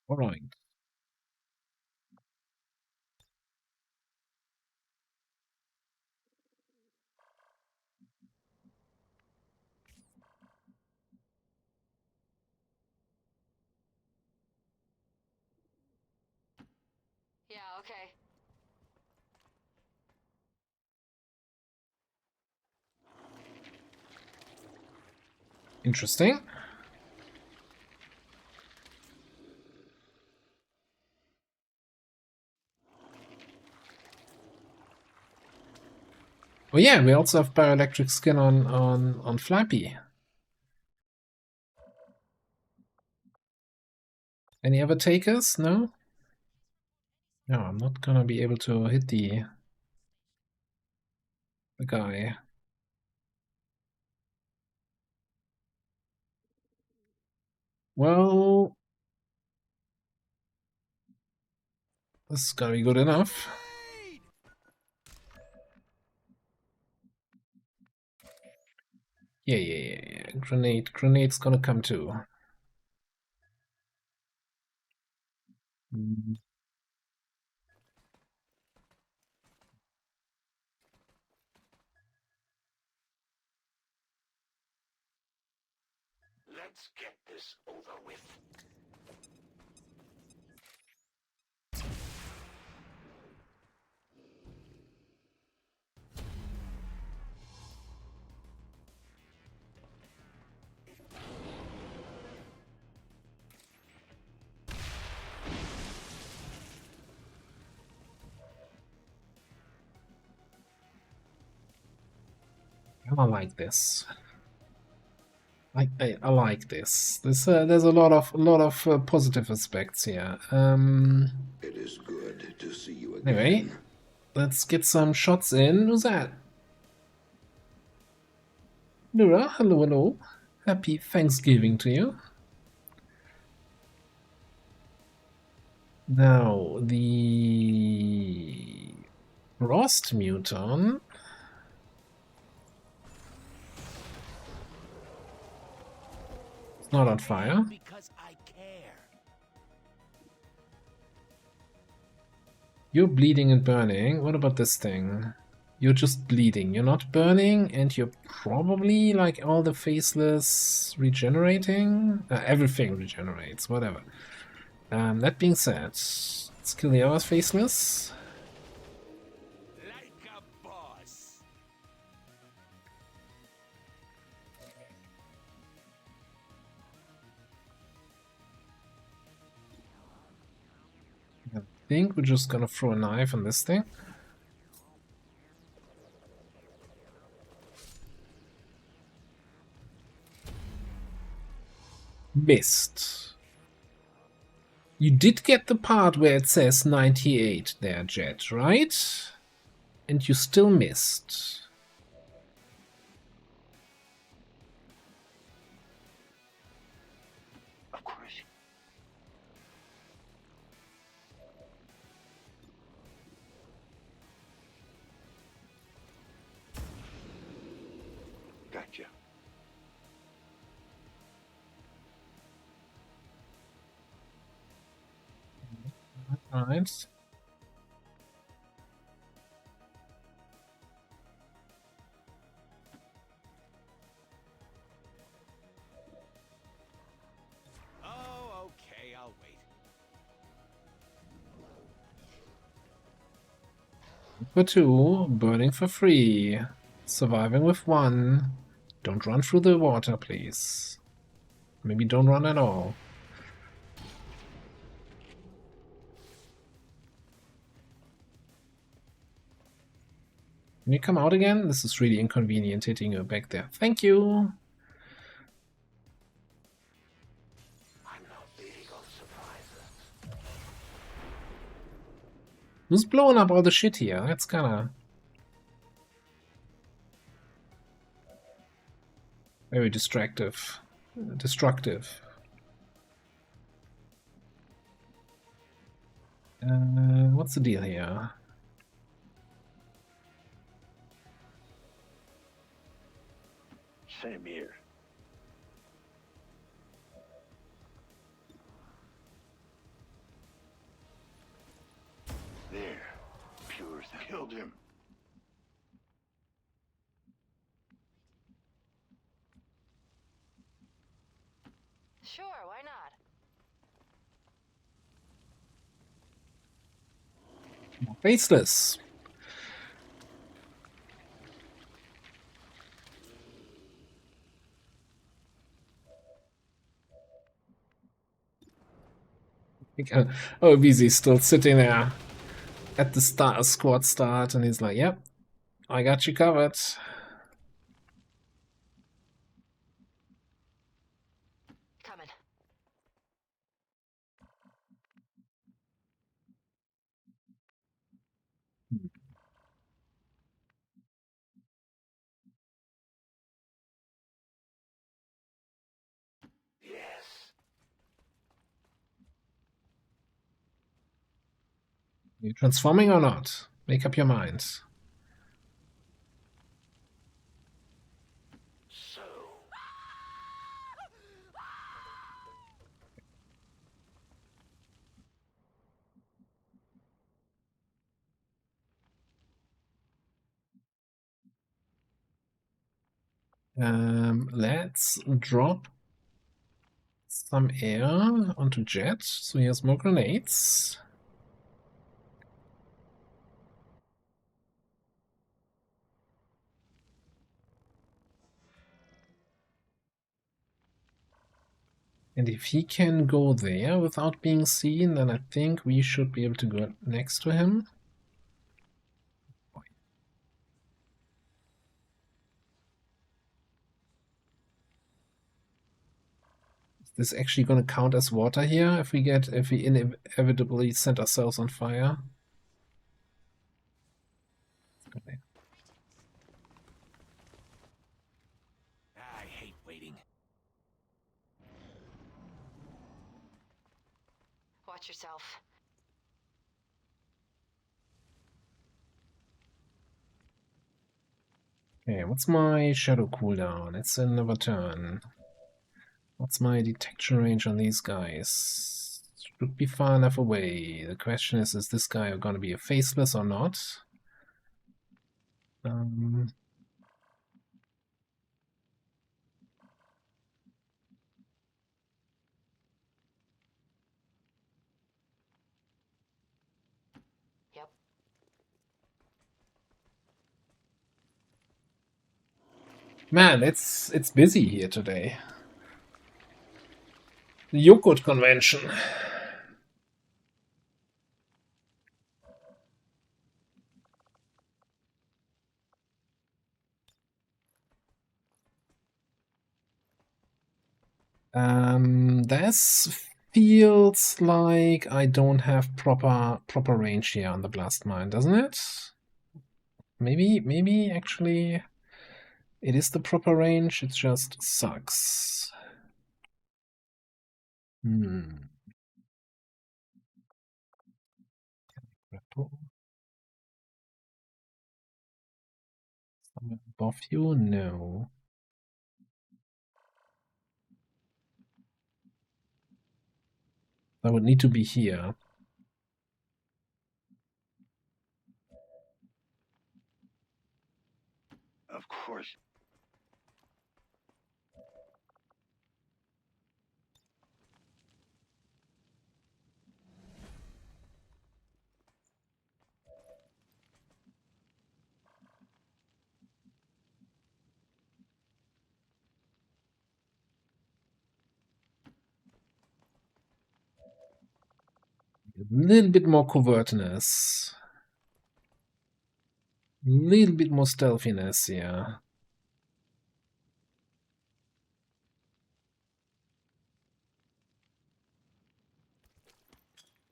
All right. Yeah, okay. Interesting. Oh yeah, we also have bioelectric skin on Flappy. Any other takers? No? No, I'm not gonna be able to hit the guy. Well, this is gonna be good enough. Yeah. Grenade's gonna come too. Let's get this over with. I don't like this. I like this. There's a lot of positive aspects here. It is good to see you again. Anyway, let's get some shots in. Who's that? Nura, hello, hello. Happy Thanksgiving to you. Now, the Frost Muton. It's not on fire. Because I care. You're bleeding and burning. What about this thing? You're just bleeding. You're not burning, and you're probably like all the faceless regenerating. Everything regenerates, whatever. That being said, let's kill the other faceless. Like a boss. I think we're just gonna throw a knife on this thing. Missed. You did get the part where it says 98 there, Jet, right? And you still missed. Of course. Gotcha. Right. Oh, okay, I'll wait. For 2, burning for 3, surviving with 1. Don't run through the water, please. Maybe don't run at all. Can you come out again? This is really inconvenient hitting you back there. Thank you. I'm not big on surprises. Who's blowing up all the shit here? That's kinda... very destructive. What's the deal here? Same here. There. Pure as that. Killed him. Sure, why not? Faceless. Oh, BZ's still sitting there at the squad start, and he's like, yep, I got you covered. Coming. Yes. Are you transforming or not? Make up your mind. So. Let's drop some air onto Jet, so he has more grenades. And if he can go there without being seen, then I think we should be able to go next to him. this actually going to count as water here if we inevitably set ourselves on fire? Okay. I hate waiting. Watch yourself. Okay, what's my shadow cooldown? It's another turn. What's my detection range on these guys? Should be far enough away. The question is this guy going to be a faceless or not? Yep. Man, it's busy here today. The yogurt convention. This feels like I don't have proper range here on the blast mine, doesn't it? Maybe actually it is the proper range, it just sucks. Somewhere above you? No. I would need to be here. Of course. A little bit more covertness. A little bit more stealthiness, yeah.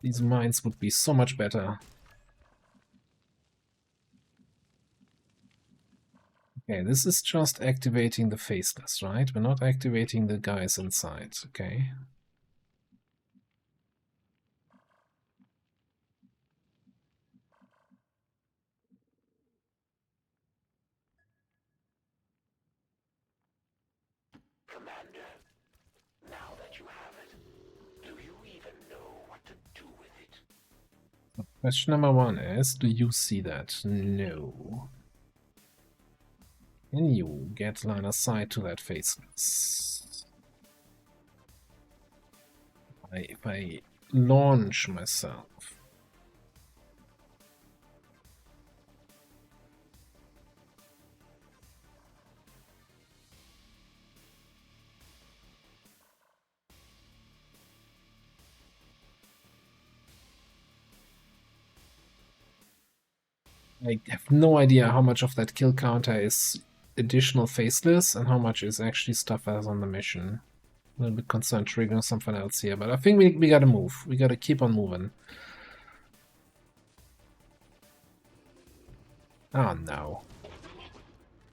These mines would be so much better. Okay, this is just activating the faceless, right? We're not activating the guys inside, okay. Commander, now that you have it, do you even know what to do with it? So question number one is, do you see that? No. Can you get line of sight to that faceless? If I launch myself. I have no idea how much of that kill counter is additional faceless and how much is actually stuff that's on the mission. A little bit concerned triggering something else here, but I think we gotta move. We gotta keep on moving. Oh no.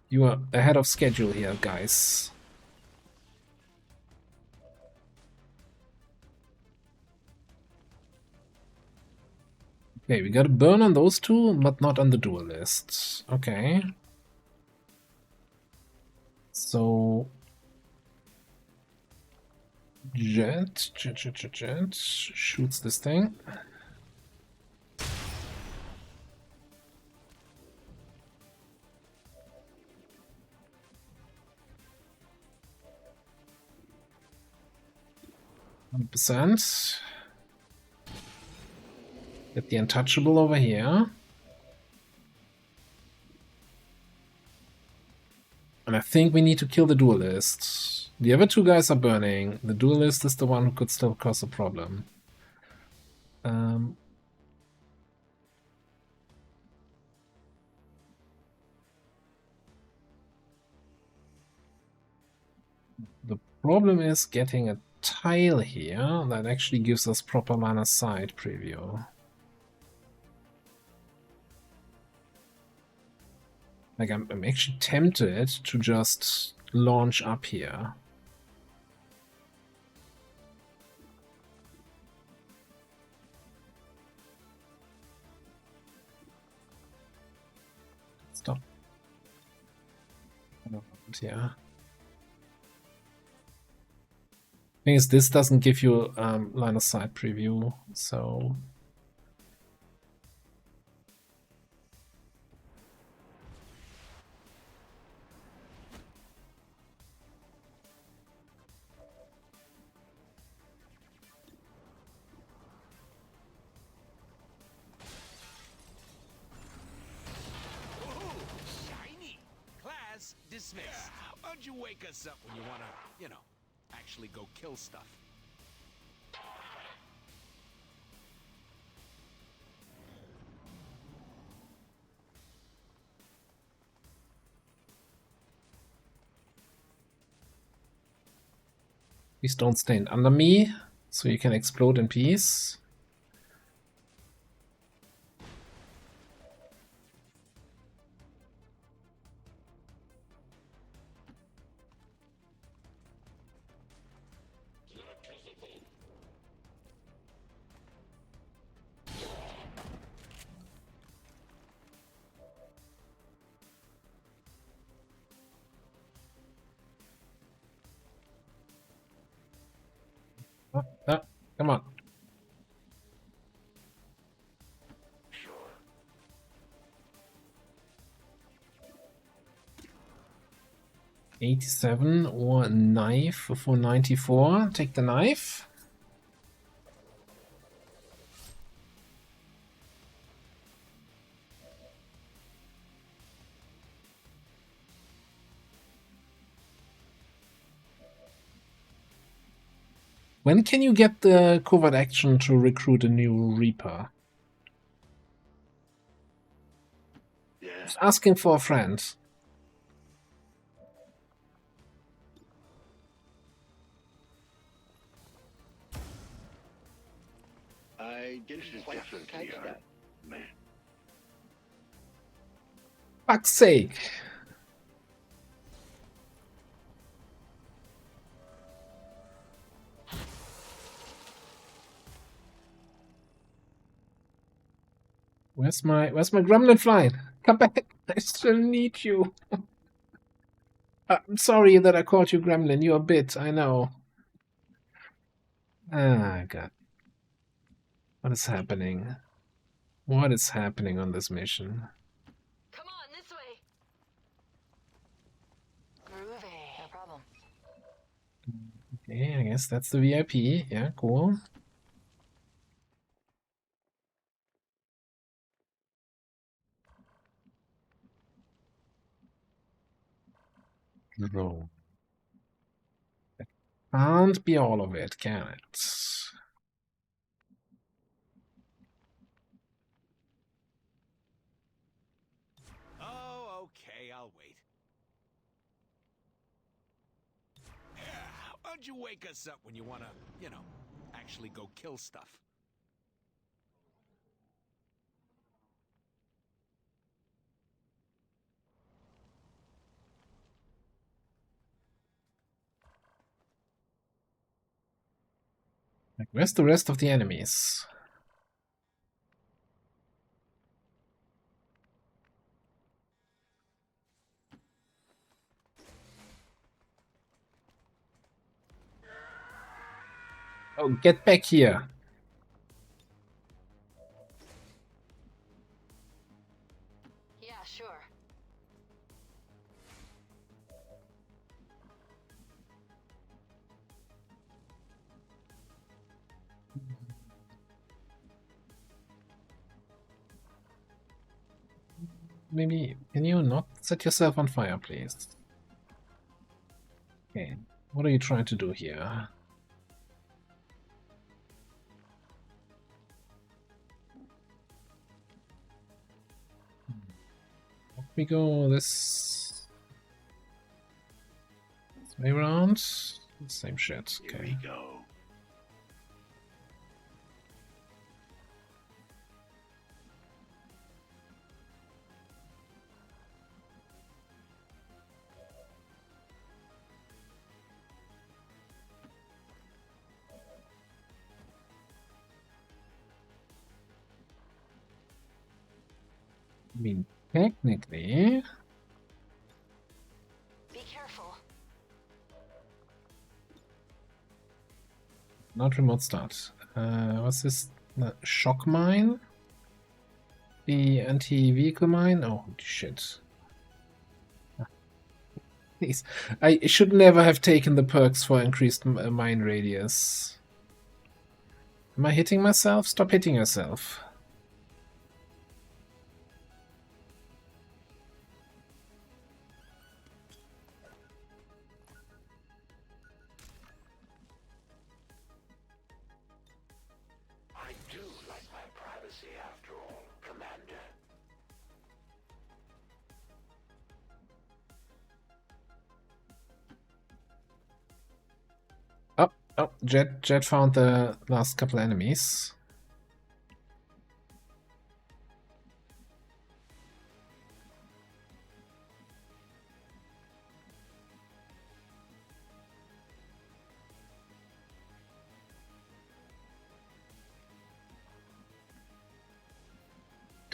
You are ahead of schedule here, guys. Okay, we got a burn on those two, but not on the duelist. Okay. So... Jet shoots this thing. %. Get the untouchable over here. And I think we need to kill the duelist. The other two guys are burning. The duelist is the one who could still cause a problem. The problem is getting a tile here that actually gives us proper line of sight preview. Like, I'm actually tempted to just launch up here. Stop. Yeah. Thing is, this doesn't give you line of sight preview, so Shiny! Class dismissed. Why don't you wake us up when you wanna, you know, actually go kill stuff? please don't stand under me, so you can explode in peace. Come on. Sure. 87 or a knife for 94. Take the knife. When can you get the covert action to recruit a new Reaper? Yeah. Just asking for a friend. I didn't quite catch that. Man. Fuck's sake. Where's my gremlin flying? Come back. I still need you. I'm sorry that I called you gremlin. You're a bit, I know. Ah, God. What is happening? What is happening on this mission? Come on, this way. Groovy. No problem. Okay, I guess that's the VIP. Yeah, cool. Roll. Can't be all of it, can it? Oh, okay, I'll wait. Yeah, why don't you wake us up when you wanna, you know, actually go kill stuff? Like, where's the rest of the enemies? Oh, get back here. Yeah, sure. Maybe, can you not set yourself on fire, please? Okay, what are you trying to do here? We go this way around. Same shit. Here Okay. we go. I mean, technically, Be careful. not remote start. What's this? The shock mine? The anti-vehicle mine? Oh, shit. Please. I should never have taken the perks for increased mine radius. Am I hitting myself? Stop hitting yourself. I do like my privacy after all, Commander. Oh, Jet found the last couple enemies.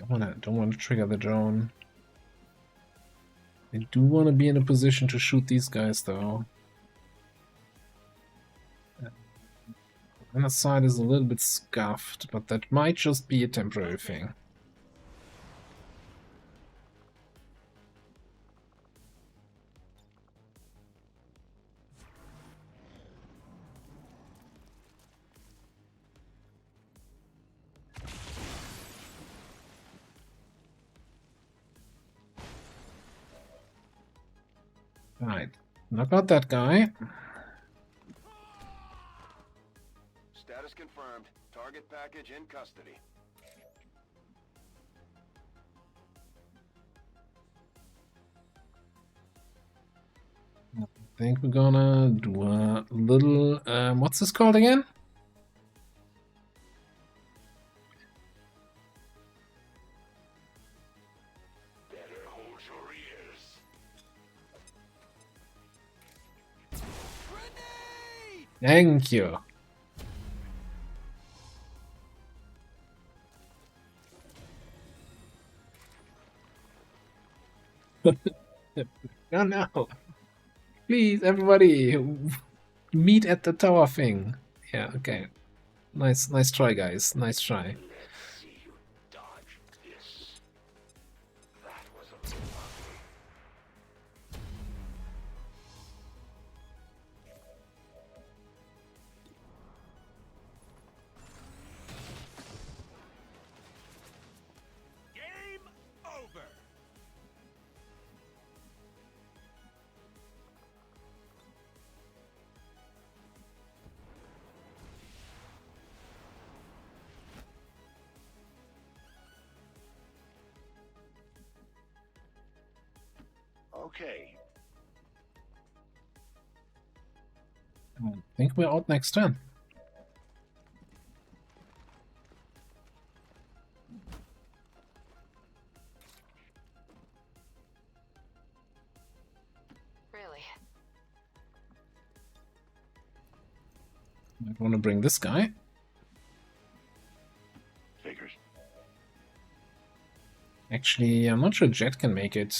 Don't wanna trigger the drone. I do want to be in a position to shoot these guys though. The other side is a little bit scuffed, but that might just be a temporary thing. Right, knock out that guy. Status confirmed. Target package in custody. I think we're gonna do a little... what's this called again? Better hold your ears. Thank you. Oh no. Please, everybody, meet at the tower thing. Yeah, okay. Nice try, guys. Nice try. Let's see you dodge this. That was a little ugly. Game over. Okay. I think we're out next turn. Really? I want to bring this guy. Figures. Actually, I'm not sure Jet can make it.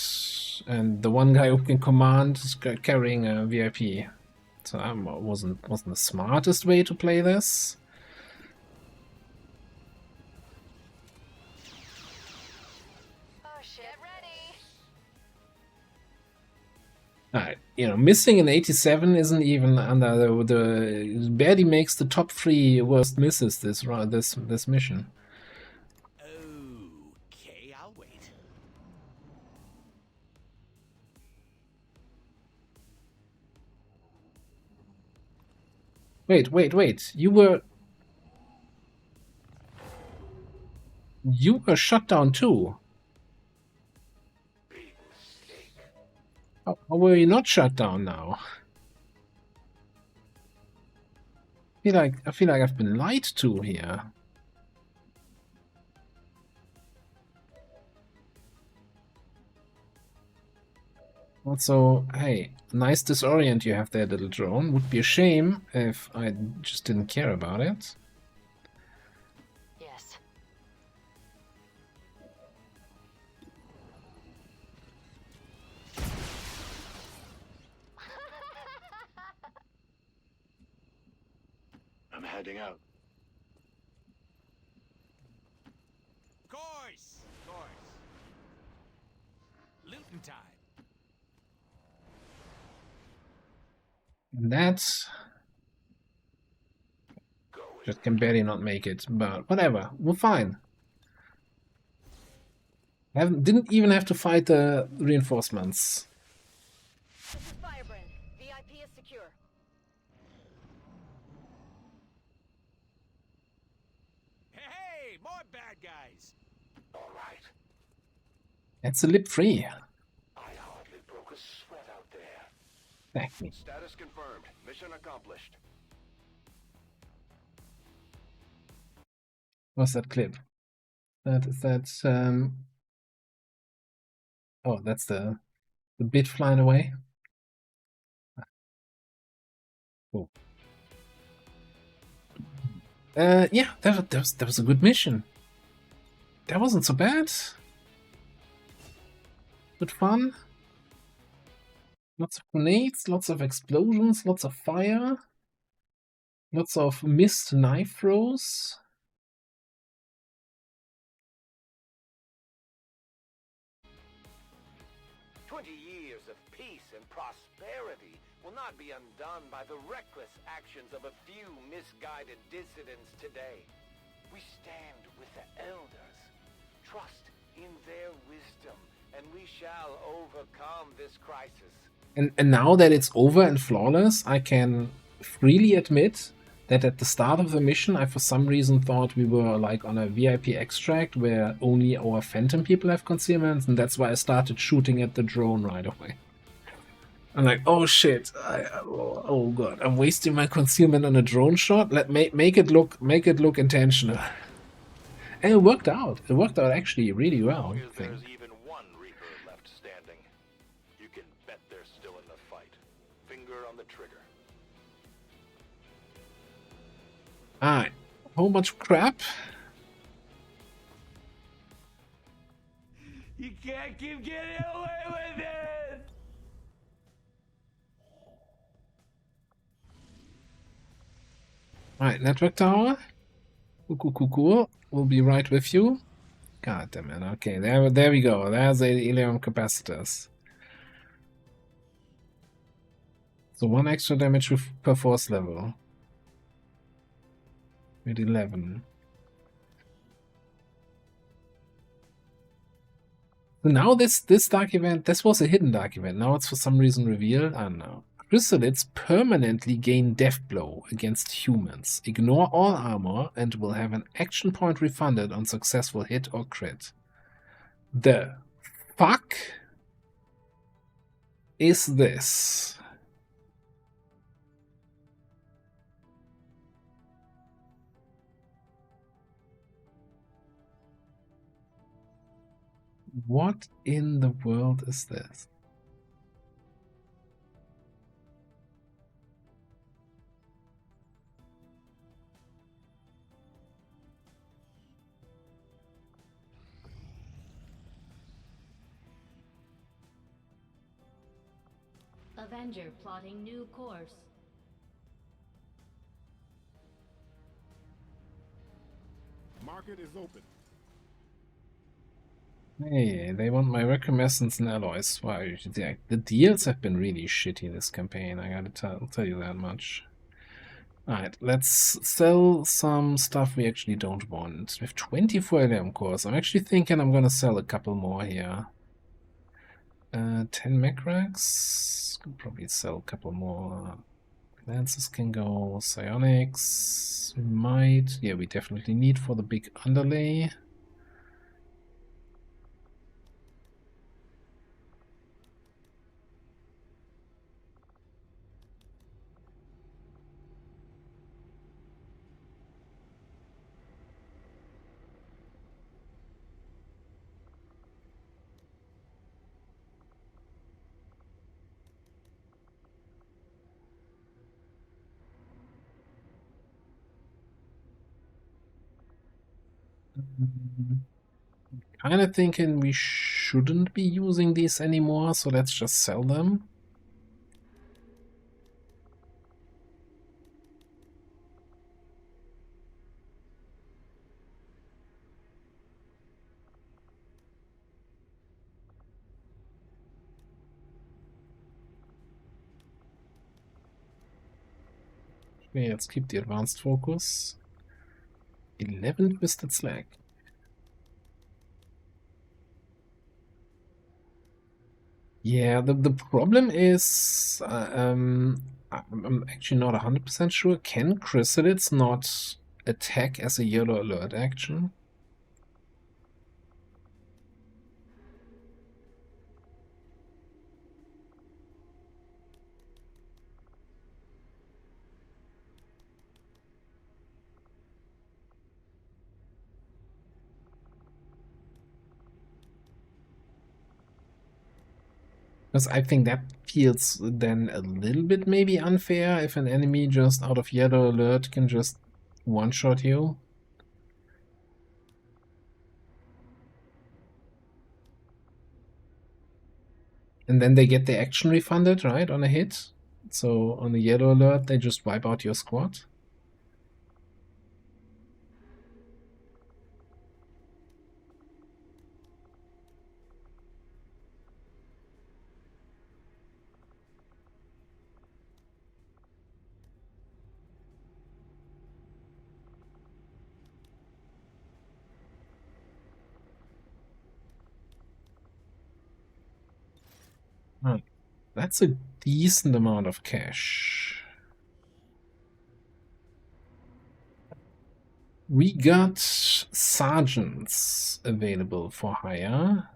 And the one guy who can command is carrying a VIP. So that wasn't the smartest way to play this. Oh shit, ready. Alright, you know, missing an 87 isn't even under the barely makes the top 3 worst misses this mission. Okay, I'll wait. Wait. You were shut down too. How were you not shut down now? I feel like I've been lied to here. Also, hey, nice disorient you have there, little drone. Would be a shame if I just didn't care about it. Yes. I'm heading out. Course! Looting time. And that's... just can barely not make it, but whatever, we're fine. Didn't even have to fight the reinforcements. This is Firebrand. VIP is secure. Hey, more bad guys. All right. It's a lip free. I hardly broke a sweat out there. Thank me. Status confirmed. Mission accomplished. What's that clip? That's oh, that's the bit flying away. Oh. Yeah, that was a good mission. That wasn't so bad. Good fun. Lots of grenades, lots of explosions, lots of fire, lots of missed knife throws. Years of peace and prosperity will not be undone by the reckless actions of a few misguided dissidents today. We stand with the elders, trust in their wisdom, and we shall overcome this crisis. And now that it's over and flawless, I can freely admit that at the start of the mission, I for some reason thought we were like on a VIP extract where only our phantom people have concealments, and that's why I started shooting at the drone right away. I'm like, oh shit, oh god, I'm wasting my concealment on a drone shot. Make it look intentional. And it worked out. It worked out actually really well. There's even one Reaper left standing. You can bet they're still in the fight. Finger on the trigger. Alright, whole bunch of crap. You can't keep getting away with it! Alright, network tower. Cool. We'll be right with you. God damn it. Okay, there we go. There's the helium capacitors. So 1 extra damage per force level. With 11. So now this dark event, this was a hidden dark event. Now it's for some reason revealed. I don't know. Chrysalids permanently gain death blow against humans. Ignore all armor and will have an action point refunded on successful hit or crit. The fuck is this? What in the world is this? Avenger plotting new course. Market is open. Hey, they want my recomescence and alloys. Wow, the deals have been really shitty this campaign, I gotta tell you that much. Alright, let's sell some stuff we actually don't want. We have 24 LM cores. I'm actually thinking I'm gonna sell a couple more here. 10 Macrax. Could probably sell a couple more. Lances can go. Psionics. We might. Yeah, we definitely need for the big underlay. Kind of thinking we shouldn't be using these anymore, so let's just sell them. Okay, let's keep the advanced focus. 11 twisted slag. Yeah, the problem is I'm actually not 100% sure. Can chrysalids not attack as a yellow alert action? Because I think that feels then a little bit maybe unfair if an enemy just out of yellow alert can just one-shot you. And then they get the action refunded, right, on a hit. So on a yellow alert, they just wipe out your squad. Right. That's a decent amount of cash. We got sergeants available for hire.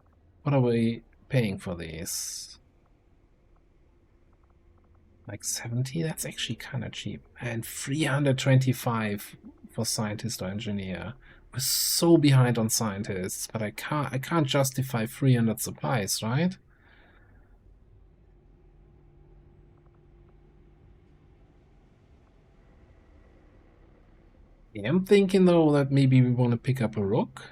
What are we paying for these? Like 70? That's actually kind of cheap. And 325 for scientist or engineer. We're so behind on scientists, but I can't justify 300 supplies, right? I'm thinking though that maybe we want to pick up a rook.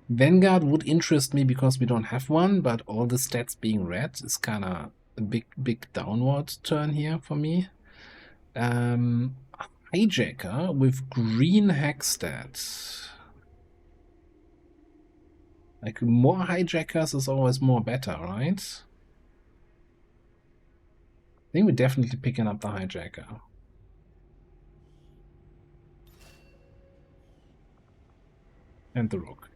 Vanguard would interest me because we don't have one, but all the stats being red is kind of a big downward turn here for me. Hijacker with green hack stat. Like more hijackers is always more better, right? I think we're definitely picking up the hijacker. And the rook.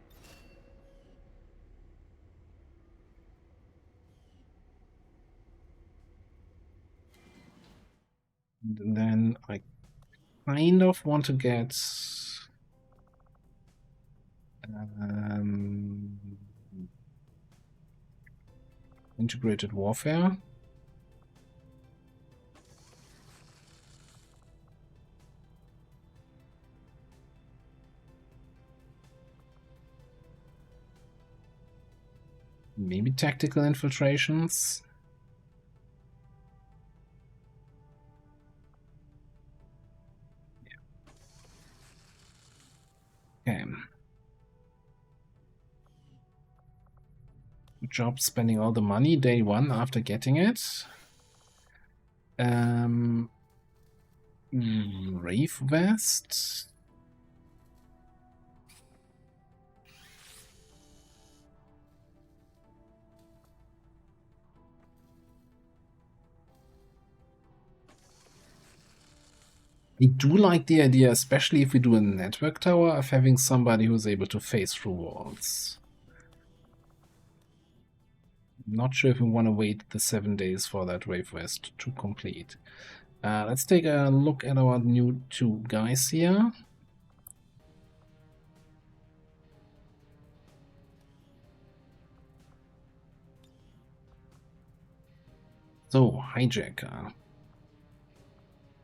And then I kind of want to get integrated warfare. Maybe tactical infiltrations. Okay. Good job spending all the money day one after getting it. Rave Vest. I do like the idea, especially if we do a network tower, of having somebody who's able to phase through walls. I'm not sure if we want to wait the 7 days for that Rave Vest to complete. Let's take a look at our new two guys here. So, hijacker.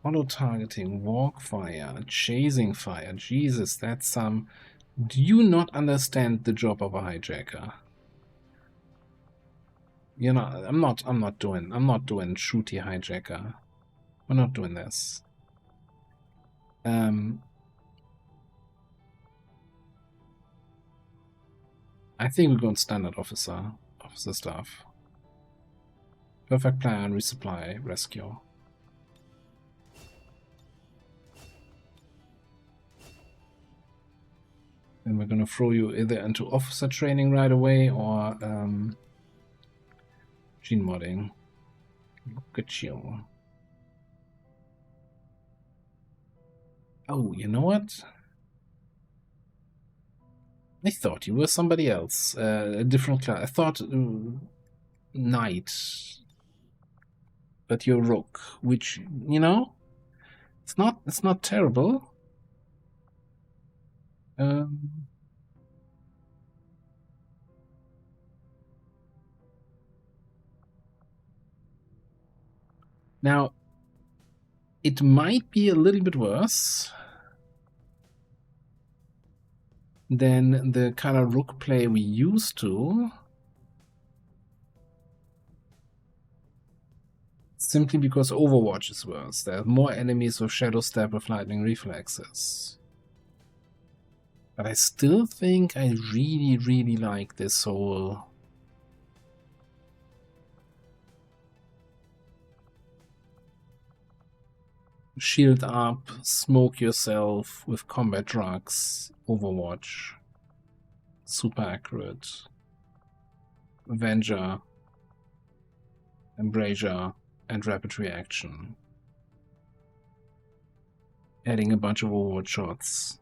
Auto-targeting, walk fire, chasing fire. Jesus, that's some... Do you not understand the job of a hijacker? You know, I'm not doing shooty hijacker. We're not doing this. I think we're going standard officer stuff. Perfect plan, resupply, rescue. And we're gonna throw you either into officer training right away or gene modding. Look at you. Oh, you know what? I thought you were somebody else, a different class. I thought knight, but you're rook, which, you know, it's not terrible. Now, it might be a little bit worse than the kind of rook play we used to. Simply because Overwatch is worse. There are more enemies with Shadow Step with Lightning Reflexes. But I still think I really, really like this whole shield up, smoke yourself with combat drugs, Overwatch. Super accurate. Avenger, Embrasure, and Rapid Reaction. Adding a bunch of Overwatch shots.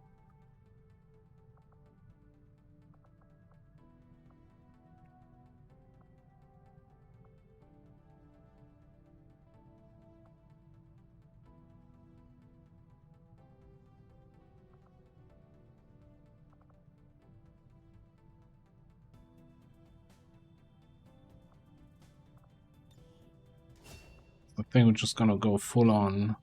I think we're just gonna go full on.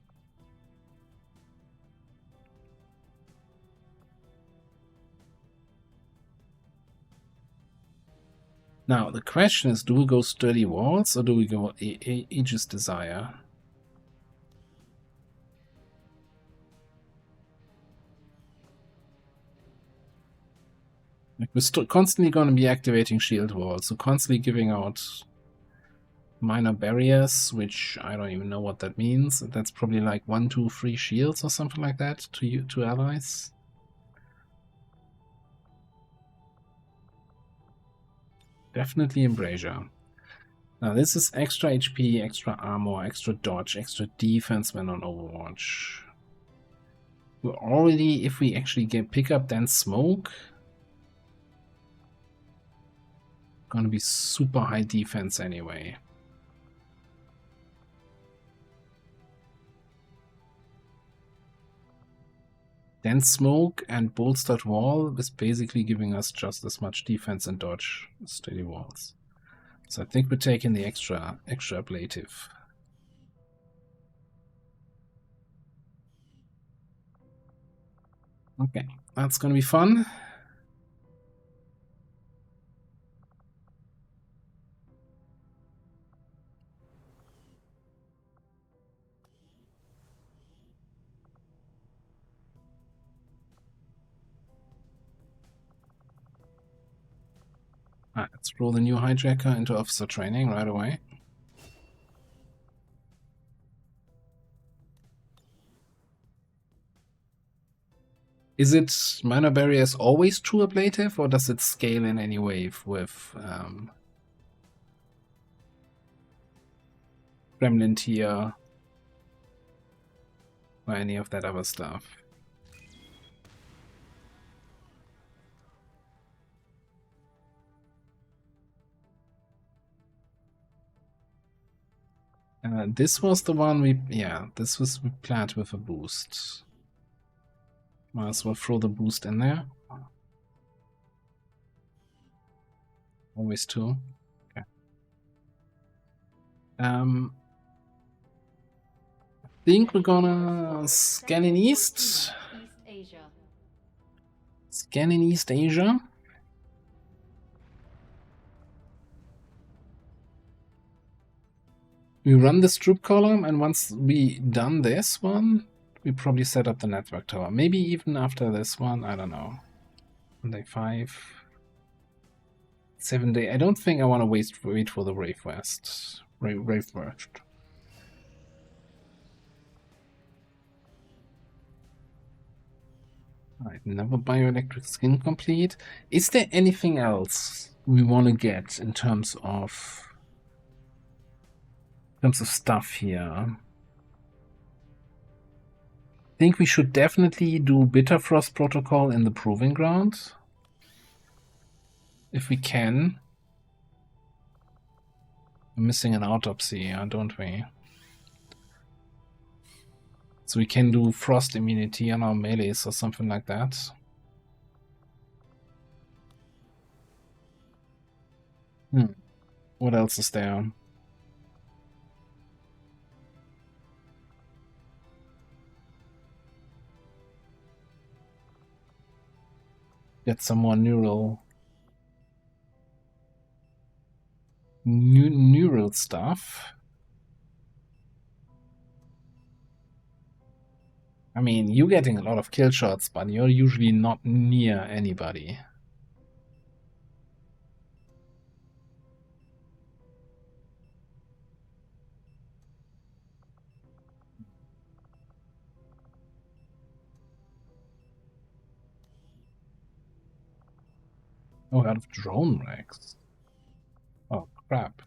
Now, the question is, do we go Sturdy Walls or do we go Aegis Desire? Like, we're constantly going to be activating shield walls, so constantly giving out minor barriers, which I don't even know what that means. That's probably like 1, 2, 3 shields or something like that to allies. Definitely Embrasure. Now this is extra HP, extra armor, extra dodge, extra defense when on Overwatch. We're already, if we actually get pick up then smoke, gonna be super high defense anyway. Then smoke and bolstered wall is basically giving us just as much defense and dodge as Steady Walls. So I think we're taking the extra ablative. Okay, that's gonna be fun. Alright, let's roll the new hijacker into officer training right away. Is it minor barriers always true ablative, or does it scale in any way with Gremlin tier or any of that other stuff? This was the one we planned with a boost. Might as well throw the boost in there. Always 2. Okay. I think we're gonna scan in East. Scan in East Asia. We run this troop column, and once we done this one, we probably set up the network tower. Maybe even after this one, I don't know. On day 5, 7 day. I don't think I want to wait for the Rave West. Rave West. Alright, another bioelectric skin complete. Is there anything else we want to get in terms of stuff here? I think we should definitely do Bitterfrost Protocol in the Proving Ground. If we can. We're missing an autopsy here, don't we? So we can do Frost immunity on our melees or something like that. What else is there? Get some more neural stuff. I mean, you're getting a lot of kill shots, but you're usually not near anybody. Oh, out of drone racks. Oh, crap.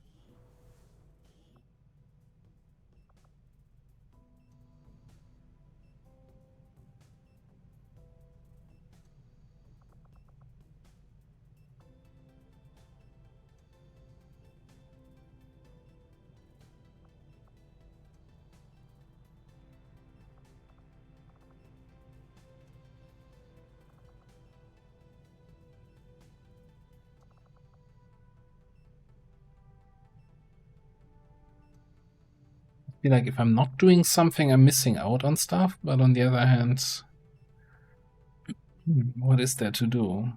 I feel like if I'm not doing something, I'm missing out on stuff, but on the other hand, what is there to do?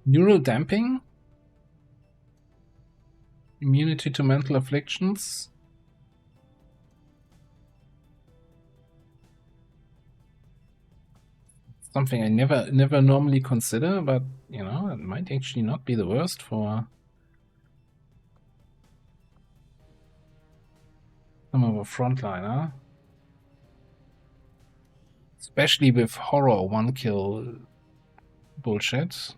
Neural damping? Immunity to mental afflictions? Something I never normally consider, but you know, it might actually not be the worst for some of a frontliner. Especially with horror one kill bullshit.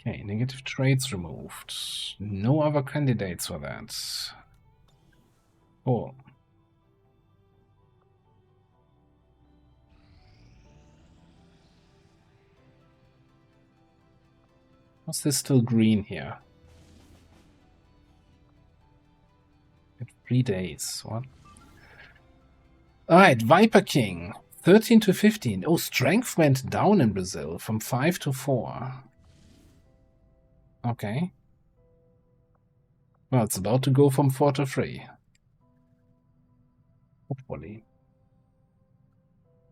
Okay, negative traits removed. No other candidates for that. Oh. What's this still green here? At 3 days. What? Alright, Viper King. 13 to 15. Oh, strength went down in Brazil from 5 to 4. Okay. Well, it's about to go from 4 to 3. Hopefully.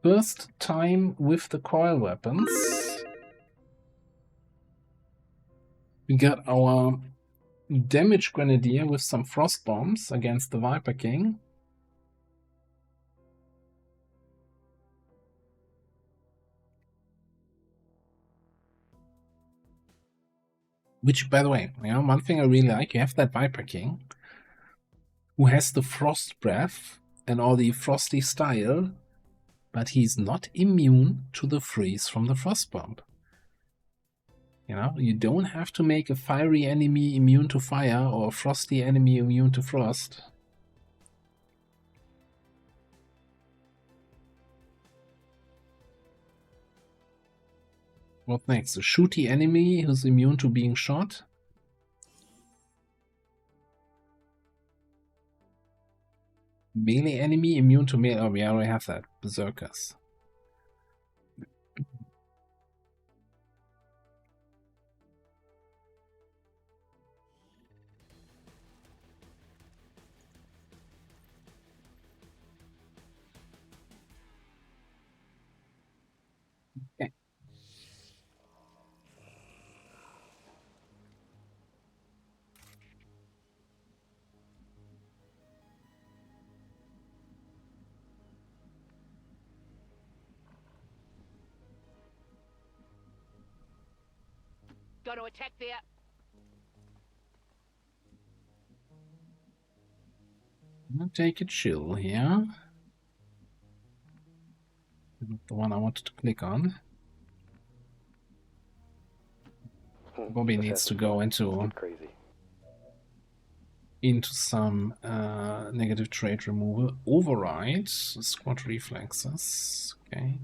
First time with the coil weapons. We got our damage grenadier with some frost bombs against the Viper King. Which, by the way, you know, one thing I really like, you have that Viper King who has the frost breath and all the frosty style, but he's not immune to the freeze from the frost bomb. You know, you don't have to make a fiery enemy immune to fire or a frosty enemy immune to frost. What next? Shoot the enemy who's immune to being shot? Melee enemy immune to melee. Oh, we already have that. Berserkers. Okay. Gonna attack there. I'm gonna take a chill here. Not the one I wanted to click on. Bobby needs to go into some negative trait removal. Override, squad reflexes. Okay.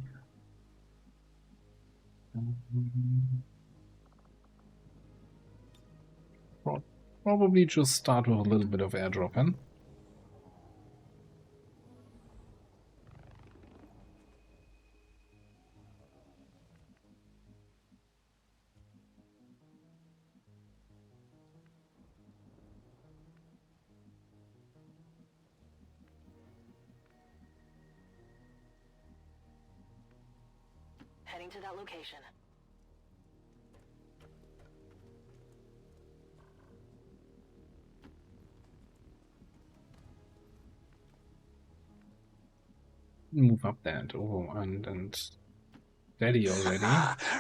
Probably just start with a little bit of airdropping. Heading to that location. Move up there and steady already.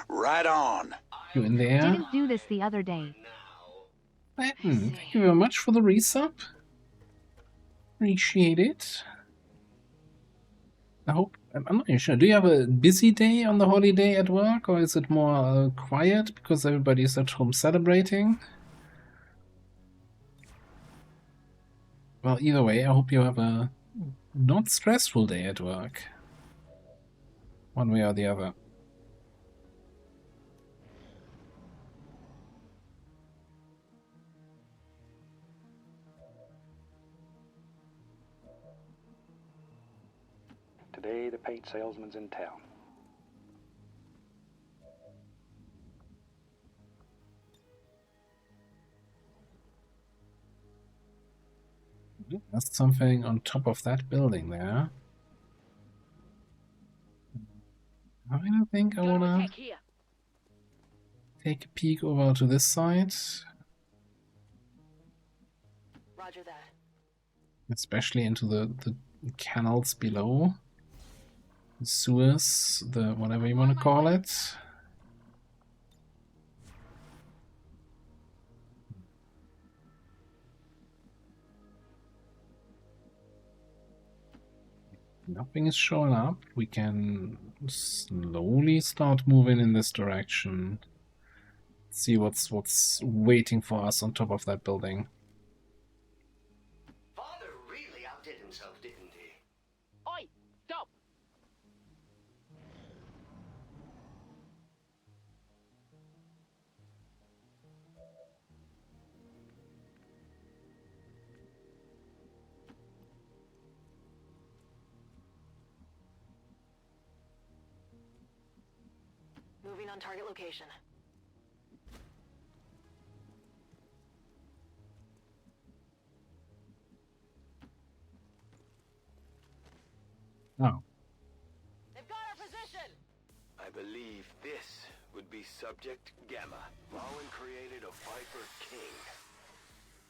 Right on. You in there? Didn't do this the other day. Thank you very much for the resub. Appreciate it. I hope, I'm not even sure. Do you have a busy day on the holiday at work, or is it more quiet because everybody's at home celebrating? Well, either way, I hope you have a not stressful day at work. One way or the other. Today, the paint salesman's in town. That's something on top of that building there. I don't think I wanna take a peek over to this side. Roger that. Especially into the canals below. The sewers, the whatever you want to call it. Nothing is showing up. We can slowly start moving in this direction. See what's waiting for us on top of that building. Father really outdid himself, didn't he? Oi, stop! Moving on target location. Oh. They've got our position! I believe this would be Subject Gamma. Valen created a Viper King.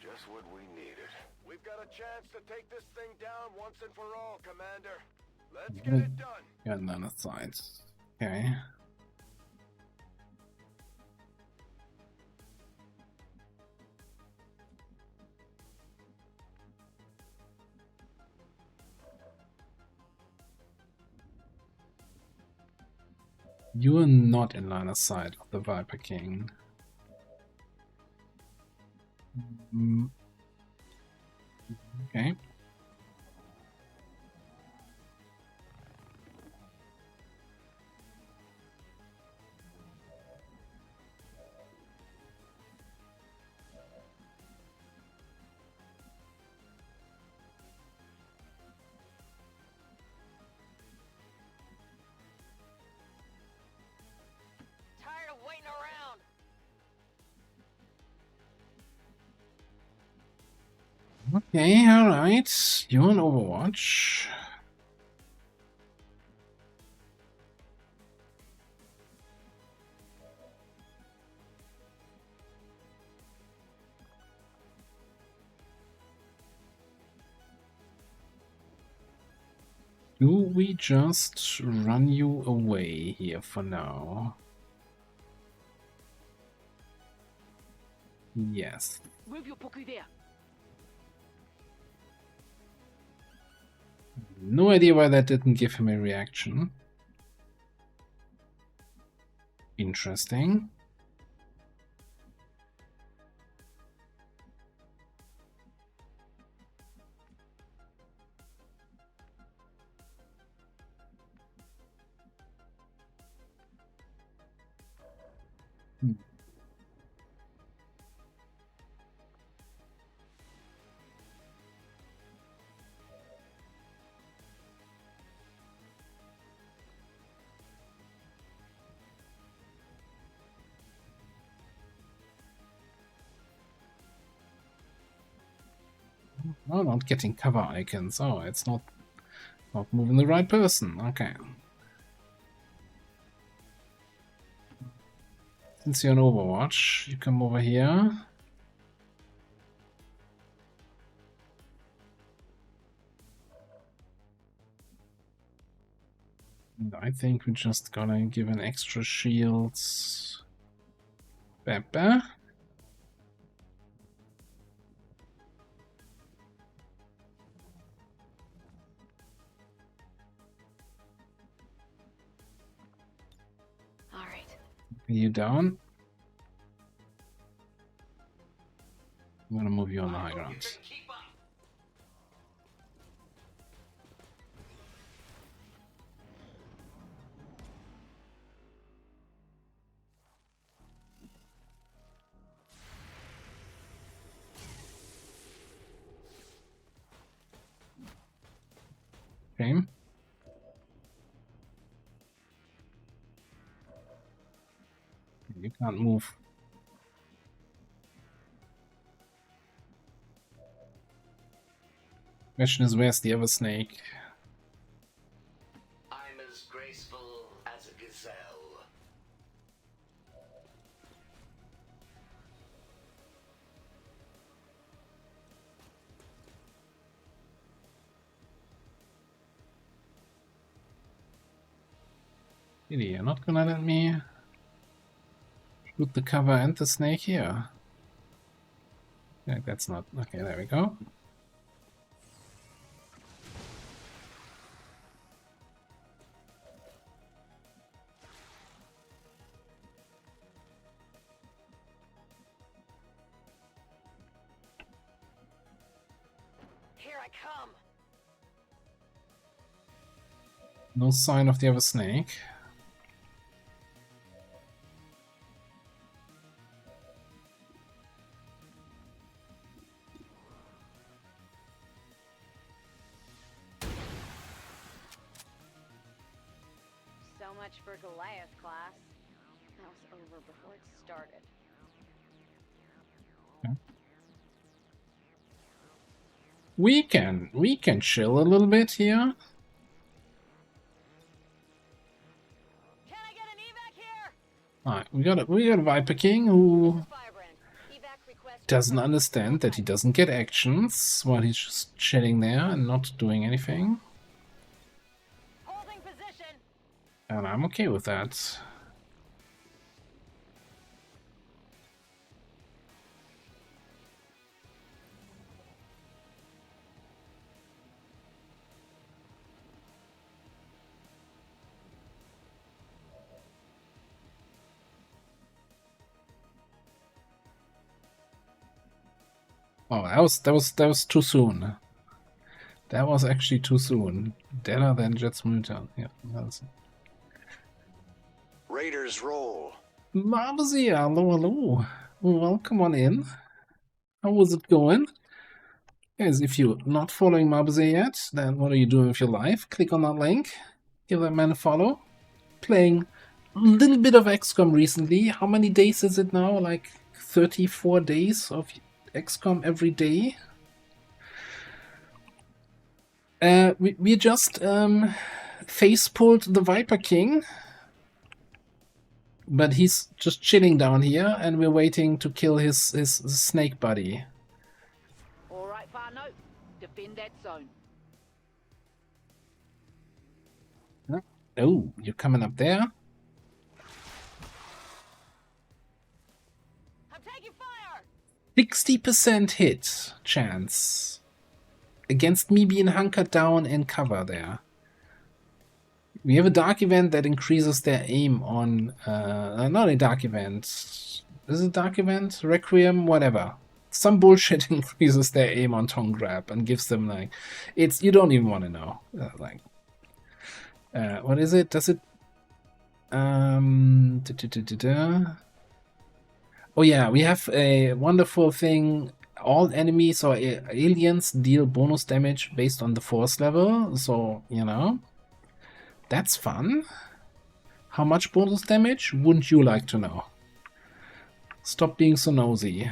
Just what we needed. We've got a chance to take this thing down once and for all, Commander. Let's get it done. Got none of sides. Okay. You are not in line of sight of the Viper King. Okay. Okay, alright. You're on Overwatch. Do we just run you away here for now? Yes. No idea why that didn't give him a reaction. Interesting. Oh, not getting cover icons. Oh, it's not moving the right person. Okay. Since you're on Overwatch, you come over here. And I think we're just gonna give an extra shields. Pepe. Are you down? I'm gonna move you on the high ground. Okay. You can't move. Question is, where's the other snake? I'm as graceful as a gazelle. Really, you're not gonna let me shoot the cover and the snake here? Yeah, that's not... Okay, there we go. Here I come. No sign of the other snake. So much for Goliath class. That was over before it started. We can chill a little bit here. Can I get an evac here? Alright, we got a Viper King who doesn't understand that he doesn't get actions while he's just chilling there and not doing anything. Holding position. And I'm okay with that. Oh, that was too soon. That was actually too soon. Della then Jets Mutant. Yeah, that's... Raiders roll. Mabzi, hello, hello. Welcome on in. How was it going? Guys, if you're not following Mabzi yet, then what are you doing with your life? Click on that link. Give that man a follow. Playing a little bit of XCOM recently. How many days is it now? Like 34 days of XCOM every day. We just face pulled the Viper King, but he's just chilling down here, and we're waiting to kill his snake buddy. All right, far note. Defend that zone. Oh, you're coming up there? I'm taking fire. 60% hit chance against me being hunkered down in cover there. We have a dark event that increases their aim on not a dark event. Is it a dark event? Requiem, whatever. Some bullshit increases their aim on tongue grab and gives them like it's you don't even want to know. What is it? Does it Oh yeah, we have a wonderful thing. All enemies or aliens deal bonus damage based on the force level, so, you know, that's fun. How much bonus damage? Wouldn't you like to know? Stop being so nosy.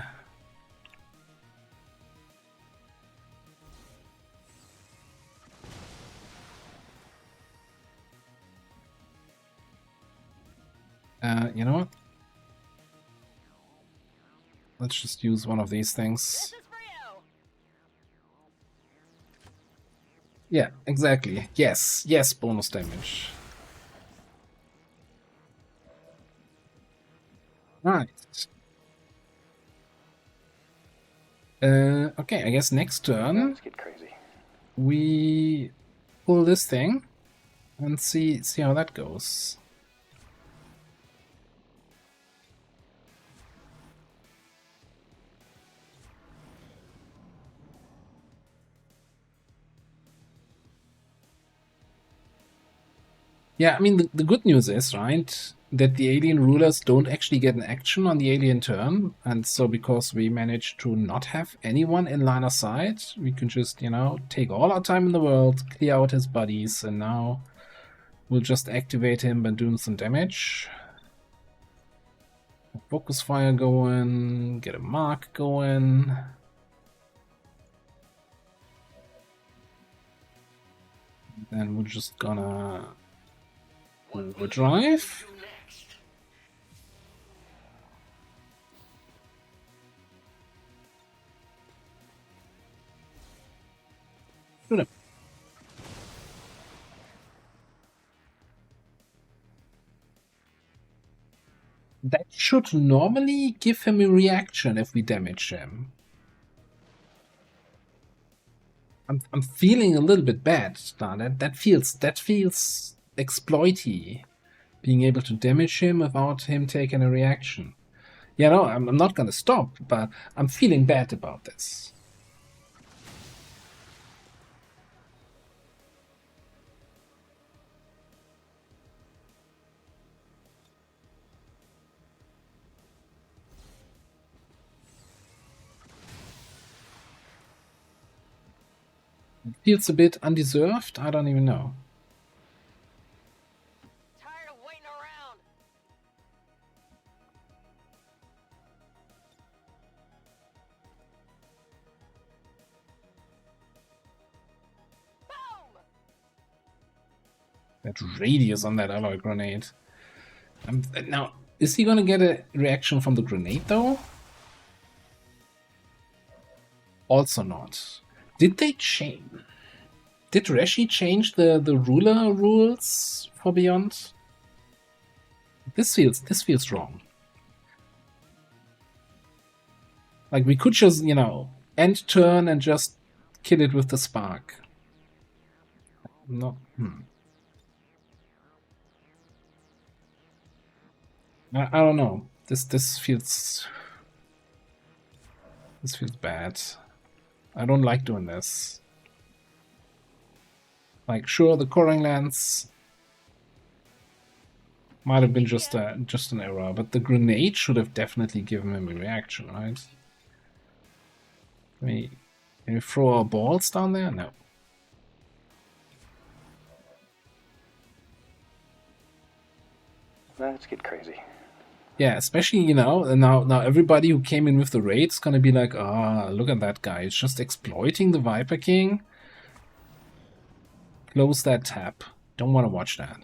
You know what? Let's just use one of these things. Yeah, exactly. Yes, yes, bonus damage. Right. Okay, I guess next turn Let's get crazy. We pull this thing and see how that goes. Yeah, I mean, the good news is, right, that the alien rulers don't actually get an action on the alien turn. And so because we managed to not have anyone in line of sight, we can just, you know, take all our time in the world, clear out his buddies, and now we'll just activate him by doing some damage. Focus fire going, get a mark going. Then we're just gonna overdrive. Shoot him. That should normally give him a reaction if we damage him. I'm feeling a little bit bad now. That feels exploity. Being able to damage him without him taking a reaction. Yeah, no, I'm not gonna stop, but I'm feeling bad about this. It feels a bit undeserved. I don't even know. Tired of waiting around. Boom! That radius on that alloy grenade. Now, is he gonna get a reaction from the grenade though? Also not. Did they change? Did Reshi change the ruler rules for Beyond? This feels wrong. Like we could just, you know, end turn and just kill it with the spark. No. I don't know. This feels bad. I don't like doing this. Like, sure, the coring lance might have been just an error, but the grenade should have definitely given him a reaction, right? Can we throw our balls down there? No. Let's get crazy. Yeah, especially, you know, now everybody who came in with the raid is gonna be like, ah, look at that guy. It's just exploiting the Viper King. Close that tab. Don't want to watch that.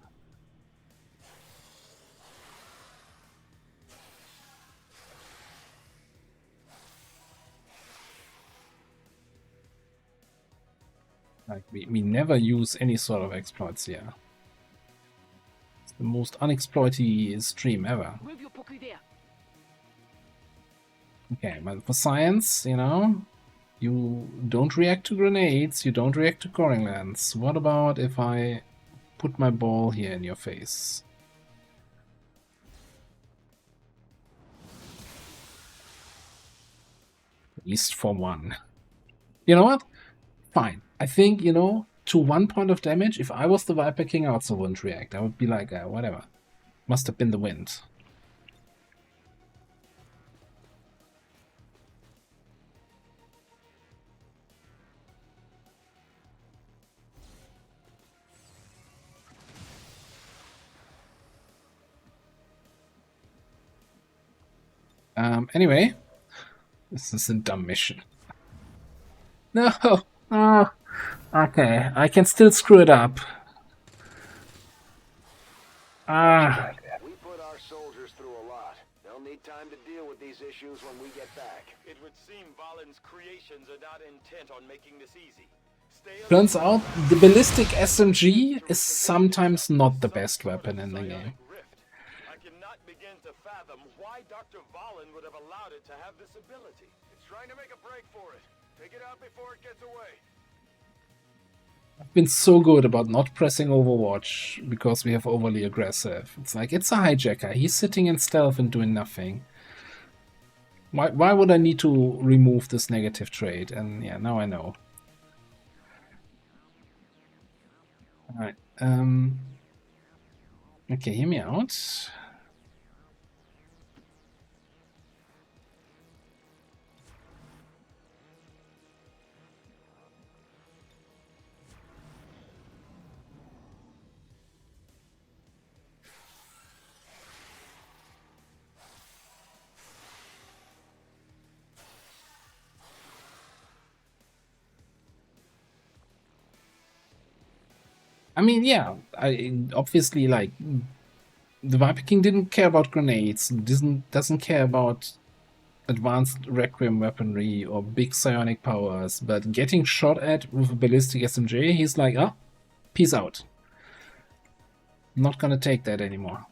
Like, we never use any sort of exploits here. It's the most unexploity stream ever. Move your Poku there. Okay, but for science, you know, you don't react to grenades, you don't react to coring lands. What about if I put my ball here in your face? At least for one. You know what? Fine. I think, you know, to 1 point of damage, if I was the Viper King, I also wouldn't react. I would be like, whatever. Must have been the wind. Anyway, this is a dumb mission. No! Oh, okay, I can still screw it up. We put our soldiers through a lot. They'll need time to deal with these issues when we get back. It would seem Valen's creations are not intent on making this easy. Turns out the ballistic SMG is sometimes not the best weapon in the game. I cannot begin to fathom why Dr. Valen would have allowed it to have this ability. It's trying to make a break for it. Take it out before it gets away. I've been so good about not pressing Overwatch because we have overly aggressive. It's like, it's a hijacker. He's sitting in stealth and doing nothing. Why would I need to remove this negative trait? And yeah, now I know. Alright. Okay, hear me out. I mean, yeah, obviously, like, the Viper King didn't care about grenades, doesn't care about advanced Requiem weaponry or big psionic powers, but getting shot at with a ballistic SMJ, he's like, oh, peace out. I'm not gonna take that anymore.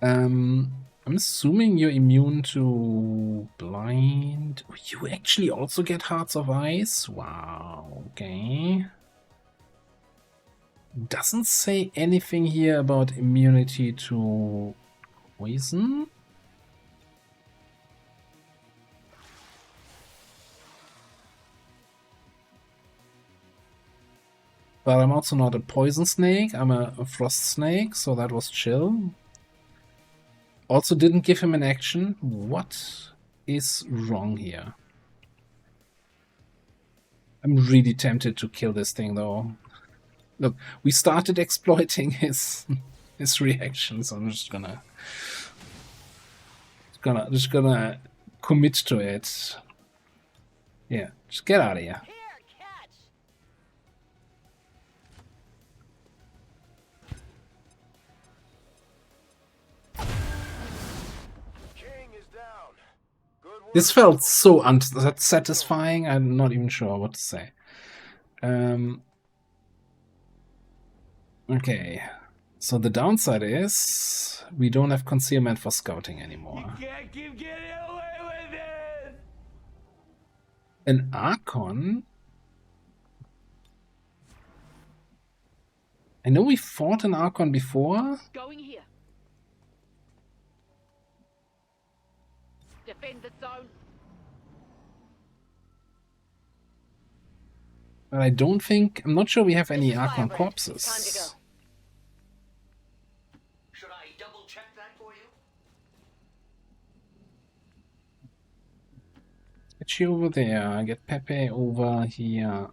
I'm assuming you're immune to blind. You actually also get Hearts of Ice? Wow, okay. Doesn't say anything here about immunity to poison. But I'm also not a poison snake, I'm a frost snake, so that was chill. Also didn't give him an action. What is wrong here? I'm really tempted to kill this thing though. Look, we started exploiting his reactions. I'm just gonna commit to it. Yeah, just get out of here. This felt so unsatisfying. I'm not even sure what to say. Okay, so the downside is we don't have concealment for scouting anymore. You can't keep getting away with it! An Archon? I know we fought an Archon before. Going here. Defend the zone. But I don't think... I'm not sure we have any Archon corpses. Time to go. Should I double check that for you? Get you over there. Get Pepe over here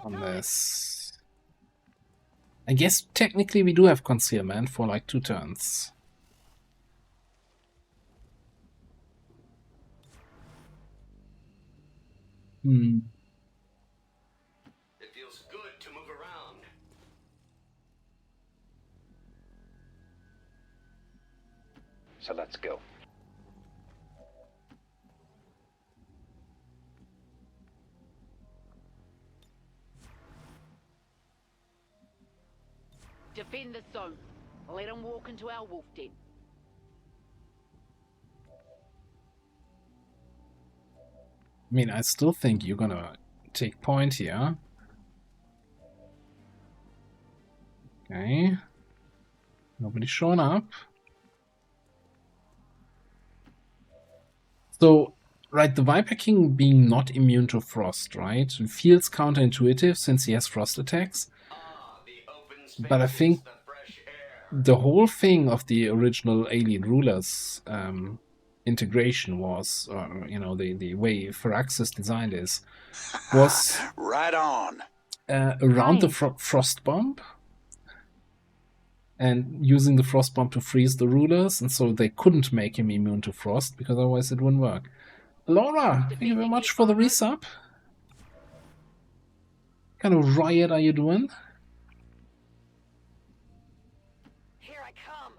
on this. I guess technically we do have concealment for like 2 turns. so let's go. Defend the zone. Let them walk into our wolf den. I mean, I still think you're gonna take point here. Okay. Nobody's showing up. So, right, the Viper King being not immune to frost, right? It feels counterintuitive since he has frost attacks. But I think the whole thing of the original Alien Rulers integration was, you know, the way Firaxis designed is, was right on. Around the frost bomb and using the frost bomb to freeze the rulers, and so they couldn't make him immune to frost because otherwise it wouldn't work. Laura, thank you very much for the resub. What kind of riot are you doing? Here I come.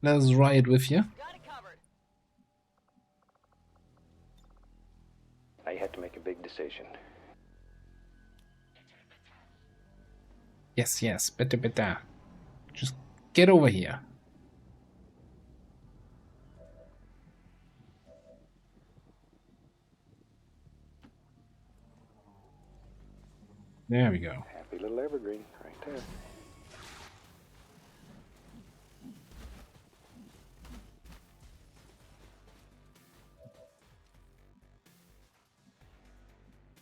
Let us riot with you. Got it covered. I had to make a big decision. Yes, yes, better. Just get over here. There we go. Happy little evergreen right there.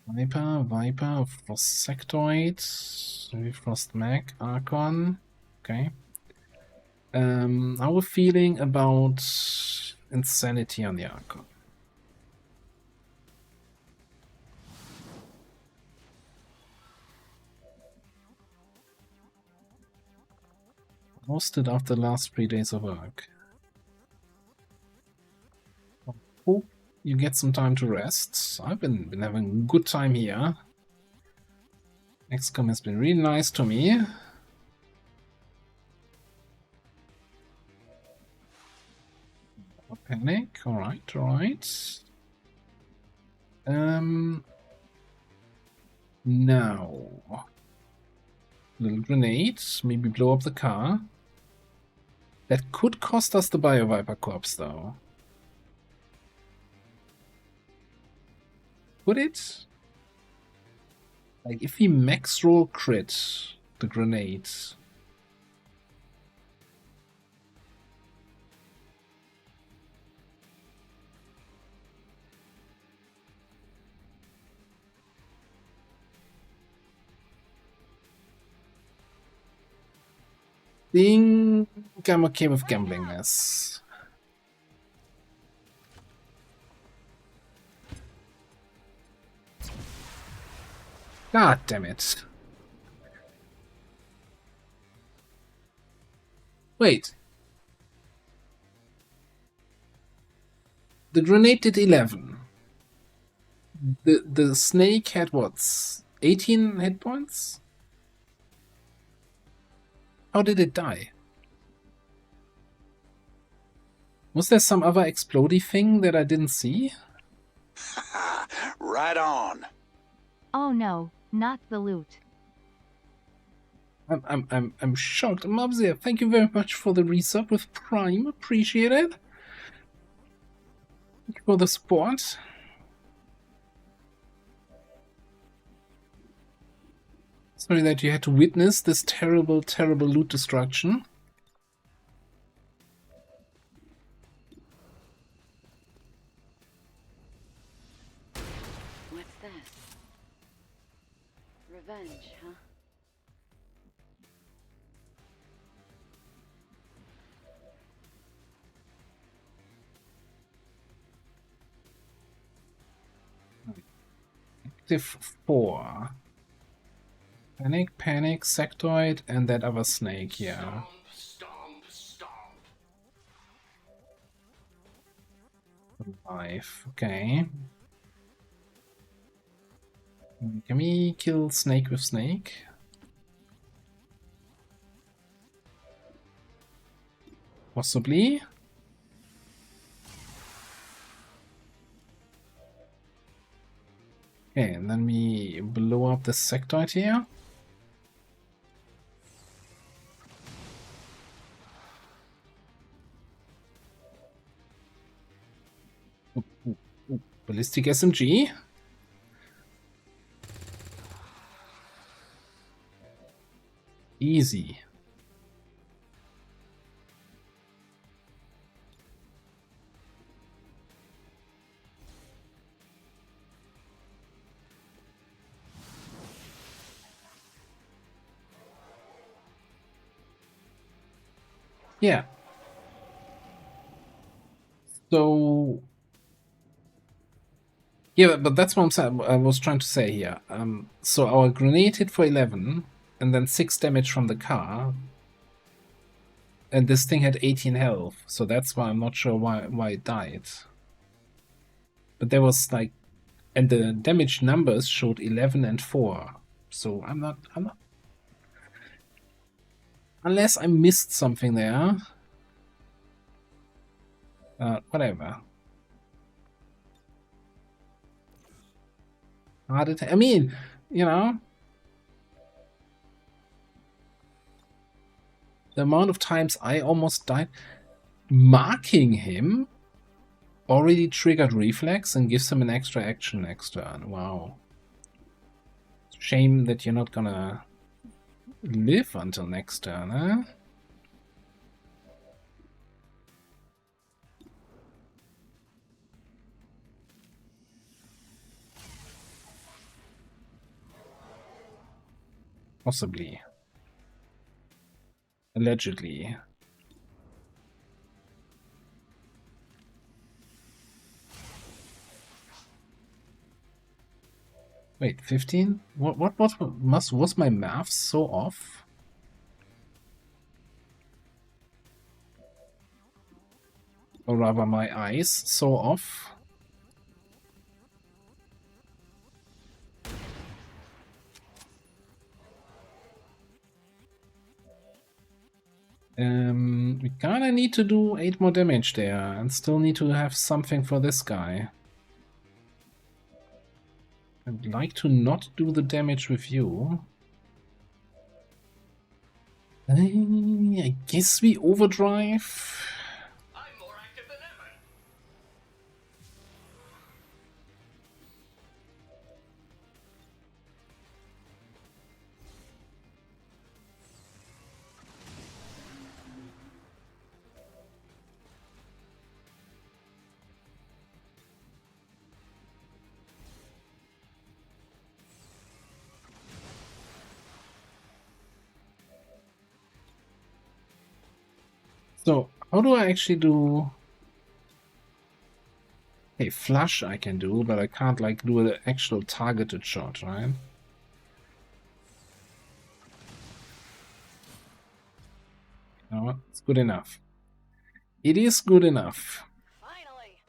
Viper, Frost Sectoid, maybe Frost Mag, Archon. Okay. How we feeling about Insanity on the Archon? Roasted after the last 3 days of work. Hope you get some time to rest. I've been having a good time here. XCOM has been really nice to me. No panic. Alright. Now. Little grenade. Maybe blow up the car. That could cost us the Bio-Viper corpse, though. Would it? Like, if we max roll crit the grenade. Think I'm okay with gambling this. God damn it. Wait. The grenade did 11. The snake had what? 18 hit points? How did it die? Was there some other explodey thing that I didn't see? Right on. Oh no, not the loot. I'm shocked. Mubsy, thank you very much for the resub with Prime. Appreciate it. Thank you for the support. Sorry that you had to witness this terrible loot destruction. What's this? Revenge, huh? Active 4. Panic, Sectoid, and that other snake, yeah. Stomp. 5, okay. Can we kill snake with snake? Possibly. Okay, and then we blow up the sectoid here. Ooh, ballistic SMG. Easy. Yeah. So yeah, but that's what I was trying to say here. So our grenade hit for 11, and then 6 damage from the car, and this thing had 18 health. So that's why I'm not sure why it died. But there was like, and the damage numbers showed 11 and 4. So I'm not unless I missed something there. Whatever. I mean, you know, the amount of times I almost died, marking him already triggered reflex and gives him an extra action next turn. Wow. Shame that you're not gonna live until next turn, huh? Possibly. Allegedly. Wait, 15? What was my math so off? Or rather my eyes so off? We kinda need to do 8 more damage there, and still need to have something for this guy. I'd like to not do the damage with you. I guess we overdrive. So, how do I actually do... Hey, flush I can do, but I can't, like, do an actual targeted shot, right? No, it's good enough. It is good enough. Finally.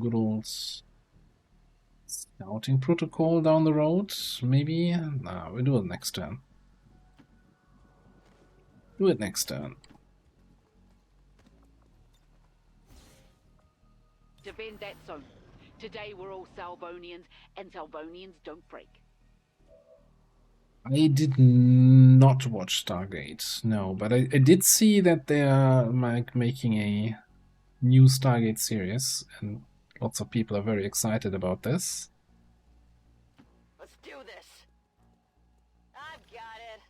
Good old scouting protocol down the road, maybe? Nah, we'll do it next turn. Do it next turn. Defend that zone. Today we're all Salvonians, and Salvonians don't break. I did not watch Stargate, no, but I did see that they're like making a new Stargate series, and lots of people are very excited about this. Let's do this. I've got it.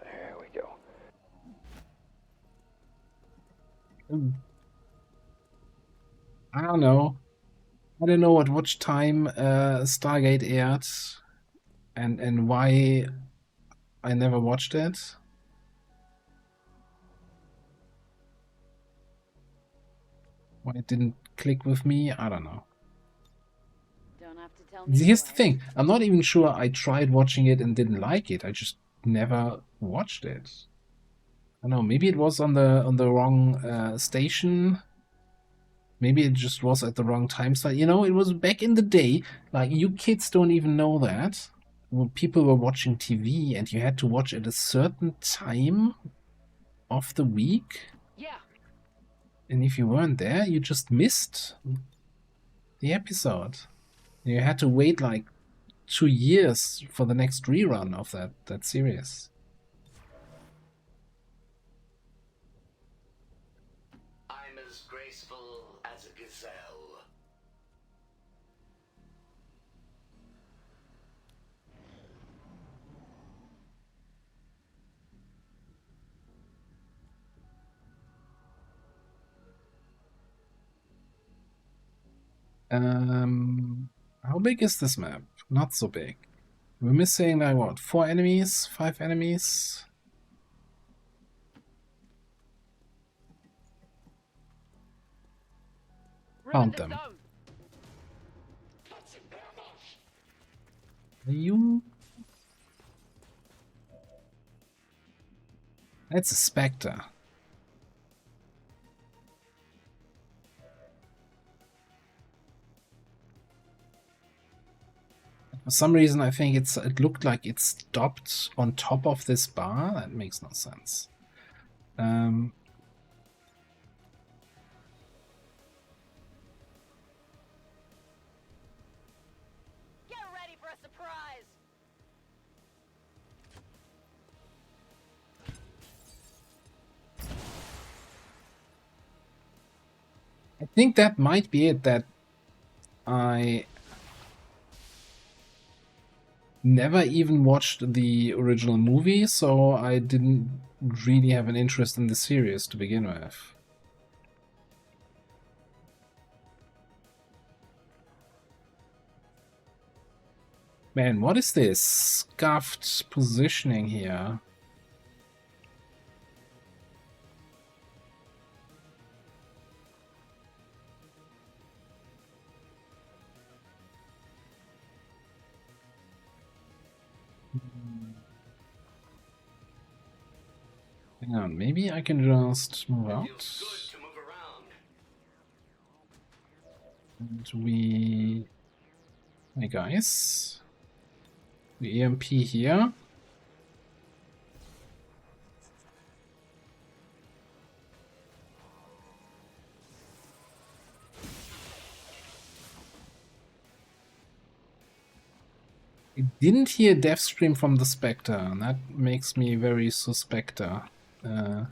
There we go. I don't know. I don't know at which time Stargate aired and why I never watched it. Why it didn't click with me, I don't know. Don't have to tell me. Here's the thing, I'm not even sure I tried watching it and didn't like it. I just never watched it. I don't know, maybe it was on the wrong station. Maybe it just was at the wrong time slot. You know, it was back in the day. Like, you kids don't even know that. When people were watching TV and you had to watch at a certain time of the week. Yeah. And if you weren't there, you just missed the episode. You had to wait like 2 years for the next rerun of that series. I'm as graceful as a gazelle. How big is this map? Not so big. We're missing like what? 4 enemies? 5 enemies? Count them. You. That's a Spectre. For some reason, I think it looked like it stopped on top of this bar. That makes no sense. Get ready for a surprise. I think that might be it, that I never even watched the original movie, so I didn't really have an interest in the series to begin with. Man, what is this scuffed positioning here? Hang on, maybe I can just move out. And we... Hey guys. The EMP here. I didn't hear death scream from the Spectre, and that makes me very suspector. Well,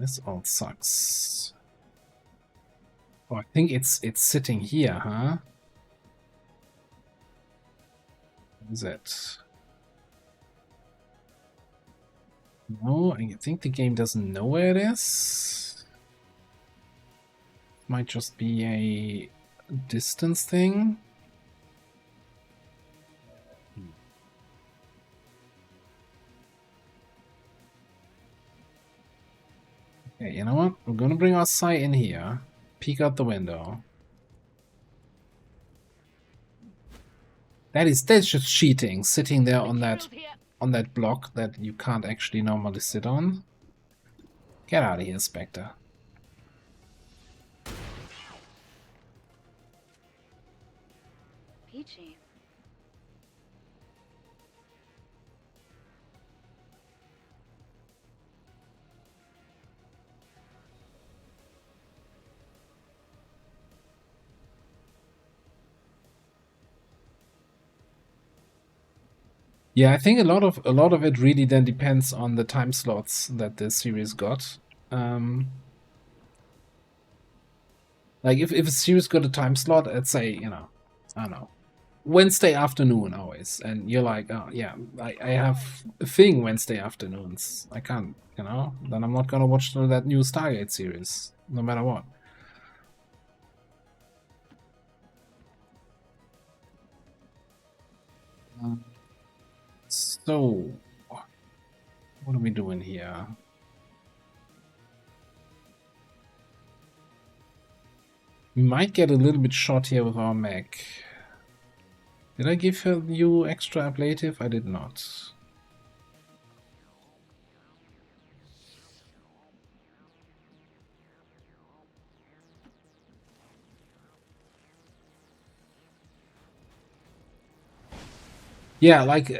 this all sucks. Oh, I think it's sitting here, huh? What is it? No, I think the game doesn't know where it is. Might just be a distance thing. Okay, you know what? We're gonna bring our sight in here. Peek out the window. That's just cheating, sitting there on that block that you can't actually normally sit on. Get out of here, Spectre. Peachy. Yeah, I think a lot of it really then depends on the time slots that the series got. Like if a series got a time slot, let's say, you know, I don't know, Wednesday afternoon always, and you're like, oh yeah, I have a thing Wednesday afternoons. I can't, you know, then I'm not gonna watch that new Stargate series, no matter what. So, what are we doing here? We might get a little bit short here with our mech. Did I give you extra ablative? I did not. Yeah, like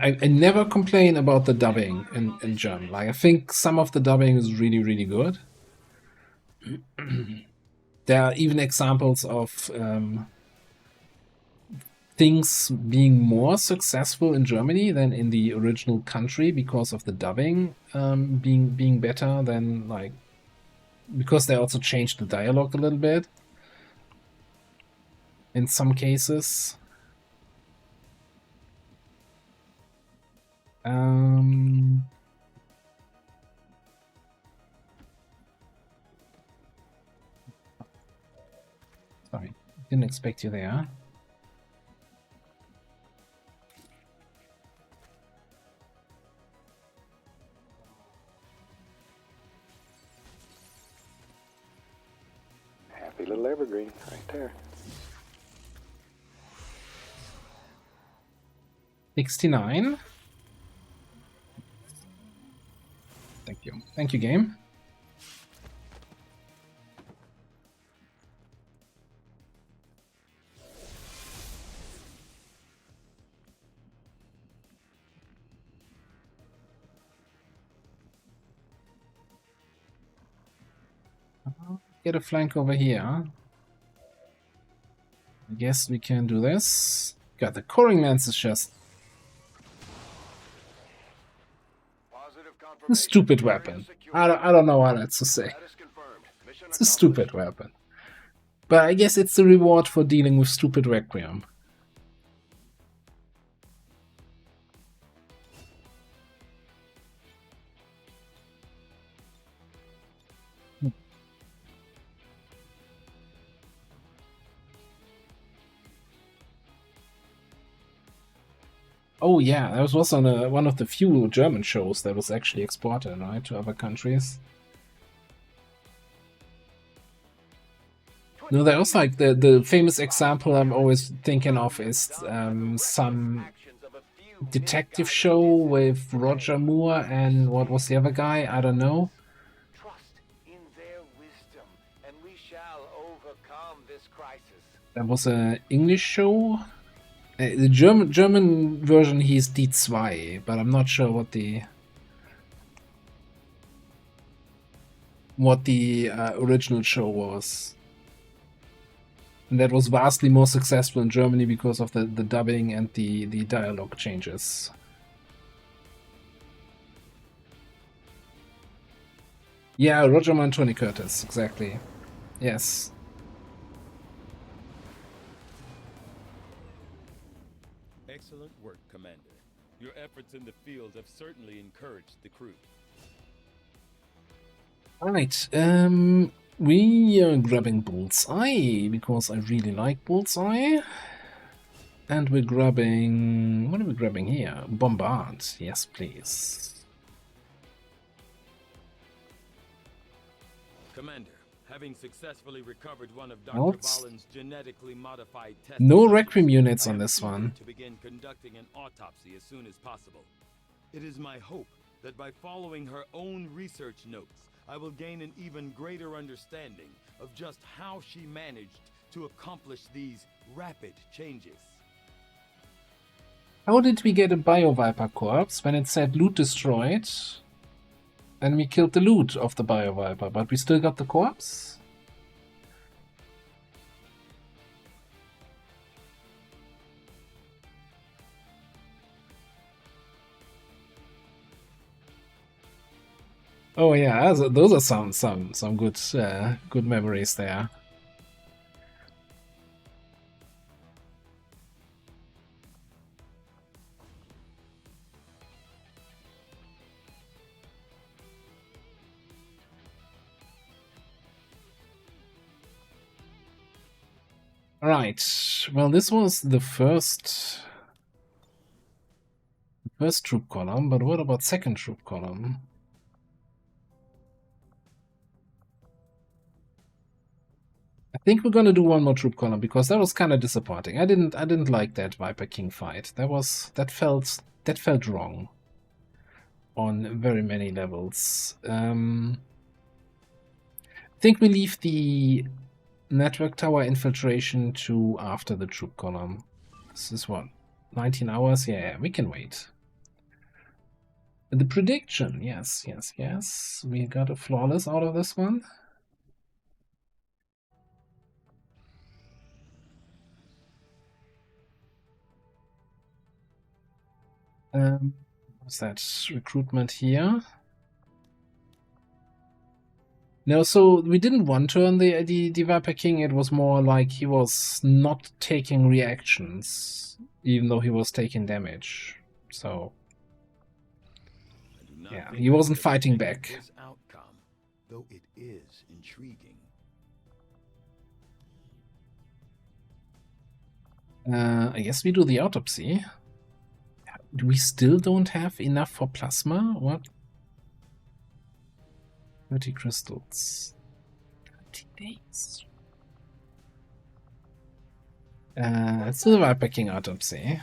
I never complain about the dubbing in German. Like I think some of the dubbing is really, really good. There are even examples of things being more successful in Germany than in the original country because of the dubbing being better than like because they also changed the dialogue a little bit in some cases. Sorry, didn't expect you there. Happy little evergreen right there. 69. Thank you. Thank you, game. Get a flank over here. I guess we can do this. God, the coring lance is just a stupid weapon. I don't know what else to say. It's a stupid weapon. But I guess it's the reward for dealing with stupid Requiem. Oh yeah, that was also one of the few German shows that was actually exported, right, to other countries. No, there was like the famous example I'm always thinking of is some detective show with Roger Moore and what was the other guy? I don't know. In their wisdom, and we shall overcome this crisis. That was an English show. The German version he's TPY, but I'm not sure what the original show was. And that was vastly more successful in Germany because of the dubbing and the dialogue changes. Yeah, Roger Moore and Tony Curtis, exactly. Yes. Excellent work, Commander. Your efforts in the field have certainly encouraged the crew. Alright, we are grabbing Bullseye, because I really like Bullseye. And we're grabbing... what are we grabbing here? Bombard, yes please. Commander, having successfully recovered one of Nope. Dr. Ballin's genetically modified test No subjects, Requiem units I on am this eager one. to begin conducting an autopsy as soon as possible. It is my hope that by following her own research notes, I will gain an even greater understanding of just how she managed to accomplish these rapid changes. How did we get a Bio-Viper corpse when it said loot destroyed? And we killed the loot of the Bio-Viper, but we still got the corpse? Oh yeah, those are some good good memories there. Right. Well, this was the first troop column, but what about second troop column? I think we're gonna do one more troop column because that was kind of disappointing. I didn't like that Viper King fight. That felt wrong on very many levels. I think we leave the network tower infiltration to after the troop column. This is what, 19 hours? Yeah, we can wait. The prediction, yes. We got a flawless out of this one. What's that? Recruitment here. No, so we didn't one-turn the Viper King. It was more like he was not taking reactions, even though he was taking damage. So, yeah, he wasn't fighting back. This outcome, though it is intriguing. I guess we do the autopsy. We still don't have enough for plasma? What? 30 crystals. 30 days. Let's do the Viper King autopsy.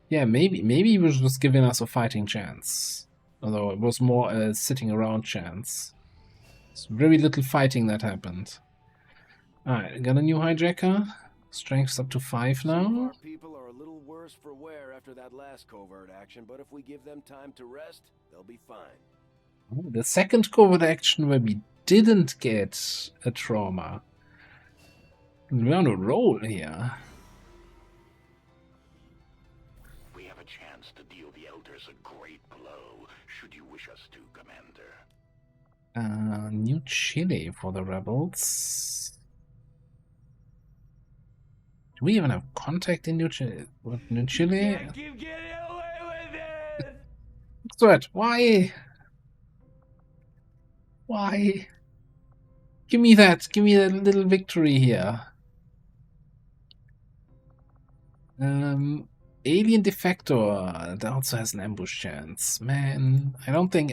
Yeah, maybe he was just giving us a fighting chance. Although it was more a sitting around chance. It's very little fighting that happened. Alright, got a new hijacker. Strength's up to 5 now. Some of our people are a little worse for wear after that last covert action, but if we give them time to rest, they'll be fine. Oh, the second covert action where we didn't get a trauma. We're on a roll here. We have a chance to deal the Elders a great blow, should you wish us to, Commander. New Chile for the rebels. Do we even have contact in New Chile? What, New Chile? Keep getting away with it! Threat, why? Why? Give me that little victory here. Alien Defector, that also has an ambush chance. Man, I don't think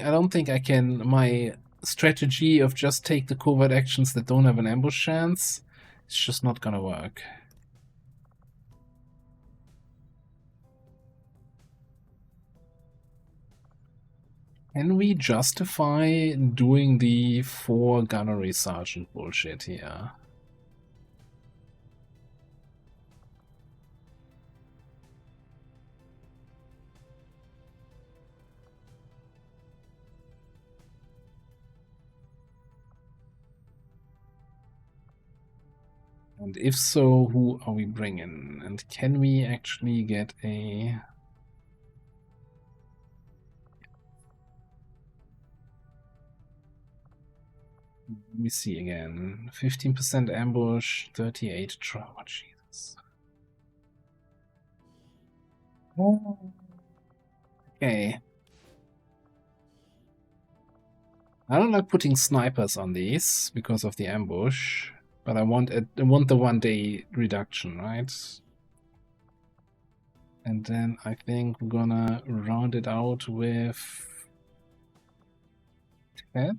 I can. My strategy of just take the covert actions that don't have an ambush chance, it's just not gonna work. Can we justify doing the 4 gunnery sergeant bullshit here? And if so, who are we bringing? And can we actually get a... Let me see again. 15% ambush, 38 trauma. Jesus. Oh. Okay. I don't like putting snipers on these because of the ambush, but I want the 1-day reduction, right? And then I think we're gonna round it out with Ted.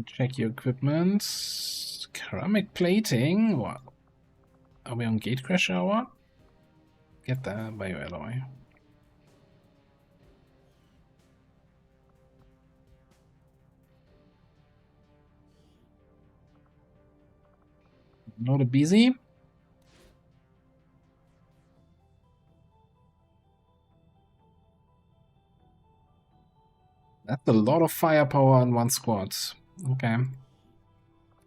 Check your equipment. Ceramic plating. What? Are we on Gatecrasher or what? Get that bioalloy. Not a busy. That's a lot of firepower in one squad. Okay.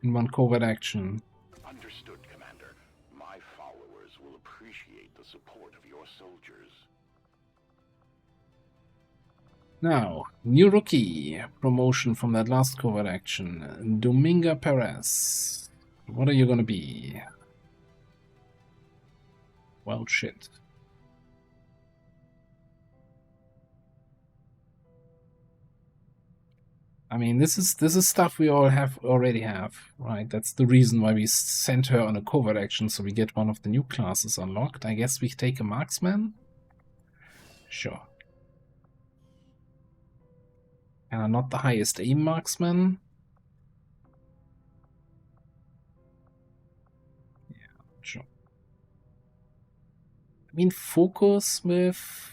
In one covert action. Understood, Commander. My followers will appreciate the support of your soldiers. Now, new rookie. Promotion from that last covert action. Dominga Perez. What are you gonna be? Well, shit. I mean, this is stuff we already have, right? That's the reason why we sent her on a covert action, so we get one of the new classes unlocked. I guess we take a marksman? Sure. And not the highest aim marksman. Yeah, sure. I mean, focus with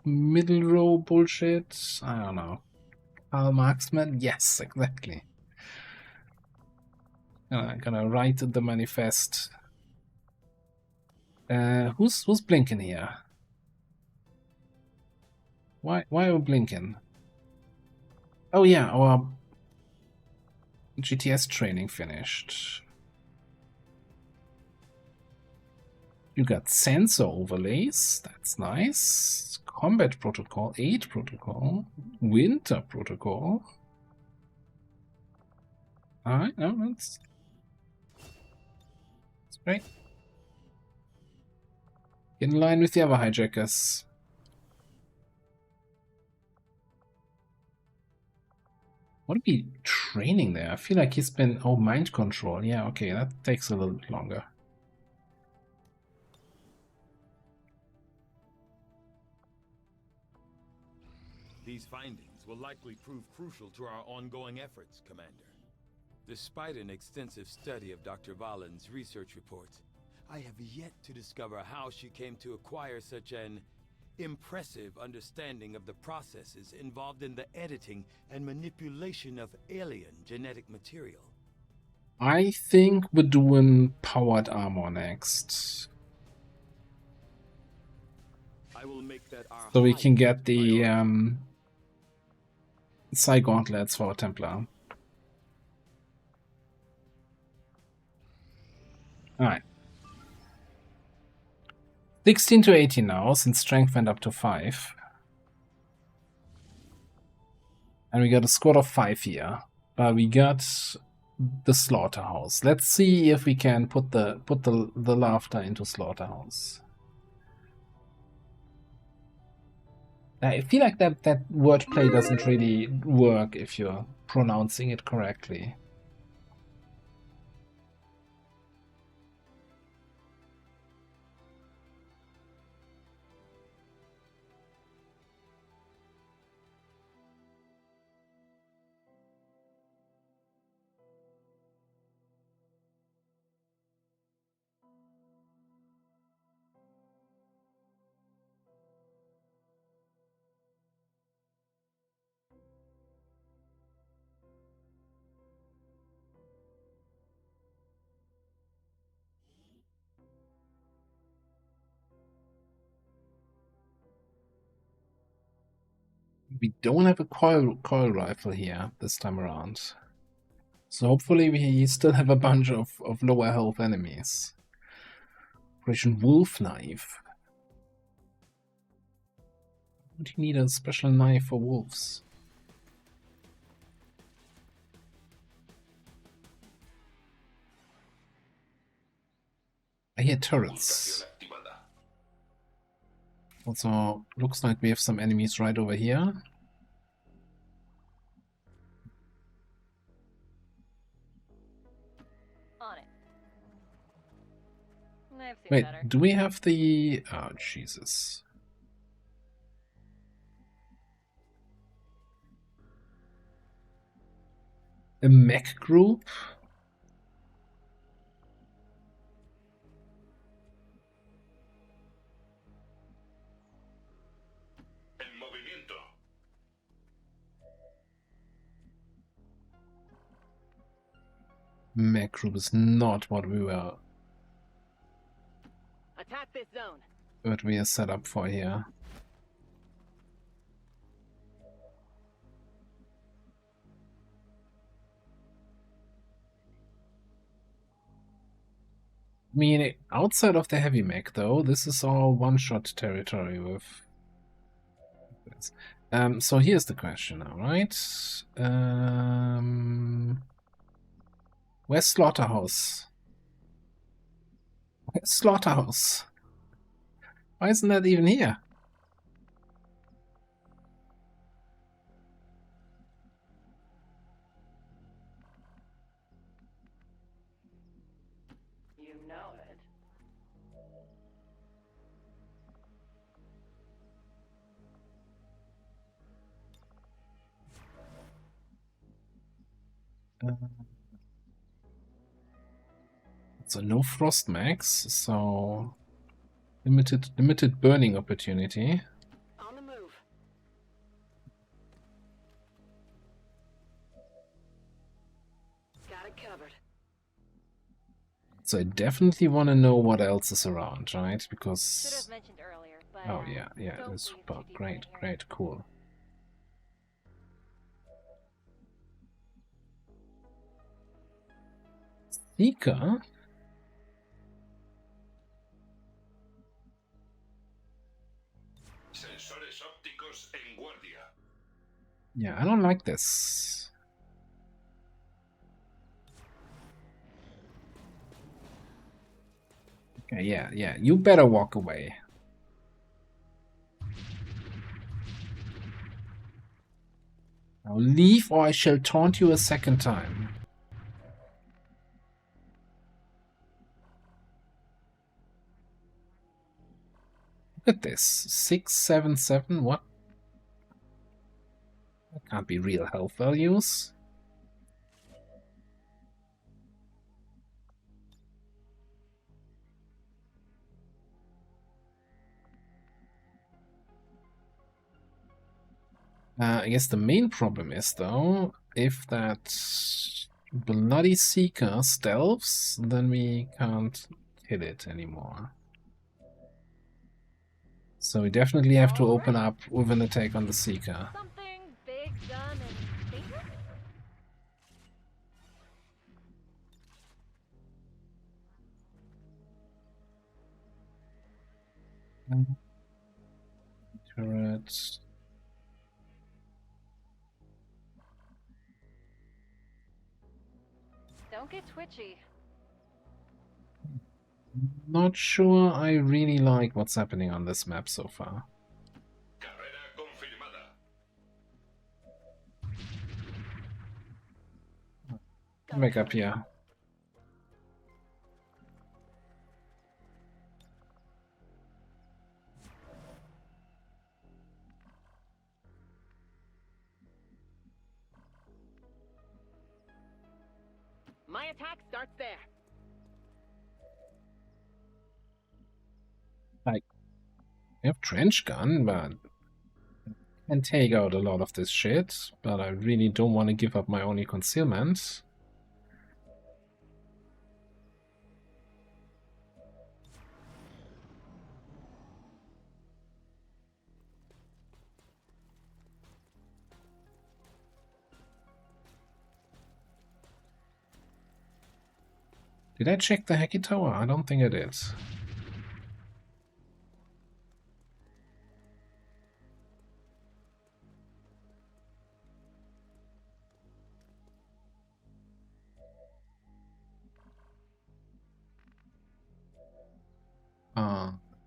middle row bullshit? I don't know. Marksman? Yes, exactly. I'm gonna write the manifest. Who's blinking here? Why are we blinking? Oh yeah, our GTS training finished. You got sensor overlays, that's nice. Combat protocol, aid protocol, winter protocol. Alright, no, that's great. Get in line with the other hijackers. What are we training there? I feel like he's been... Oh, mind control. Yeah, okay, that takes a little bit longer. These findings will likely prove crucial to our ongoing efforts, Commander. Despite an extensive study of Dr. Valen's research reports, I have yet to discover how she came to acquire such an impressive understanding of the processes involved in the editing and manipulation of alien genetic material. I think we're doing powered armor next. I will make that our so we can get the Psi gauntlets for Templar. Alright. 16 to 18 now, since strength went up to 5. And we got a squad of 5 here. But we got the slaughterhouse. Let's see if we can put the laughter into slaughterhouse. I feel like that wordplay doesn't really work if you're pronouncing it correctly. We don't have a coil rifle here this time around. So hopefully we still have a bunch of lower health enemies. Operation Wolf Knife. Would you need a special knife for wolves? I hear turrets. Also, looks like we have some enemies right over here. On it. I've seen Wait, better. do we have the... Oh, Jesus. A mech group? Mech group is not what we were... Attack this zone. What we are set up for here. I mean, outside of the heavy mech, though, this is all one-shot territory with... so here's the question now, right? Where's Slaughterhouse? Where's Slaughterhouse? Why isn't that even here? know it. So no frost max, so limited burning opportunity. On the move. Got it covered. So I definitely want to know what else is around, right? Should Because have mentioned earlier, but oh yeah, don't it's breathe super too deep great, in here. great, cool. Seeker? Sensores ópticos en guardia. Yeah, I don't like this. Okay, yeah, you better walk away. Now leave or I shall taunt you a second time. Look at this. 677, what? That can't be real health values. I guess the main problem is, though, if that bloody Seeker stealths, then we can't hit it anymore. So we definitely have to open up with an attack on the Seeker. Something big, dumb, and dangerous? Turret. Don't get twitchy. Not sure I really like what's happening on this map so far. Carrera confirmada. Come back up here. My attack starts there. Like, I have trench gun, but can take out a lot of this shit. But I really don't want to give up my only concealment. Did I check the Hacky Tower? I don't think I did.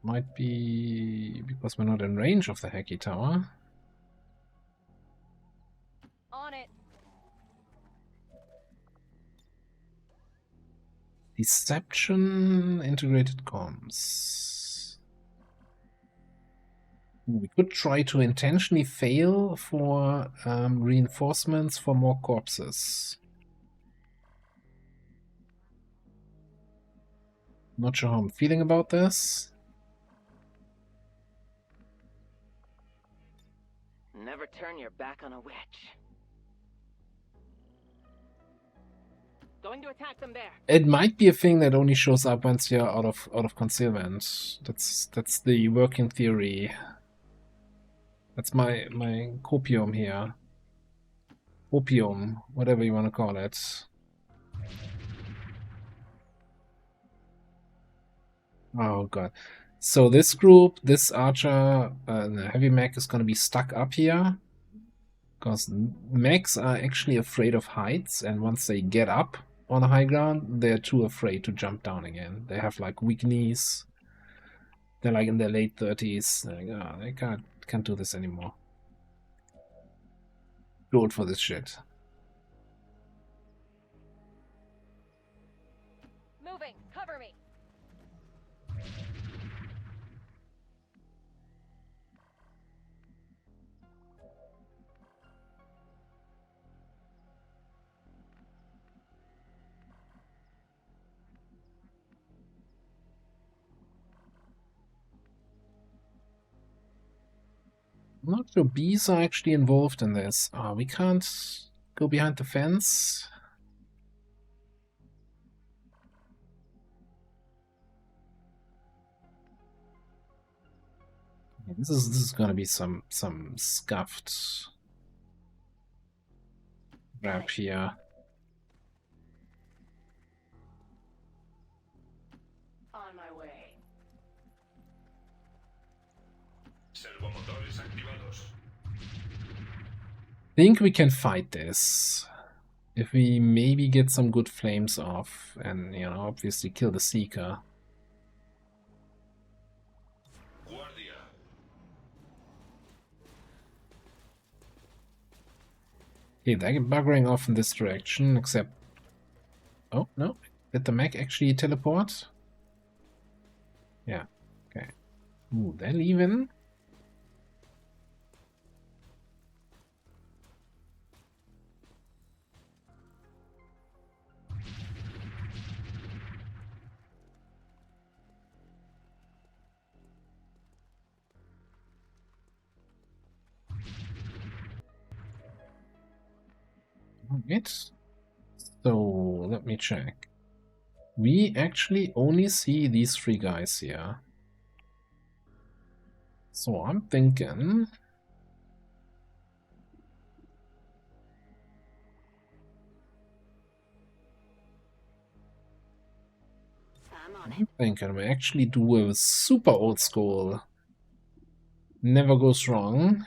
Might be because we're not in range of the Hacky Tower. On it. Deception, integrated comms. We could try to intentionally fail for reinforcements for more corpses. Not sure how I'm feeling about this. Never turn your back on a witch. Going to attack them there. It might be a thing that only shows up once you're out of concealment. That's the working theory. That's my copium here. Opium, whatever you want to call it. Oh god. So this group, this archer, the heavy mech is going to be stuck up here. Because mechs are actually afraid of heights, and once they get up on a high ground, they're too afraid to jump down again. They have like weak knees. They're like in their late 30s. They're like, oh, they can't do this anymore. Too old for this shit. Moving. Cover me. I'm not sure bees are actually involved in this. We can't go behind the fence. This is gonna be some scuffed ramp here. On my way. Servomotores activados. Think we can fight this if we maybe get some good flames off and, you know, obviously kill the Seeker. Guardia. Okay, they're buggering off in this direction, except... Oh, no. Did the mech actually teleport? Yeah, okay. Ooh, they're leaving. Alright. So, let me check. We actually only see these three guys here. So I'm thinking... I'm thinking we actually do a super old school. Never goes wrong.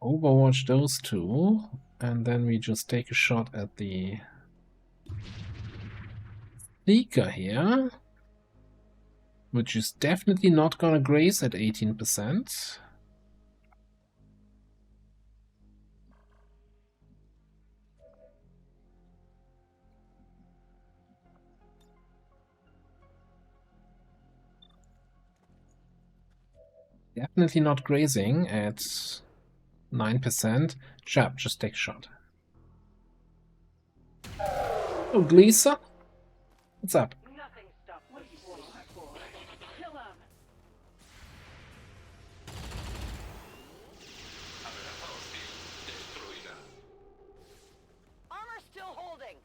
Overwatch those two, and then we just take a shot at the Seeker here, which is definitely not gonna graze at 18%. Definitely not grazing at 9%. Sharp, just take a shot. Oh, Gleesa? What's up? Nothing stops the squad, boy. Kill him. Armor still holding.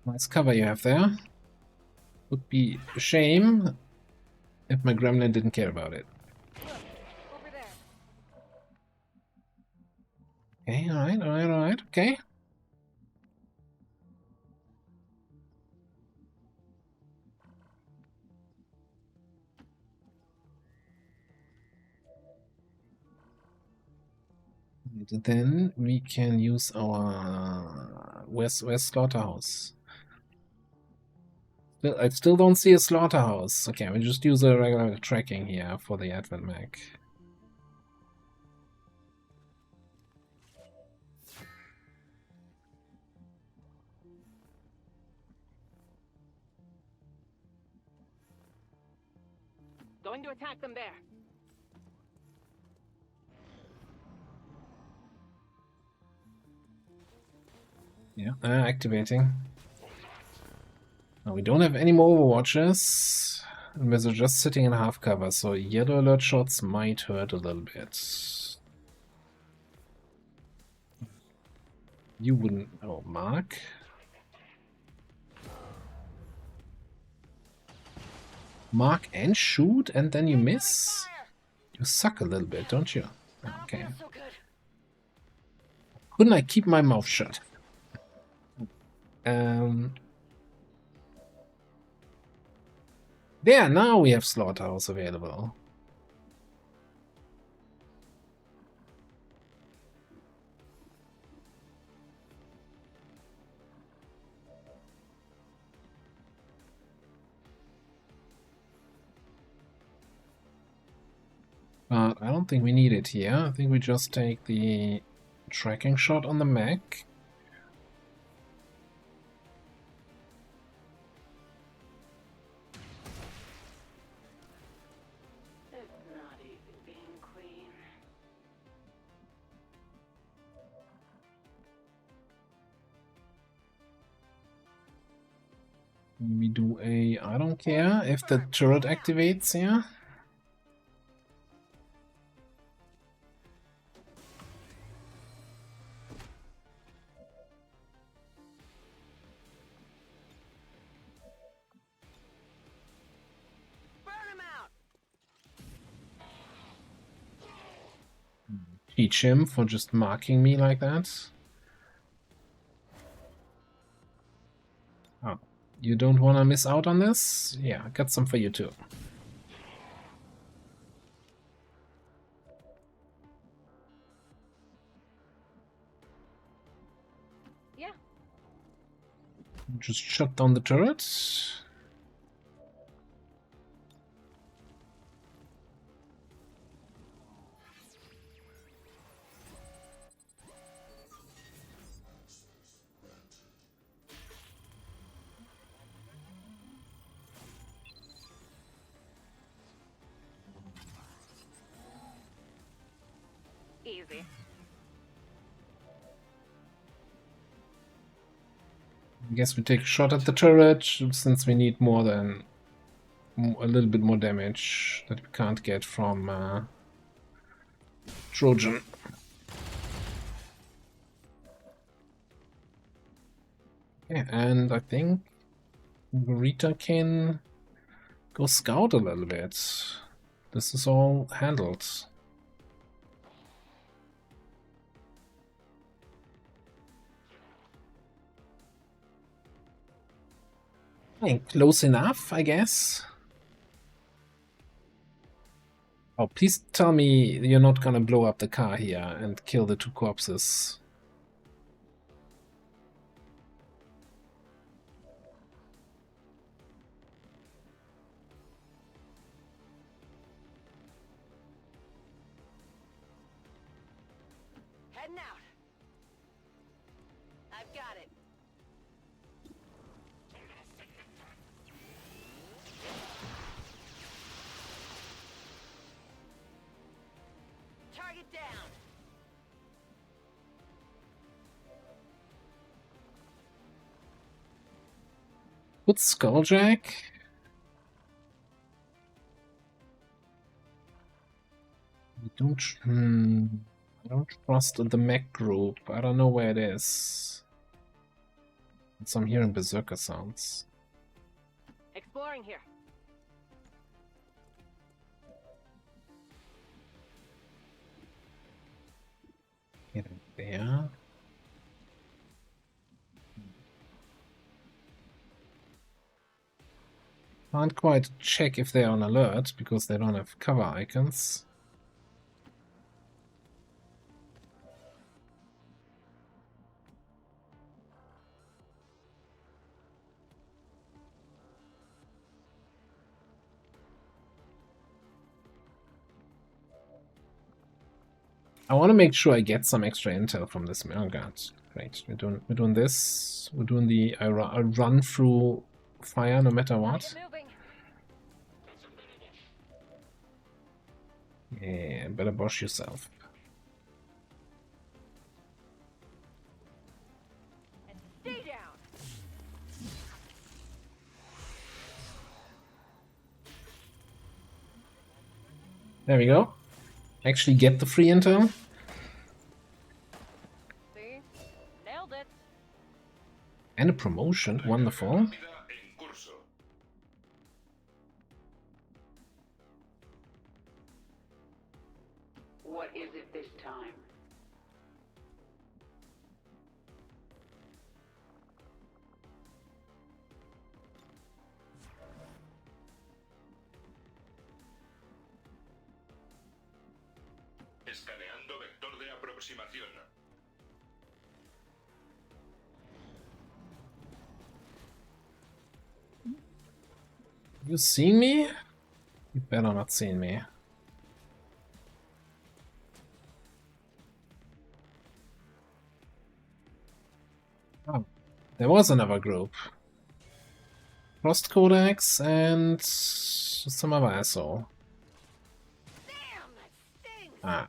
Nice cover you have there. Would be a shame if my gremlin didn't care about it. Over there. Okay, alright, okay. And then we can use our where's slaughterhouse? I still don't see a slaughterhouse. Okay, we just use a regular tracking here for the advent mech. Going to attack them there. Yeah, activating. Now, we don't have any more Overwatches. And we're just sitting in half cover, so yellow alert shots might hurt a little bit. You wouldn't... Oh, Mark? Mark and shoot, and then you miss? You suck a little bit, don't you? Okay. Couldn't I keep my mouth shut? There, now we have Slaughterhouse available. But I don't think we need it here. I think we just take the tracking shot on the mech. We do a... I don't care if the turret activates here. Teach him for just marking me like that. Oh, you don't want to miss out on this? Yeah, I got some for you too. Yeah. Just shut down the turret. Easy. I guess we take a shot at the turret, since we need more than a little bit more damage that we can't get from Trojan. Yeah, and I think Rita can go scout a little bit. This is all handled. Hey, close enough, I guess. Oh, please tell me you're not gonna blow up the car here and kill the two corpses. Heading out. I've got it. Target down. Put Skulljack. We don't. I don't trust the mech group. I don't know where it is. So I'm hearing berserker sounds. Exploring here. Get in there. Can't quite check if they're on alert because they don't have cover icons. I want to make sure I get some extra intel from this. Oh god, great! We're doing this. We're doing the I run through fire no matter what. Yeah, better bosh yourself. Stay down. There we go. Actually get the free intel. See? Nailed it. And a promotion. Wonderful. What is it this time? Escaneando vector de aproximación. You seen me? You better not seen me. Oh, there was another group. Frost Codex and some other asshole. Damn, that stings. Ah.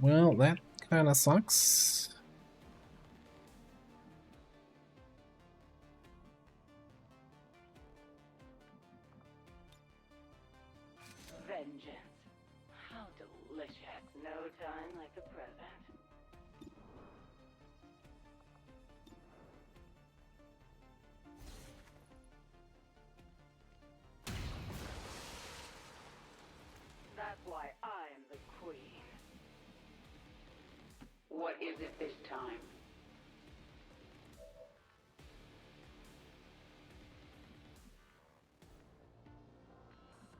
Well, that kind of sucks. Vengeance. How delicious. No time like the present. That's why I'm the queen. What is it this time?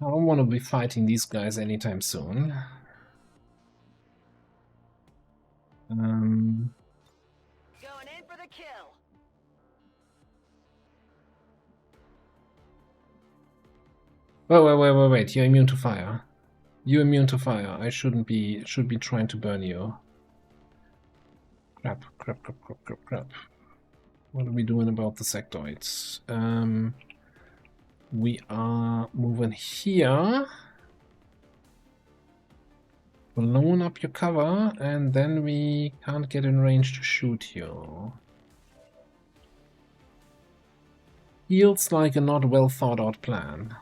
I don't want to be fighting these guys anytime soon. Going in for the kill. Wait. You're immune to fire. You're immune to fire. I should be trying to burn you. Crap. What are we doing about the sectoids? We are moving here. Blown up your cover, and then we can't get in range to shoot you. Feels like a not well thought out plan.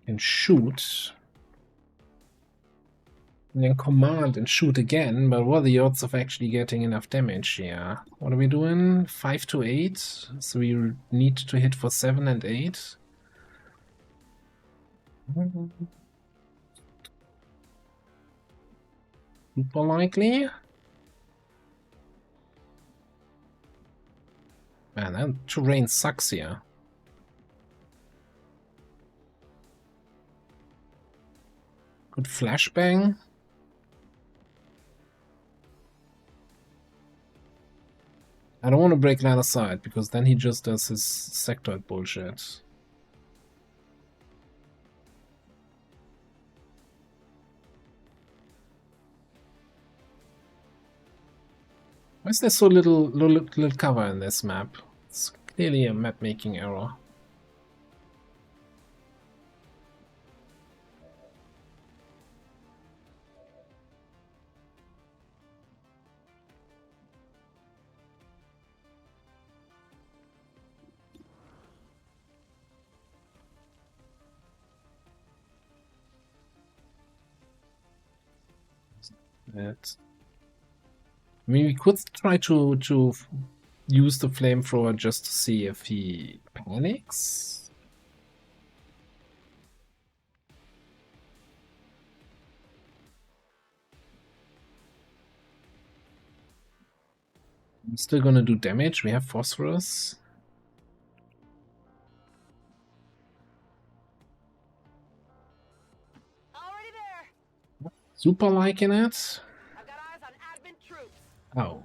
And shoot. And then command and shoot again, but what are the odds of actually getting enough damage here? What are we doing? 5 to 8? So we need to hit for 7 and 8. Super likely. Man, that terrain sucks here. Good flashbang. I don't want to break line of sight, because then he just does his sectoid bullshit. Why is there so little cover in this map? It's clearly a map-making error. That. I mean, we could try to use the flamethrower just to see if he panics. I'm still gonna do damage. We have phosphorus. Already there. Super liking it. I've got eyes on admin troops. Oh,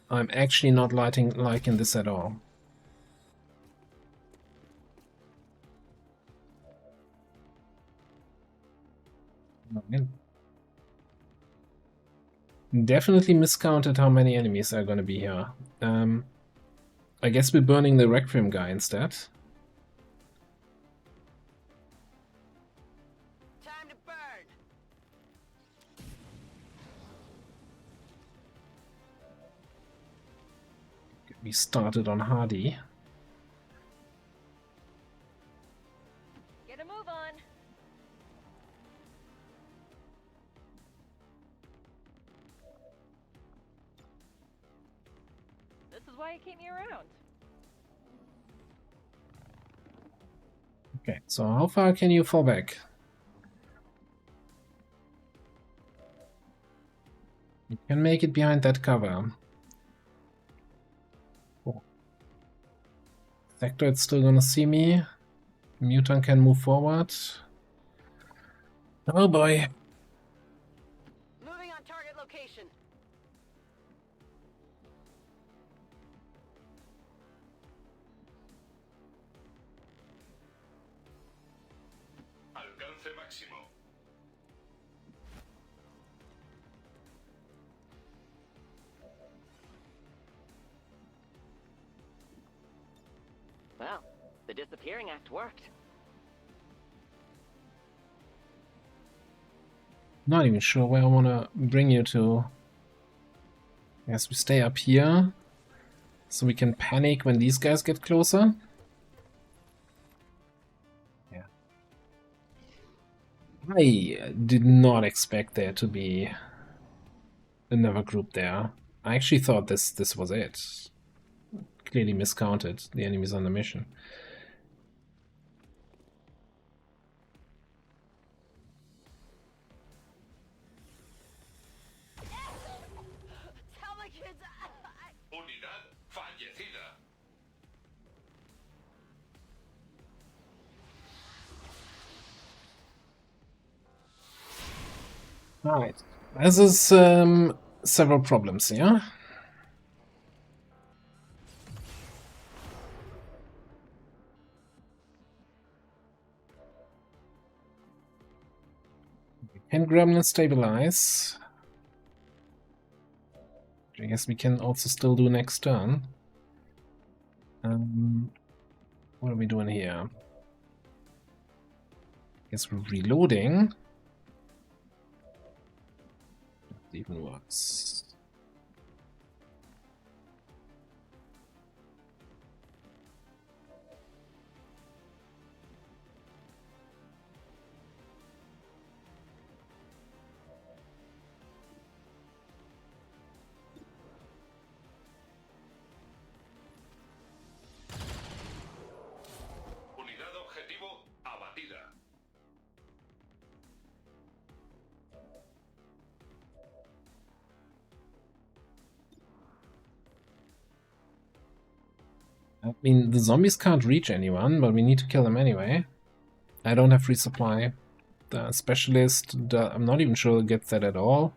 I'm actually not liking this at all. Definitely miscounted how many enemies are gonna be here. I guess we're burning the Requiem guy instead. Time to burn. Get me started on Hardy. Get a move on. This is why you keep me around. Okay, so how far can you fall back? You can make it behind that cover. Oh. Sectoid's still gonna see me. Mutant can move forward. Oh boy. Moving on target location. Alcance máximo. disappearing act worked. Not even sure where I want to bring you to. I guess we stay up here, so we can panic when these guys get closer. Yeah. I did not expect there to be another group there. I actually thought this was it. Clearly miscounted the enemies on the mission. Tell the kids Unidad fallecida. Alright. This is several problems here. Can gremlin stabilize? I guess we can also still do next turn. What are we doing here? Guess we're reloading. That even works. Unidad objetivo abatida. I mean, the zombies can't reach anyone, but we need to kill them anyway. I don't have resupply. The specialist, I'm not even sure it gets that at all.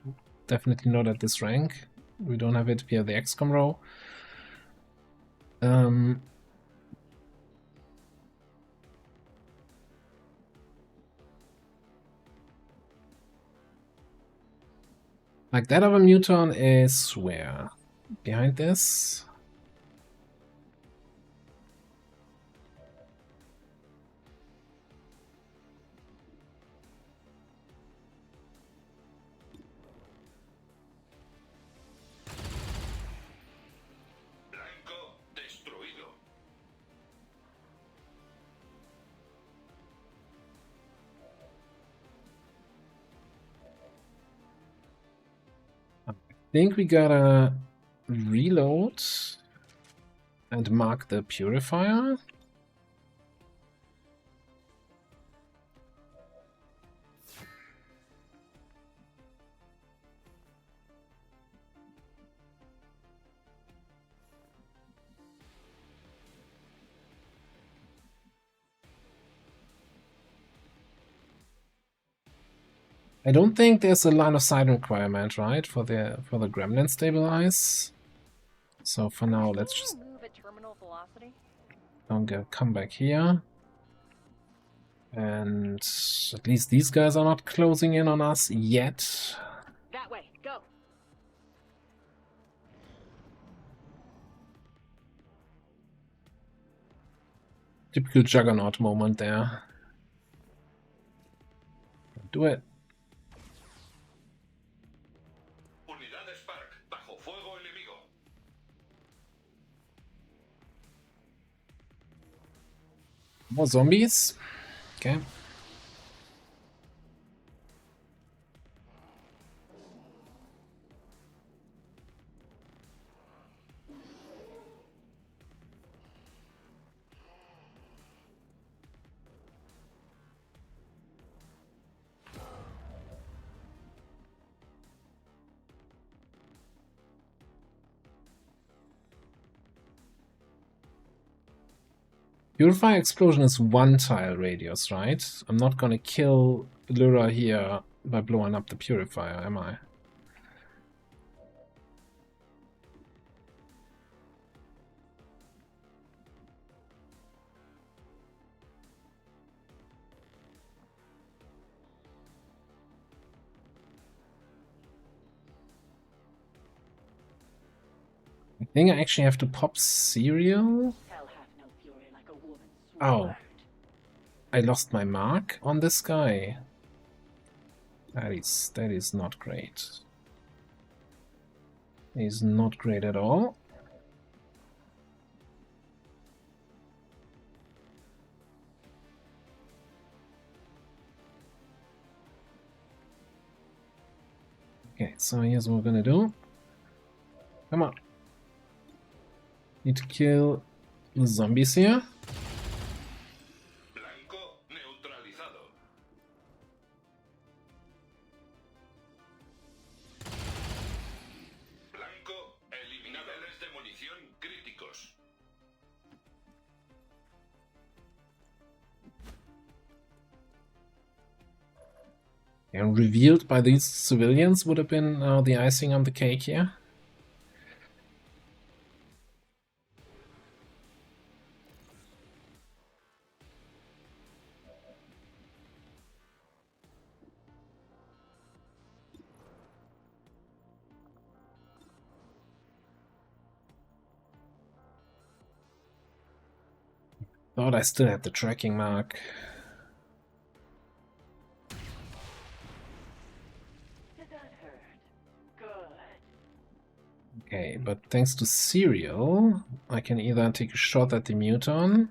Definitely not at this rank. We don't have it via the XCOM row. Like that other muton is where? Behind this? Blanco destruido. I think we gotta reload and mark the purifier. I don't think there's a line of sight requirement, right, for the gremlin stabilize. So for now, let's just move at terminal velocity? come back here. And at least these guys are not closing in on us yet. That way, go. Typical Juggernaut moment there. Do it. Unidad Spark bajo fuego enemigo. More zombies. Okay. Purify explosion is 1 tile radius, right? I'm not gonna kill Lyra here by blowing up the purifier, am I? I think I actually have to pop cereal. Hell hath no fury like a woman Oh. I lost my mark on this guy. That is not great. He's not great at all. Okay, so here's what we're gonna do. Come on. Need to kill the zombies here. And revealed by these civilians would have been the icing on the cake here. Thought I still had the tracking mark. Okay, but thanks to Serial, I can either take a shot at the muton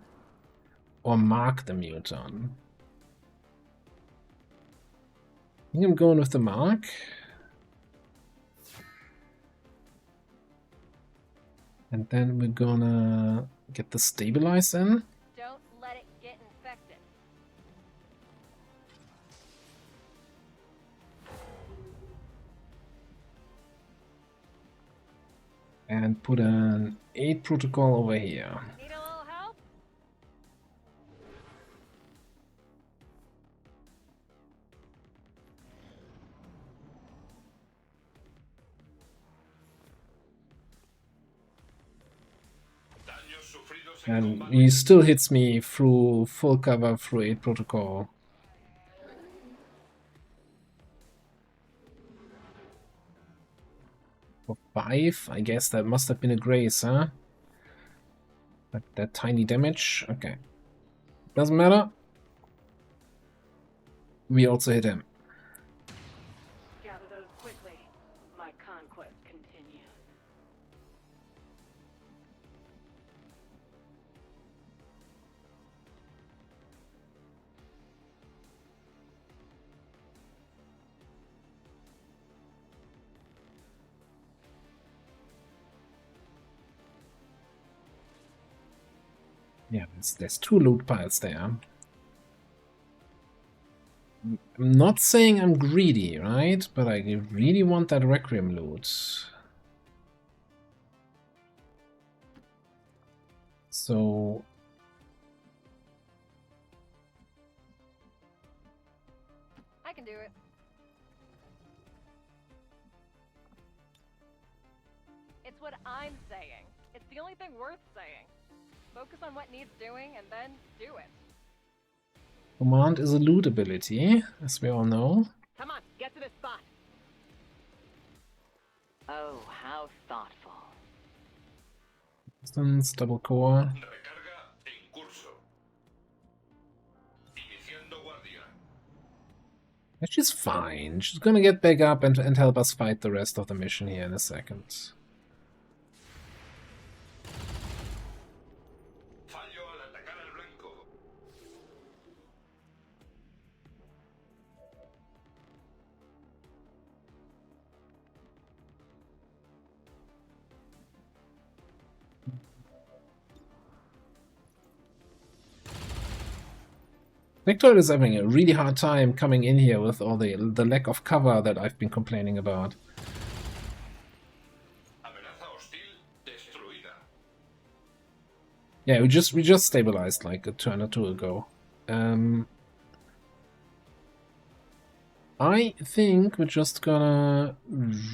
or mark the muton. I think I'm going with the mark. And then we're gonna get the stabilize in. Don't let it get infected. And put an 8 protocol over here. Need a little help? And he still hits me through full cover through 8 protocol. For 5, I guess that must have been a grace, huh? But that tiny damage, okay. Doesn't matter. We also hit him. Gather those quickly. My conquest continues. Yeah, there's 2 loot piles there. I'm not saying I'm greedy, right? But I really want that Requiem loot. So... I can do it. It's what I'm saying. It's the only thing worth saying. Focus on what needs doing and then do it. Command is a loot ability, as we all know. Come on, get to this spot. Oh, how thoughtful. Distance, double core. She's fine. She's gonna get back up and help us fight the rest of the mission here in a second. Victor is having a really hard time coming in here with all the lack of cover that I've been complaining about. Yeah, we just stabilized like a turn or two ago. I think we're just gonna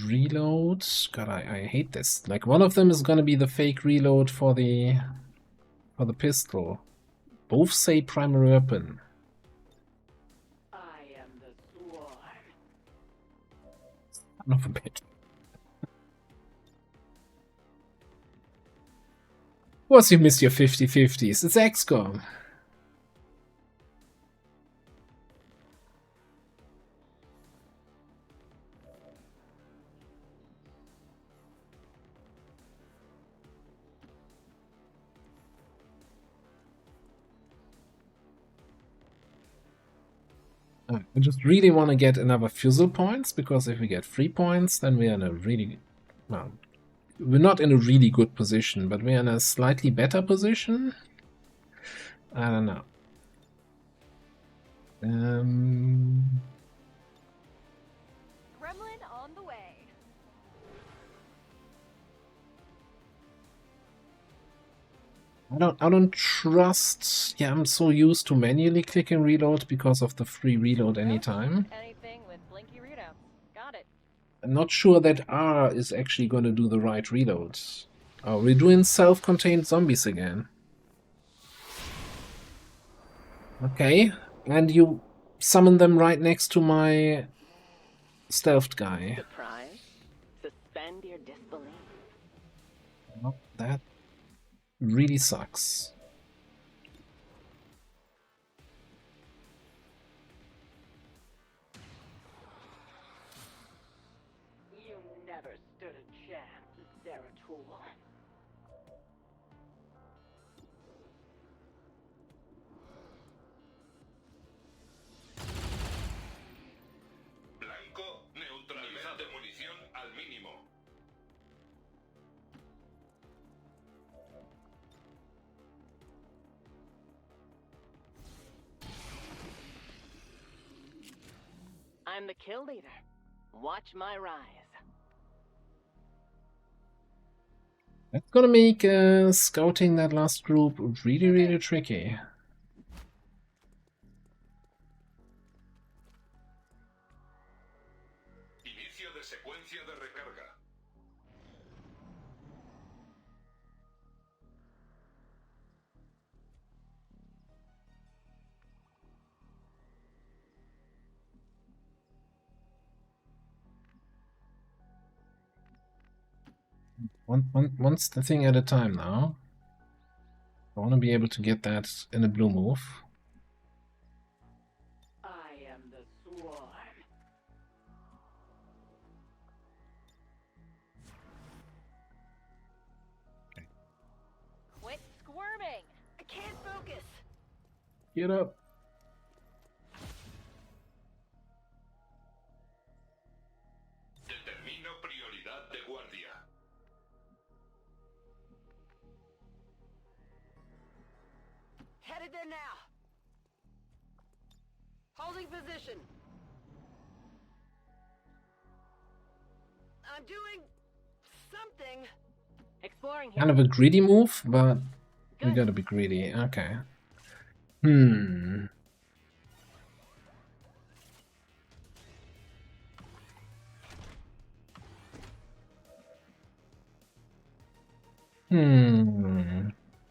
reload. God, I hate this. Like, one of them is gonna be the fake reload for the pistol. Both say primary weapon. I am the swarm. Son of a bitch. Of course you missed your 50-50s. It's XCOM. I just really want to get another fusel points, because if we get 3 points, then we're in a really... Well, we're not in a really good position, but we're in a slightly better position. I don't know. Gremlin on the way. I don't trust... Yeah, I'm so used to manually click and reload because of the free reload anytime. Anything with blinky readouts. Got it. I'm not sure that R is actually going to do the right reload. Oh, we're doing self-contained zombies again. Okay, and you summon them right next to my stealthed guy. Surprise? Suspend your disbelief. Well, that really sucks. You never stood a chance, Zeratul. Blanco, neutralidad de munición al mínimo. I'm the kill leader. Watch my rise. That's gonna make scouting that last group really, really tricky. Inicio de secuencia de recarga. Once the thing at a time now. I want to be able to get that in a blue move. I am the swarm. Quit squirming. I can't focus. Get up. Determino prioridad de guardia. Headed there now. Holding position. I'm doing something. Exploring here. Kind of a greedy move, but we gotta be greedy. Okay.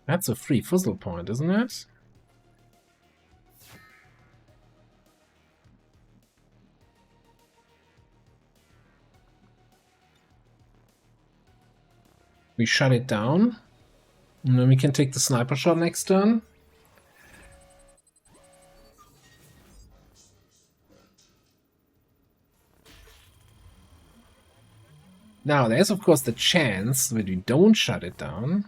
That's a free fuzzle point, isn't it? We shut it down. And then we can take the sniper shot next turn. Now, there's of course the chance that we don't shut it down.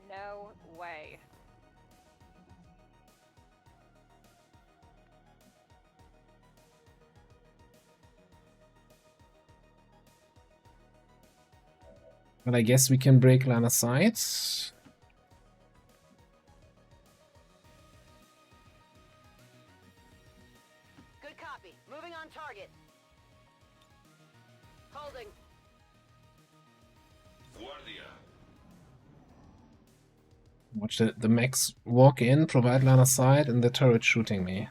No way. But I guess we can break line of sight. Good copy. Moving on target. Holding. Guardia. Watch the mechs walk in, provide line of sight, and the turret shooting me.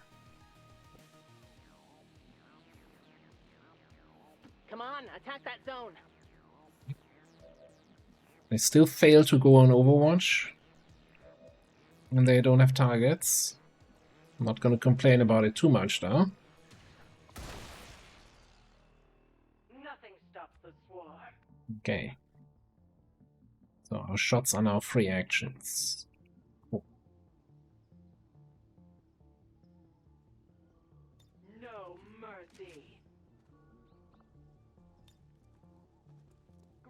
Come on, attack that zone. They still fail to go on Overwatch. And they don't have targets. I'm not gonna complain about it too much though. Nothing stops the swarm. Okay. So our shots are now free actions. Cool. No mercy.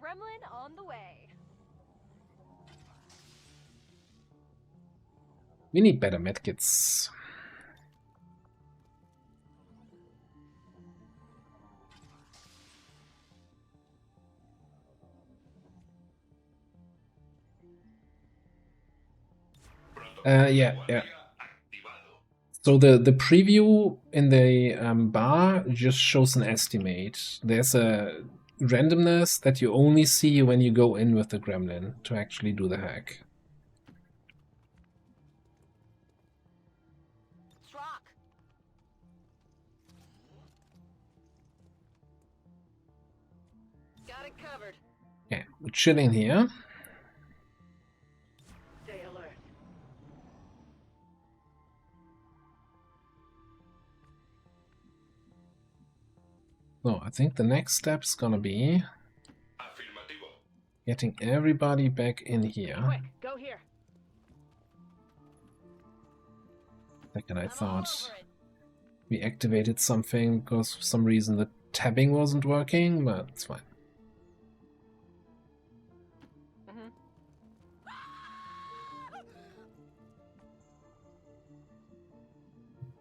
Gremlin on the way. We need better medkits. Yeah. So the preview in the bar just shows an estimate. There's a randomness that you only see when you go in with the gremlin to actually do the hack. Got it covered. Okay, we're chilling here. Stay alert. So I think the next step is gonna be getting everybody back in here. Quick, go here. Second, I thought we activated something because for some reason the tabbing wasn't working, but it's fine.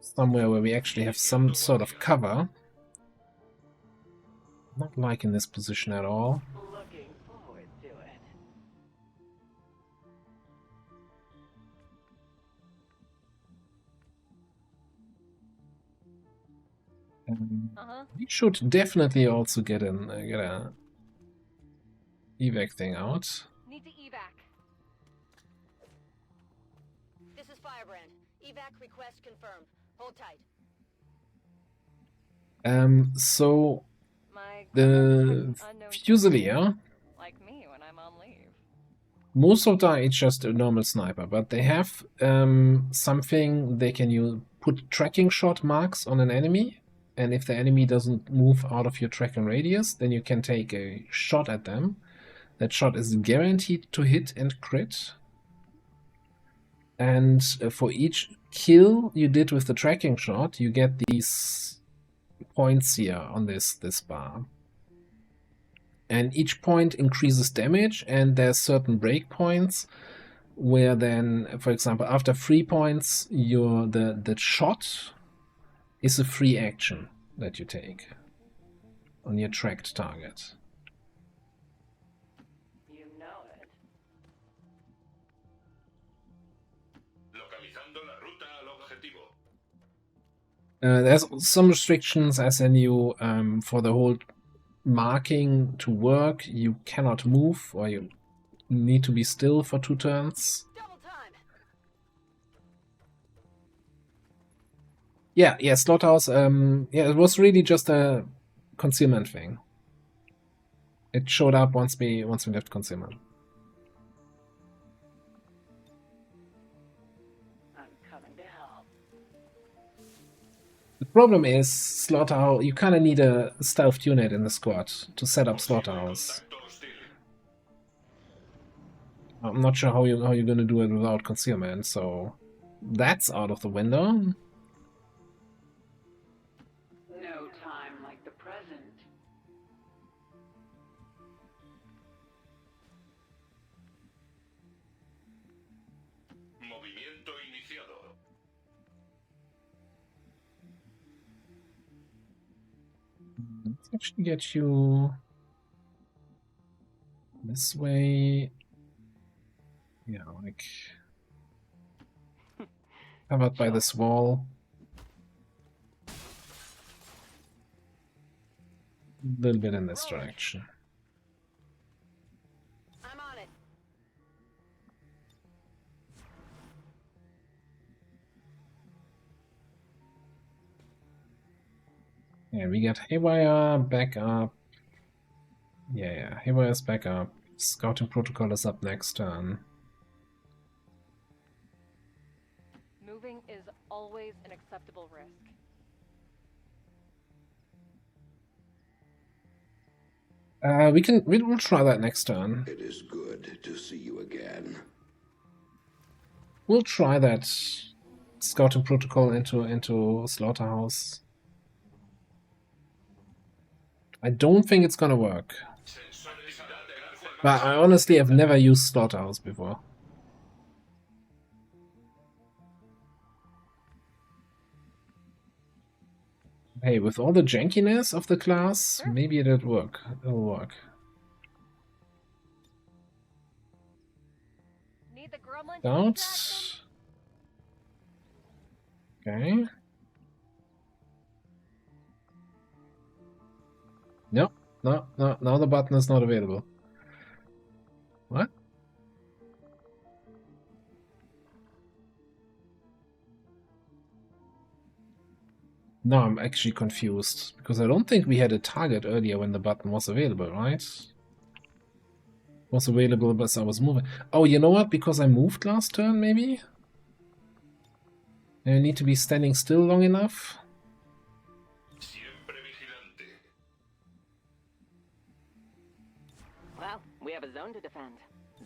Somewhere where we actually have some sort of cover. Not liking this position at all. Looking forward to it. We should definitely also get a evac thing out. Need to evac. This is Firebrand. Evac request confirmed. Hold tight. So My the Fusilier, like me when I'm on leave. most of the time it's just a normal sniper, but they have something they can use, put tracking shot marks on an enemy, and if the enemy doesn't move out of your tracking radius, then you can take a shot at them. That shot is guaranteed to hit and crit. And for each kill you did with the tracking shot, you get these points here on this bar. And each point increases damage, and there's certain breakpoints where then, for example, after 3 points, the shot is a free action that you take on your tracked target. You know it. There's some restrictions as in you, for the whole marking to work, you cannot move, or you need to be still for 2 turns. Yeah, Slaughterhouse, yeah, it was really just a concealment thing. It showed up once we left concealment. I'm coming to help. The problem is, Slaughterhouse, you kinda need a stealth unit in the squad to set up Slaughterhouse. I'm not sure how you're gonna do it without concealment, so that's out of the window. No time like the present. Movimiento iniciado. Let's actually get you this way. Yeah, like covered by this wall. A little bit in this direction. I'm on it. Yeah, we got Haywire back up. Yeah, Haywire's back up. Scouting Protocol is up next turn. Moving is always an acceptable risk. We'll try that next turn. It is good to see you again. We'll try that Scouting Protocol into Slaughterhouse. I don't think it's gonna work. But I honestly have never used Slaughterhouse before. Hey, with all the jankiness of the class, maybe it'll work. It'll work. Need the gremlin Out. Okay. No, no, no. Now the button is not available. What? No, I'm actually confused because I don't think we had a target earlier when the button was available, right? Was available as I was moving. Oh, you know what? Because I moved last turn, maybe? I need to be standing still long enough. Well, we have a zone to defend.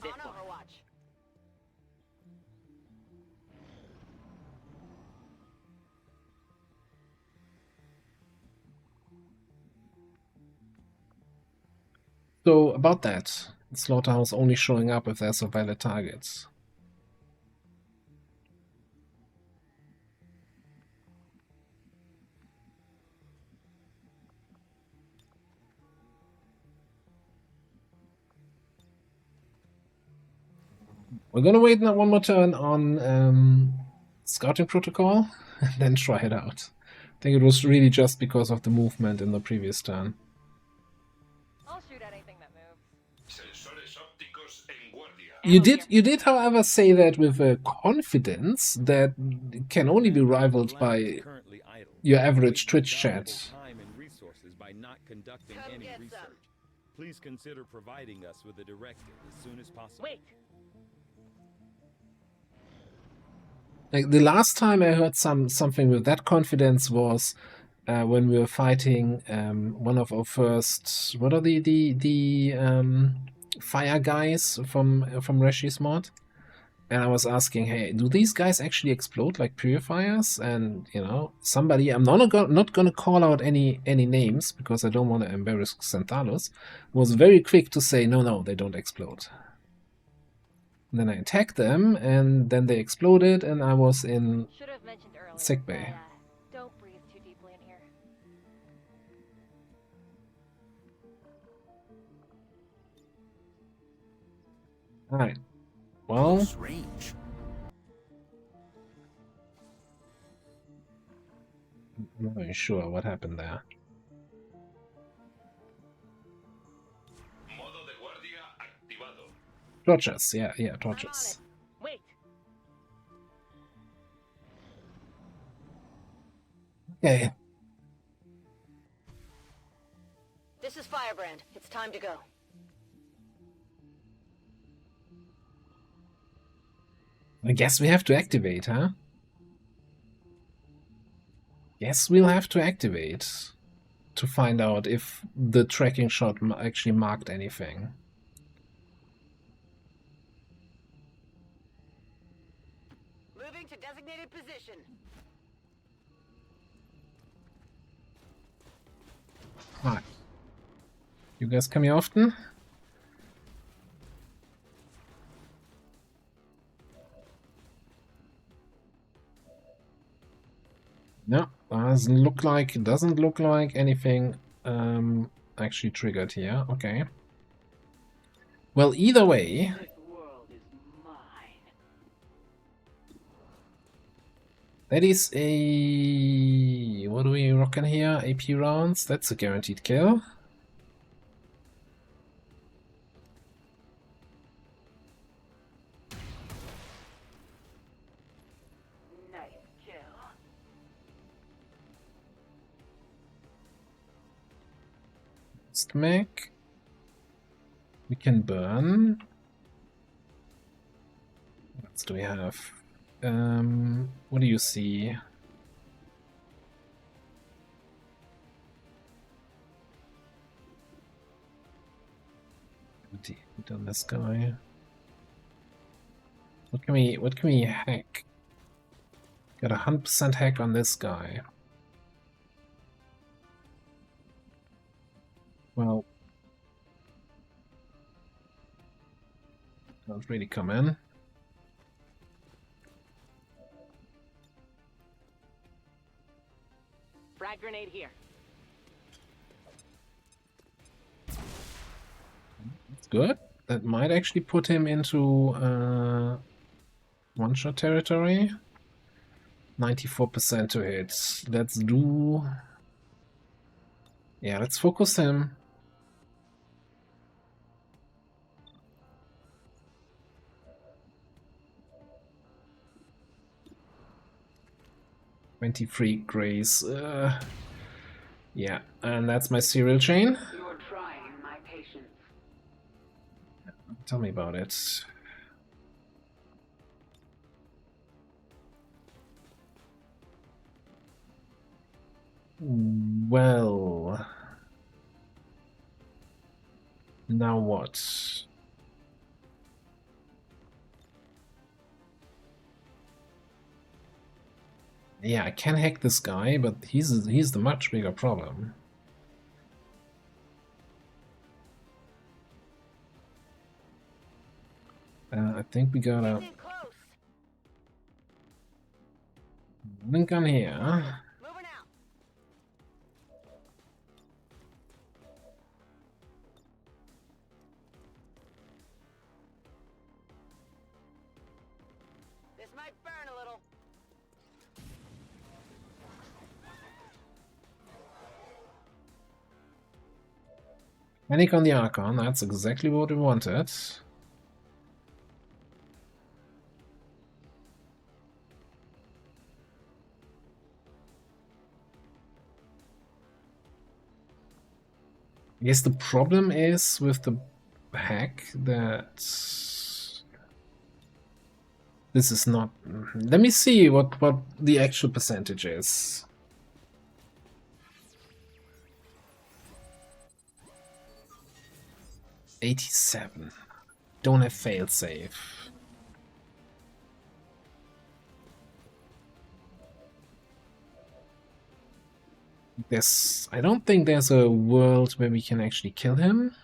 This On Overwatch. So, about that. Slaughterhouse only showing up if there's a valid target. We're gonna wait now one more turn on Scouting Protocol and then try it out. I think it was really just because of the movement in the previous turn. I'll shoot at anything that moves. You did, however, say that with a confidence that can only be rivaled by your average Twitch chat. Time and resources by not conducting any research. Please consider providing us with a directive as soon as possible. Wait. Like the last time I heard something with that confidence was when we were fighting one of our first, what are the fire guys from Reshi's mod, and I was asking, hey, do these guys actually explode like purifiers? And you know, somebody, I'm not gonna call out any names because I don't want to embarrass Xanthalos, was very quick to say no, they don't explode. And then I attacked them, and then they exploded, and I was in sickbay. Don't breathe too deeply in here. Alright. Well, Range. I'm not really sure what happened there. Torches, yeah, torches. Wait. Okay. This is Firebrand. It's time to go. I guess we have to activate, huh? Guess we'll have to activate to find out if the tracking shot actually marked anything. Moving to designated position. Hi. You guys come here often? No, doesn't look like anything actually triggered here. Okay. Well, either way. That is a... what are we rocking here? AP rounds? That's a guaranteed kill. Nice kill. Stomach. We can burn. What else do we have? What do you see? Hit on this guy. What can we hack? Got 100% hack on this guy. Well, don't really come in. Frag grenade here. That's good. That might actually put him into one-shot territory. 94% to hit. Let's do... Yeah, let's focus him. $23 grace. Yeah, and that's my serial chain. You're trying my patience. Tell me about it. Well, now what? Yeah, I can hack this guy, but he's the much bigger problem. I think we got a link on here. This might burn a little. Panic on the Archon, that's exactly what we wanted. I guess the problem is with the hack that this is not... Let me see what the actual percentage is. $87. Don't have failsafe. I don't think there's a world where we can actually kill him.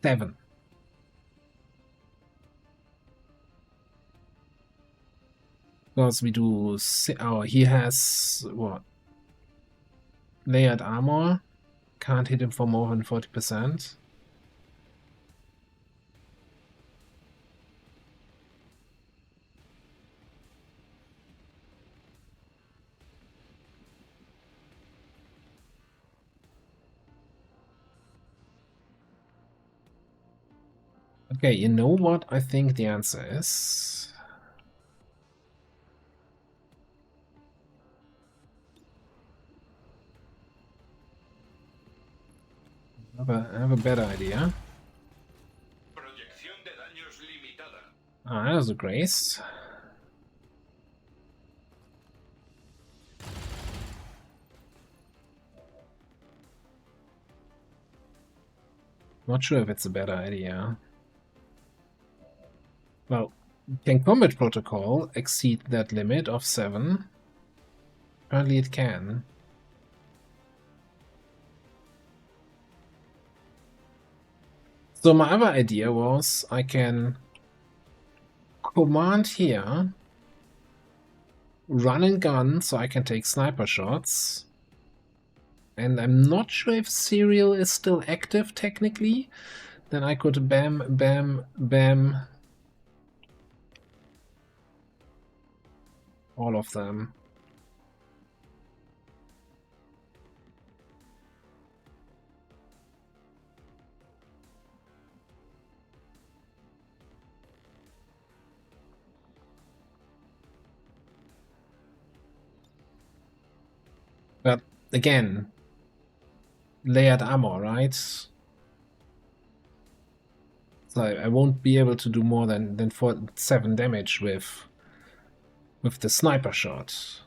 $7. Because we do... Oh, he has... what? Layered armor. Can't hit him for more than 40%. Okay, you know what I think the answer is? I have a better idea. Ah, that was a grace. Not sure if it's a better idea. Well, can combat protocol exceed that limit of 7? Apparently it can. So my other idea was I can command here, run and gun so I can take sniper shots. And I'm not sure if serial is still active technically. Then I could bam, bam, bam. All of them. But again, layered armor, right? So I won't be able to do more than 7 damage with the sniper shot.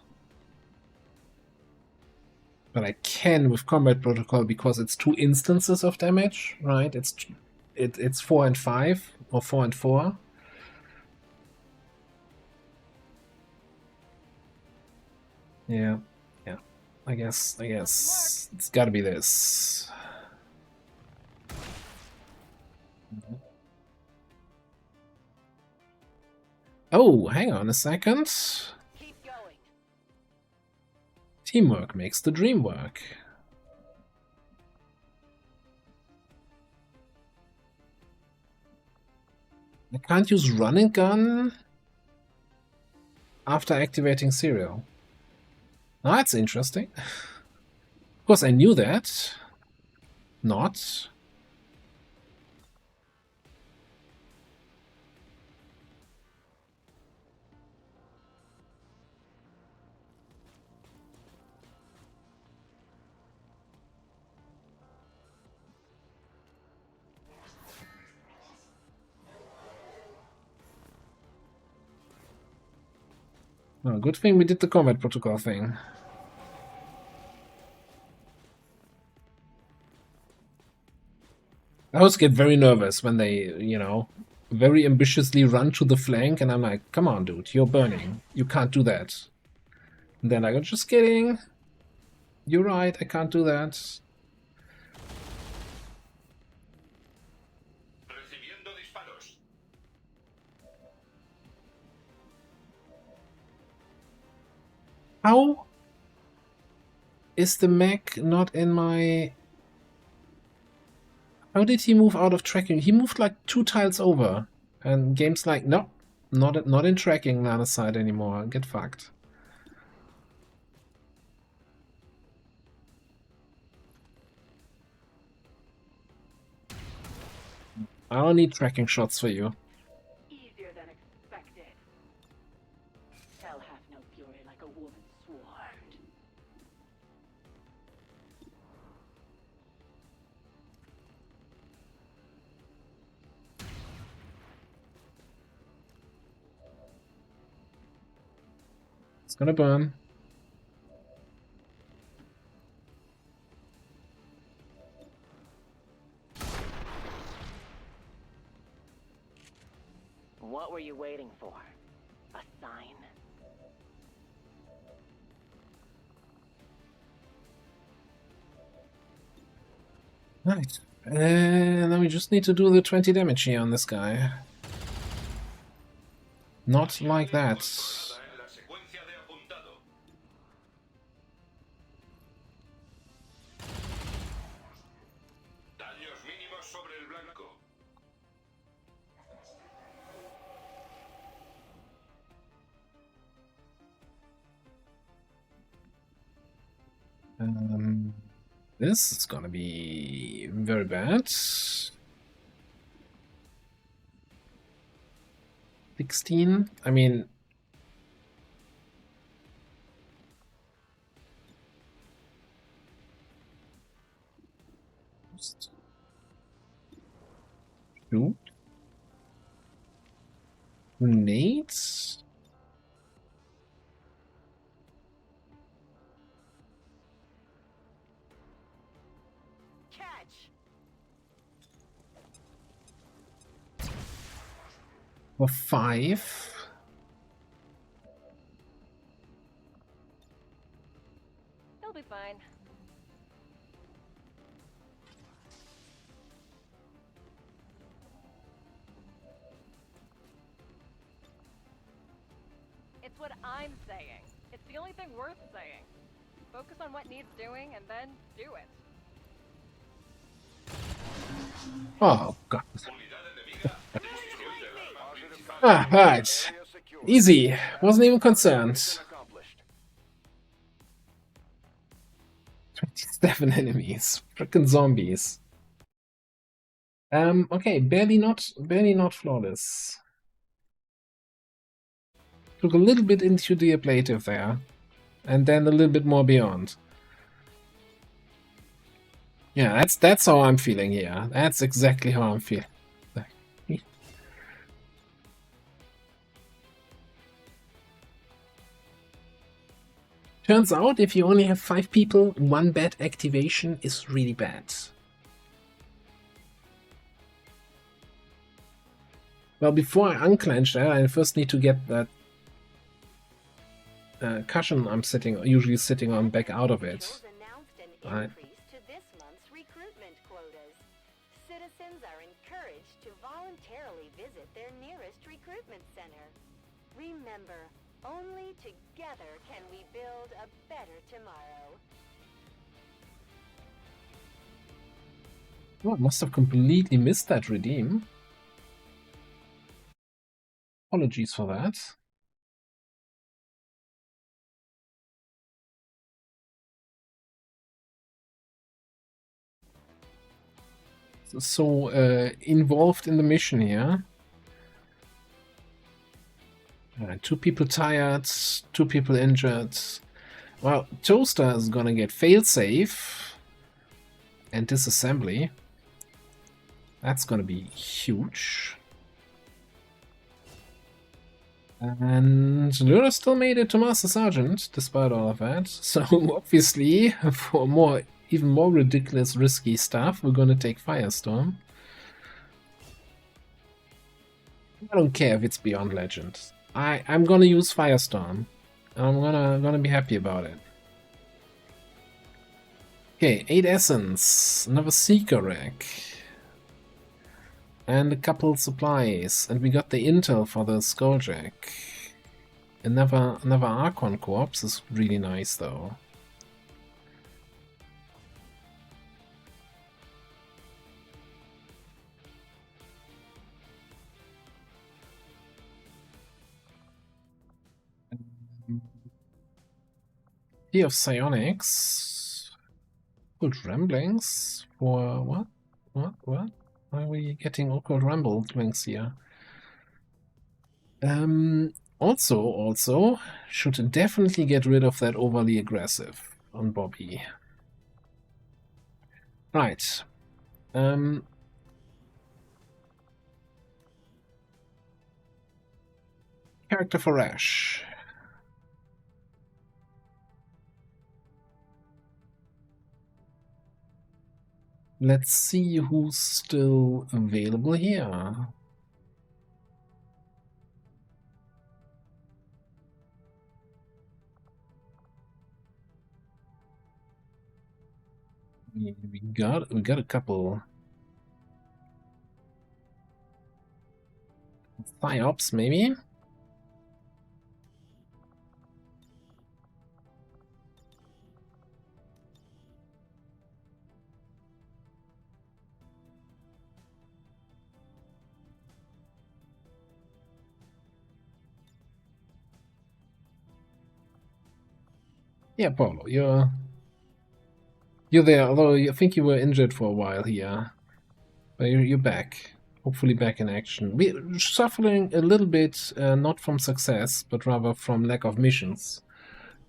But I can with combat protocol because it's 2 instances of damage, right? It's 4 and 5 or 4 and 4. Yeah. I guess it's gotta be this. Oh, hang on a second. Teamwork makes the dream work. I can't use run and gun after activating serial. Now that's interesting. Of course, I knew that. Not. Oh, good thing we did the combat protocol thing. I always get very nervous when they, you know, very ambitiously run to the flank, and I'm like, come on, dude, you're burning. You can't do that. And then I go, just kidding. You're right, I can't do that. How is the mech not in my... How did he move out of tracking? He moved like 2 tiles over. And game's like, no, not in tracking line of sight anymore. Get fucked. I don't need tracking shots for you. Easier than expected. Hell hath no fury like a woman's sword. It's gonna burn. What were you waiting for? A sign? Right. And then we just need to do the 20 damage here on this guy. Not like that. This is gonna be very bad. 16? I mean... Just shoot. Grenades? For 5. They'll be fine. It's what I'm saying. It's the only thing worth saying. Focus on what needs doing and then do it. Oh, God. Ah, right. Easy. Wasn't even concerned. 27 enemies. Frickin' zombies. Okay, barely not flawless. Took a little bit into the ablative there. And then a little bit more beyond. Yeah, that's how I'm feeling here. That's exactly how I'm feeling. Turns out, if you only have 5 people, 1 bad activation is really bad. Well, before I unclench that, I first need to get that cushion I'm usually sitting on back out of it. Right. To this month's recruitment quotas. Citizens are encouraged to voluntarily visit their nearest recruitment center. Remember, only together can we build a better tomorrow. Oh, I must have completely missed that redeem. Apologies for that. So, involved in the mission here. 2 people tired, 2 people injured. Well, Toaster is gonna get failsafe and disassembly. That's gonna be huge. And Lura still made it to Master Sergeant, despite all of that. So obviously, for even more ridiculous, risky stuff, we're gonna take Firestorm. I don't care if it's Beyond Legend. I'm gonna use Firestorm. And I'm gonna be happy about it. Okay, 8 Essence, another Seeker rack. And a couple supplies. And we got the intel for the Skulljack. Another Archon Corpse is really nice though. Key of Psionics. Occult Ramblings for what? What? Why are we getting Occult Ramblings here? Also, should definitely get rid of that overly aggressive on Bobby. Right. Character for Ash. Let's see who's still available here. We got a couple. Psyops, maybe? Yeah, Paulo, you're there, although I think you were injured for a while here. But you're back. Hopefully back in action. We're suffering a little bit, not from success, but rather from lack of missions.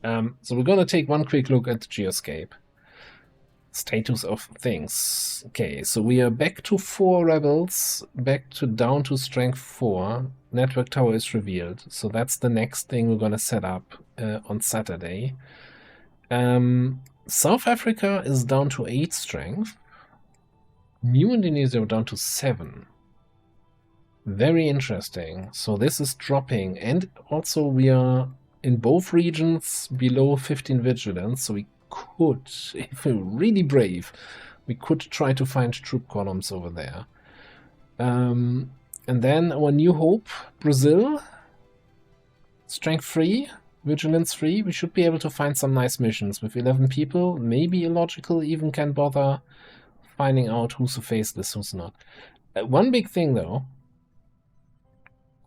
So we're gonna take one quick look at the Geoscape. Status of things. Okay, so we are back to 4 rebels, down to strength 4. Network tower is revealed. So that's the next thing we're gonna set up on Saturday. South Africa is down to 8 strength. New Indonesia down to 7. Very interesting. So this is dropping, and also we are in both regions below 15 vigilance, so we could, if we're really brave, we could try to find troop columns over there. And then our new hope, Brazil, strength 3, vigilance 3. We should be able to find some nice missions with 11 people. Maybe Illogical even can bother finding out who's a faceless, who's not. One big thing though,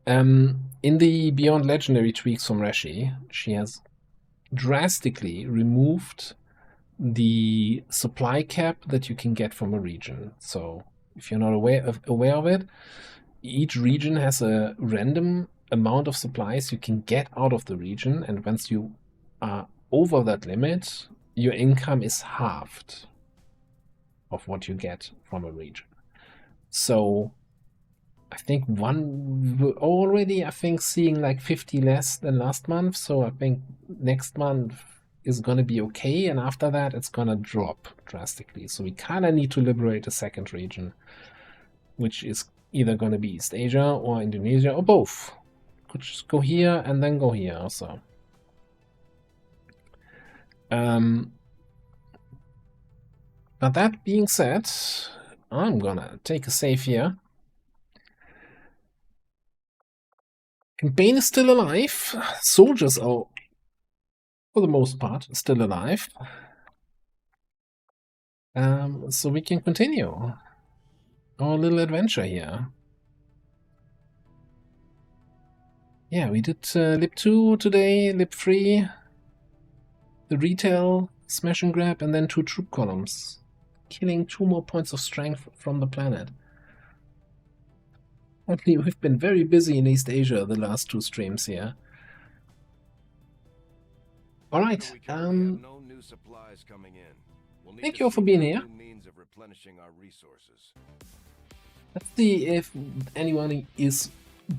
in the Beyond Legendary tweaks from Reshi, she has drastically removed the supply cap that you can get from a region. So if you're not aware of it, each region has a random amount of supplies you can get out of the region, and once you are over that limit, your income is halved of what you get from a region. So I think already seeing like 50 less than last month, so I think next month is going to be okay, and after that it's going to drop drastically. So we kind of need to liberate a second region, which is either going to be East Asia or Indonesia or both. Could just go here and then go here also. But that being said, I'm gonna take a save here. Campaign is still alive. Soldiers are, for the most part, still alive. So we can continue our little adventure here. Yeah, we did Lib 2 today, Lib 3, the retail, smash and grab, and then 2 troop columns. Killing 2 more points of strength from the planet. Actually, we've been very busy in East Asia the last 2 streams here. Alright, no new supplies coming in. We'll need thank to you all for seek being out here. new means of replenishing our resources. Let's see if anyone is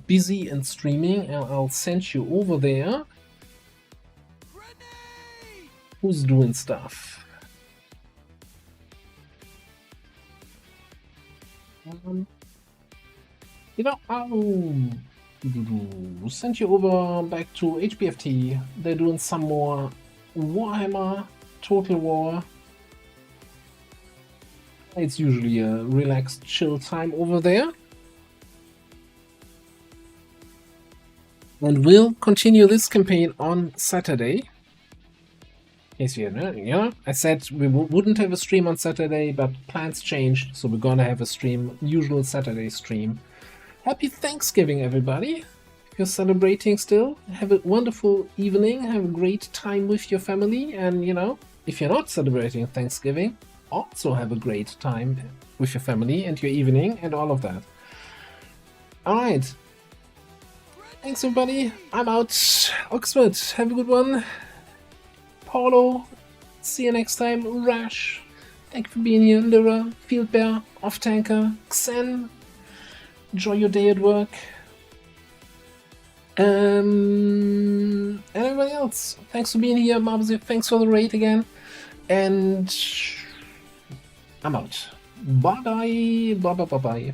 busy and streaming, and I'll send you over there. Who's doing stuff? You know, I'll send you over back to HBFT. They're doing some more Warhammer Total War. It's usually a relaxed, chill time over there. And we'll continue this campaign on Saturday. Yes, yeah. I said we wouldn't have a stream on Saturday, but plans changed, so we're gonna have a stream, usual Saturday stream. Happy Thanksgiving, everybody! If you're celebrating still, have a wonderful evening, have a great time with your family, and you know, if you're not celebrating Thanksgiving, also have a great time with your family and your evening and all of that. Alright. Thanks everybody. I'm out. Oxford, have a good one. Paulo, see you next time. Rash, thank you for being here. Lyra, Field Bear, Off Tanker, Xen, enjoy your day at work. And everybody else, thanks for being here. Mabzi, thanks for the raid again. And I'm out. Bye bye. Bye bye bye bye.